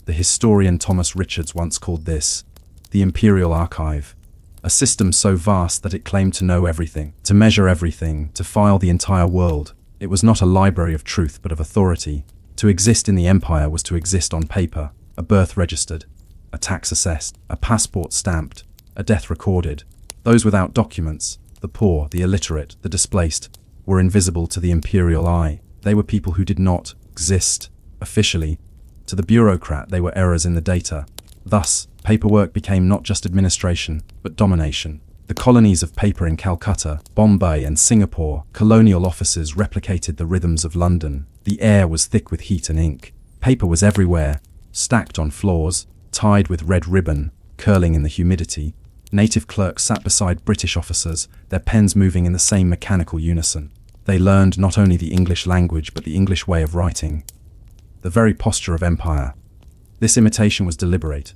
Speaker 1: The historian Thomas Richards once called this the Imperial Archive, a system so vast that it claimed to know everything, to measure everything, to file the entire world. It was not a library of truth, but of authority. To exist in the empire was to exist on paper, a birth registered, a tax assessed, a passport stamped, a death recorded. Those without documents, the poor, the illiterate, the displaced, were invisible to the imperial eye. They were people who did not exist officially. To the bureaucrat, they were errors in the data. Thus, paperwork became not just administration, but domination. The colonies of paper in Calcutta, Bombay, and Singapore, colonial offices replicated the rhythms of London. The air was thick with heat and ink. Paper was everywhere, stacked on floors, tied with red ribbon, curling in the humidity. Native clerks sat beside British officers, their pens moving in the same mechanical unison. They learned not only the English language, but the English way of writing. The very posture of empire. This imitation was deliberate.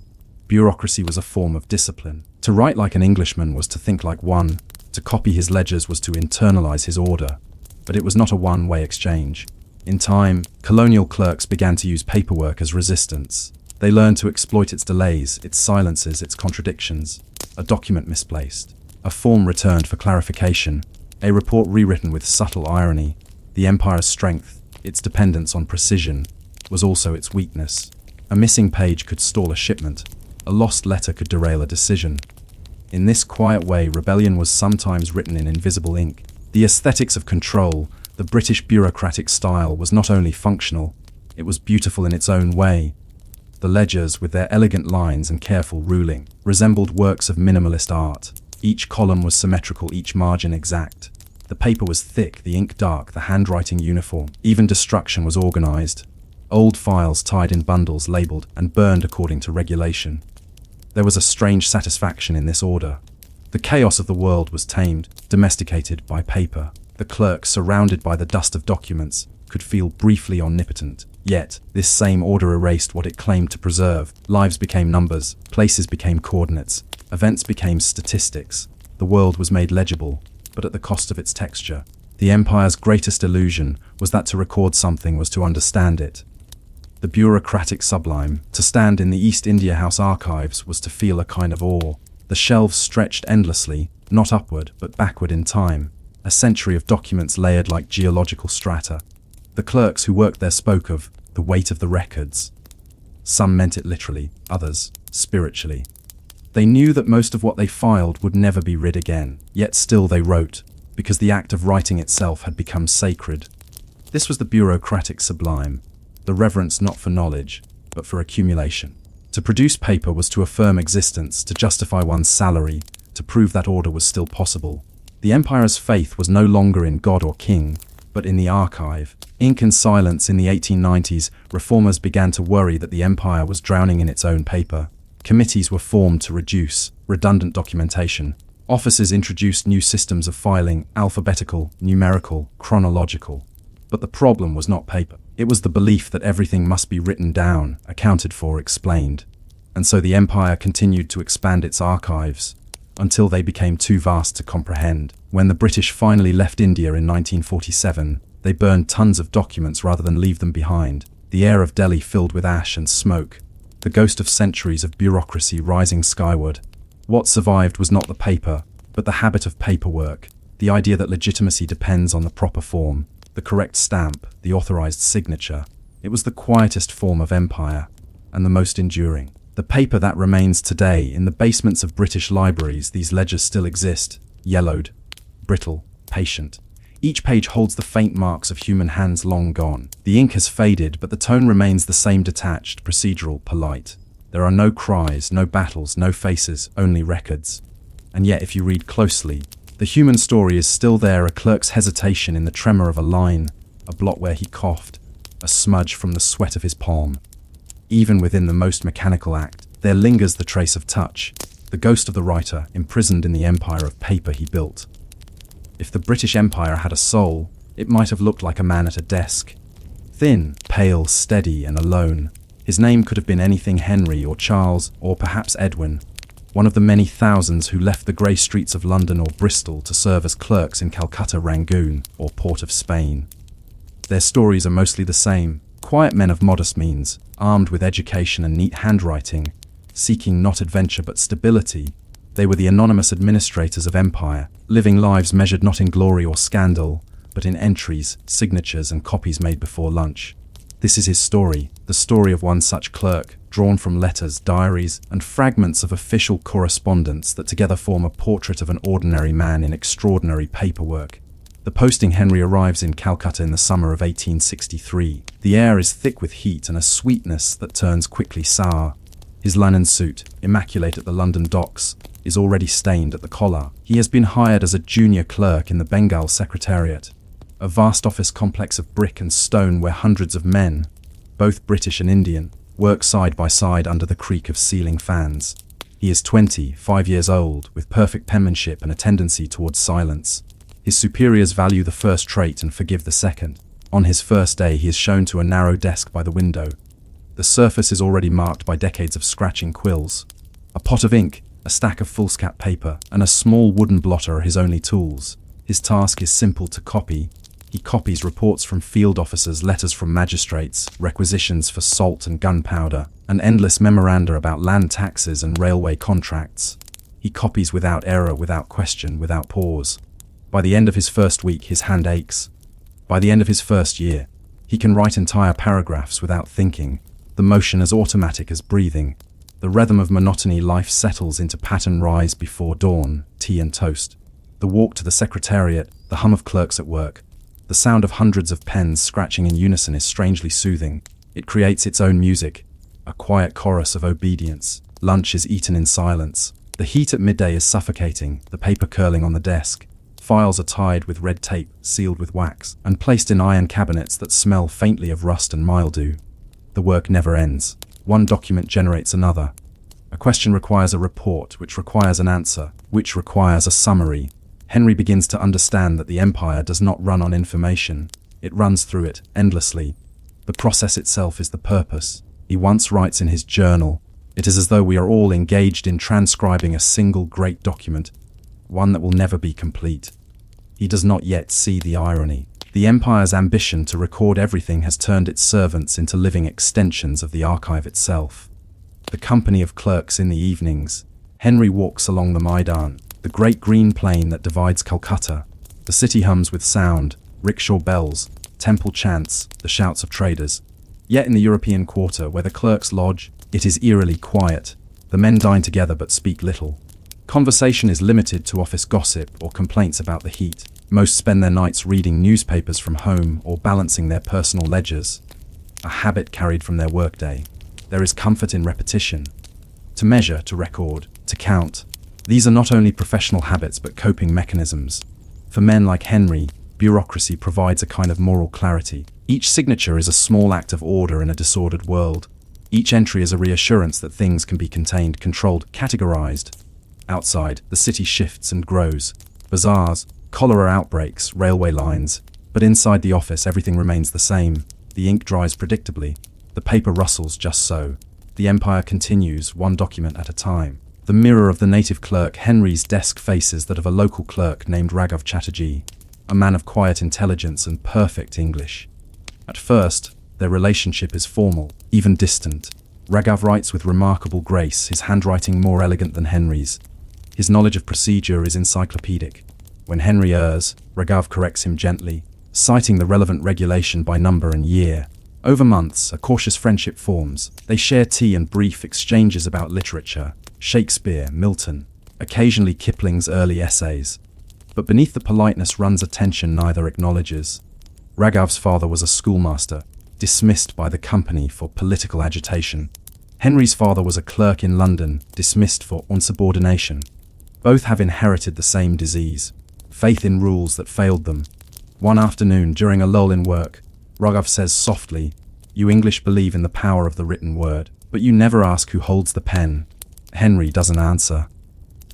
Speaker 1: Bureaucracy was a form of discipline. To write like an Englishman was to think like one. To copy his ledgers was to internalize his order. But it was not a one-way exchange. In time, colonial clerks began to use paperwork as resistance. They learned to exploit its delays, its silences, its contradictions. A document misplaced, a form returned for clarification, a report rewritten with subtle irony. The empire's strength, its dependence on precision, was also its weakness. A missing page could stall a shipment. A lost letter could derail a decision. In this quiet way, rebellion was sometimes written in invisible ink. The aesthetics of control, the British bureaucratic style, was not only functional, it was beautiful in its own way. The ledgers, with their elegant lines and careful ruling, resembled works of minimalist art. Each column was symmetrical, each margin exact. The paper was thick, the ink dark, the handwriting uniform. Even destruction was organized. Old files tied in bundles, labeled, and burned according to regulation. There was a strange satisfaction in this order. The chaos of the world was tamed, domesticated by paper. The clerk, surrounded by the dust of documents, could feel briefly omnipotent. Yet, this same order erased what it claimed to preserve. Lives became numbers, places became coordinates, events became statistics. The world was made legible, but at the cost of its texture. The empire's greatest illusion was that to record something was to understand it. The bureaucratic sublime, to stand in the East India House archives, was to feel a kind of awe. The shelves stretched endlessly, not upward, but backward in time. A century of documents layered like geological strata. The clerks who worked there spoke of the weight of the records. Some meant it literally, others spiritually. They knew that most of what they filed would never be read again, yet still they wrote, because the act of writing itself had become sacred. This was the bureaucratic sublime, the reverence not for knowledge, but for accumulation. To produce paper was to affirm existence, to justify one's salary, to prove that order was still possible. The empire's faith was no longer in God or king, but in the archive. Ink and silence. In the 1890s, reformers began to worry that the empire was drowning in its own paper. Committees were formed to reduce redundant documentation. Officers introduced new systems of filing, alphabetical, numerical, chronological. But the problem was not paper. It was the belief that everything must be written down, accounted for, explained. And so the empire continued to expand its archives, until they became too vast to comprehend. When the British finally left India in 1947, they burned tons of documents rather than leave them behind. The air of Delhi filled with ash and smoke, the ghost of centuries of bureaucracy rising skyward. What survived was not the paper, but the habit of paperwork, the idea that legitimacy depends on the proper form, the correct stamp, the authorized signature. It was the quietest form of empire, and the most enduring. The paper that remains today in the basements of British libraries. These ledgers still exist, yellowed, brittle, patient. Each page holds the faint marks of human hands long gone. The ink has faded, but the tone remains the same, detached, procedural, polite. There are no cries, no battles, no faces, only records. And yet, if you read closely, the human story is still there, a clerk's hesitation in the tremor of a line, a blot where he coughed, a smudge from the sweat of his palm. Even within the most mechanical act, there lingers the trace of touch, the ghost of the writer imprisoned in the empire of paper he built. If the British Empire had a soul, it might have looked like a man at a desk. Thin, pale, steady, and alone. His name could have been anything: Henry or Charles, or perhaps Edwin. One of the many thousands who left the grey streets of London or Bristol to serve as clerks in Calcutta, Rangoon, or Port of Spain. Their stories are mostly the same. Quiet men of modest means, armed with education and neat handwriting, seeking not adventure but stability. They were the anonymous administrators of empire, living lives measured not in glory or scandal, but in entries, signatures, and copies made before lunch. This is his story, the story of one such clerk, drawn from letters, diaries, and fragments of official correspondence that together form a portrait of an ordinary man in extraordinary paperwork. The posting Henry arrives in Calcutta in the summer of 1863. The air is thick with heat and a sweetness that turns quickly sour. His linen suit, immaculate at the London docks, is already stained at the collar. He has been hired as a junior clerk in the Bengal Secretariat, a vast office complex of brick and stone where hundreds of men, both British and Indian, work side by side under the creak of ceiling fans. He is 25 years old, with perfect penmanship and a tendency towards silence. His superiors value the first trait and forgive the second. On his first day, he is shown to a narrow desk by the window. The surface is already marked by decades of scratching quills. A pot of ink, a stack of foolscap paper, and a small wooden blotter are his only tools. His task is simple: to copy, He copies reports from field officers, letters from magistrates, requisitions for salt and gunpowder, and endless memoranda about land taxes and railway contracts. He copies without error, without question, without pause. By the end of his first week, his hand aches. By the end of his first year, he can write entire paragraphs without thinking, the motion as automatic as breathing. The rhythm of monotony life settles into pattern: rise before dawn, tea and toast. The walk to the secretariat, the hum of clerks at work. The sound of hundreds of pens scratching in unison is strangely soothing. It creates its own music, a quiet chorus of obedience. Lunch is eaten in silence. The heat at midday is suffocating, the paper curling on the desk. Files are tied with red tape, sealed with wax, and placed in iron cabinets that smell faintly of rust and mildew. The work never ends. One document generates another. A question requires a report, which requires an answer, which requires a summary. Henry begins to understand that the empire does not run on information. It runs through it, endlessly. The process itself is the purpose. He once writes in his journal, "It is as though we are all engaged in transcribing a single great document, one that will never be complete." He does not yet see the irony. The empire's ambition to record everything has turned its servants into living extensions of the archive itself. The company of clerks in the evenings. Henry walks along the Maidan, the great green plain that divides Calcutta. The city hums with sound, rickshaw bells, temple chants, the shouts of traders. Yet in the European quarter where the clerks lodge, it is eerily quiet. The men dine together but speak little. Conversation is limited to office gossip or complaints about the heat. Most spend their nights reading newspapers from home or balancing their personal ledgers, a habit carried from their workday. There is comfort in repetition. To measure, to record, to count. These are not only professional habits but coping mechanisms. For men like Henry, bureaucracy provides a kind of moral clarity. Each signature is a small act of order in a disordered world. Each entry is a reassurance that things can be contained, controlled, categorized. Outside, the city shifts and grows. Bazaars, cholera outbreaks, railway lines. But inside the office, everything remains the same. The ink dries predictably. The paper rustles just so. The empire continues, one document at a time. The mirror of the native clerk, Henry's desk faces that of a local clerk named Raghav Chatterjee, a man of quiet intelligence and perfect English. At first, their relationship is formal, even distant. Raghav writes with remarkable grace, his handwriting more elegant than Henry's. His knowledge of procedure is encyclopedic. When Henry errs, Raghav corrects him gently, citing the relevant regulation by number and year. Over months, a cautious friendship forms. They share tea and brief exchanges about literature, Shakespeare, Milton, occasionally Kipling's early essays. But beneath the politeness runs a tension neither acknowledges. Raghav's father was a schoolmaster, dismissed by the company for political agitation. Henry's father was a clerk in London, dismissed for insubordination. Both have inherited the same disease, faith in rules that failed them. One afternoon, during a lull in work, Raghav says softly, "You English believe in the power of the written word, but you never ask who holds the pen." Henry doesn't answer.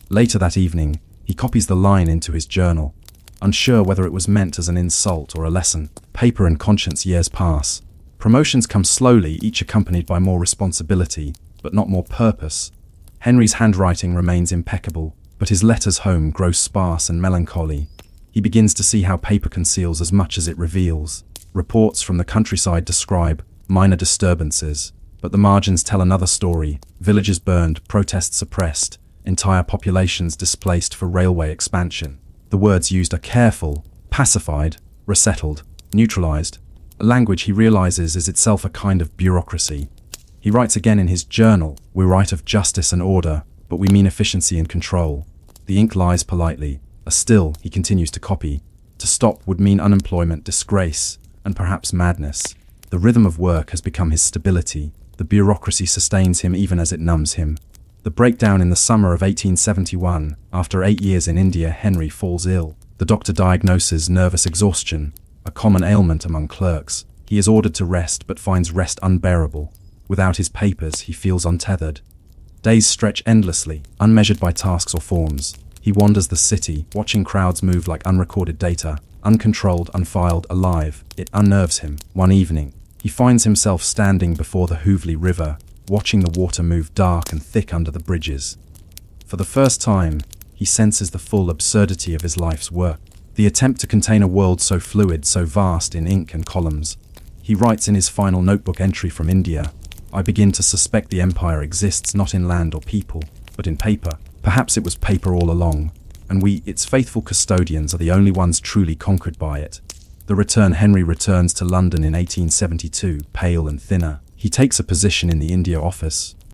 Speaker 1: Later that evening, he copies the line into his journal, unsure whether it was meant as an insult or a lesson. Paper and conscience. Years pass. Promotions come slowly, each accompanied by more responsibility, but not more purpose. Henry's handwriting remains impeccable, but his letters home grow sparse and melancholy. He begins to see how paper conceals as much as it reveals. Reports from the countryside describe minor disturbances, but the margins tell another story. Villages burned, protests suppressed, entire populations displaced for railway expansion. The words used are careful, pacified, resettled, neutralized. A language he realizes is itself a kind of bureaucracy. He writes again in his journal, "We write of justice and order, but we mean efficiency and control." The ink lies politely. Still, he continues to copy. To stop would mean unemployment, disgrace, and perhaps madness. The rhythm of work has become his stability. The bureaucracy sustains him even as it numbs him. The breakdown in the summer of 1871. After 8 years in India, Henry falls ill. The doctor diagnoses nervous exhaustion, a common ailment among clerks. He is ordered to rest, but finds rest unbearable. Without his papers, he feels untethered. Days stretch endlessly, unmeasured by tasks or forms. He wanders the city, watching crowds move like unrecorded data, uncontrolled, unfiled, alive. It unnerves him. One evening, he finds himself standing before the Hoovely River, watching the water move dark and thick under the bridges. For the first time, he senses the full absurdity of his life's work. The attempt to contain a world so fluid, so vast in ink and columns. He writes in his final notebook entry from India, "I begin to suspect the empire exists not in land or people, but in paper. Perhaps it was paper all along, and we, its faithful custodians, are the only ones truly conquered by it." Henry returns to London in 1872, pale and thinner. He takes a position in the India office,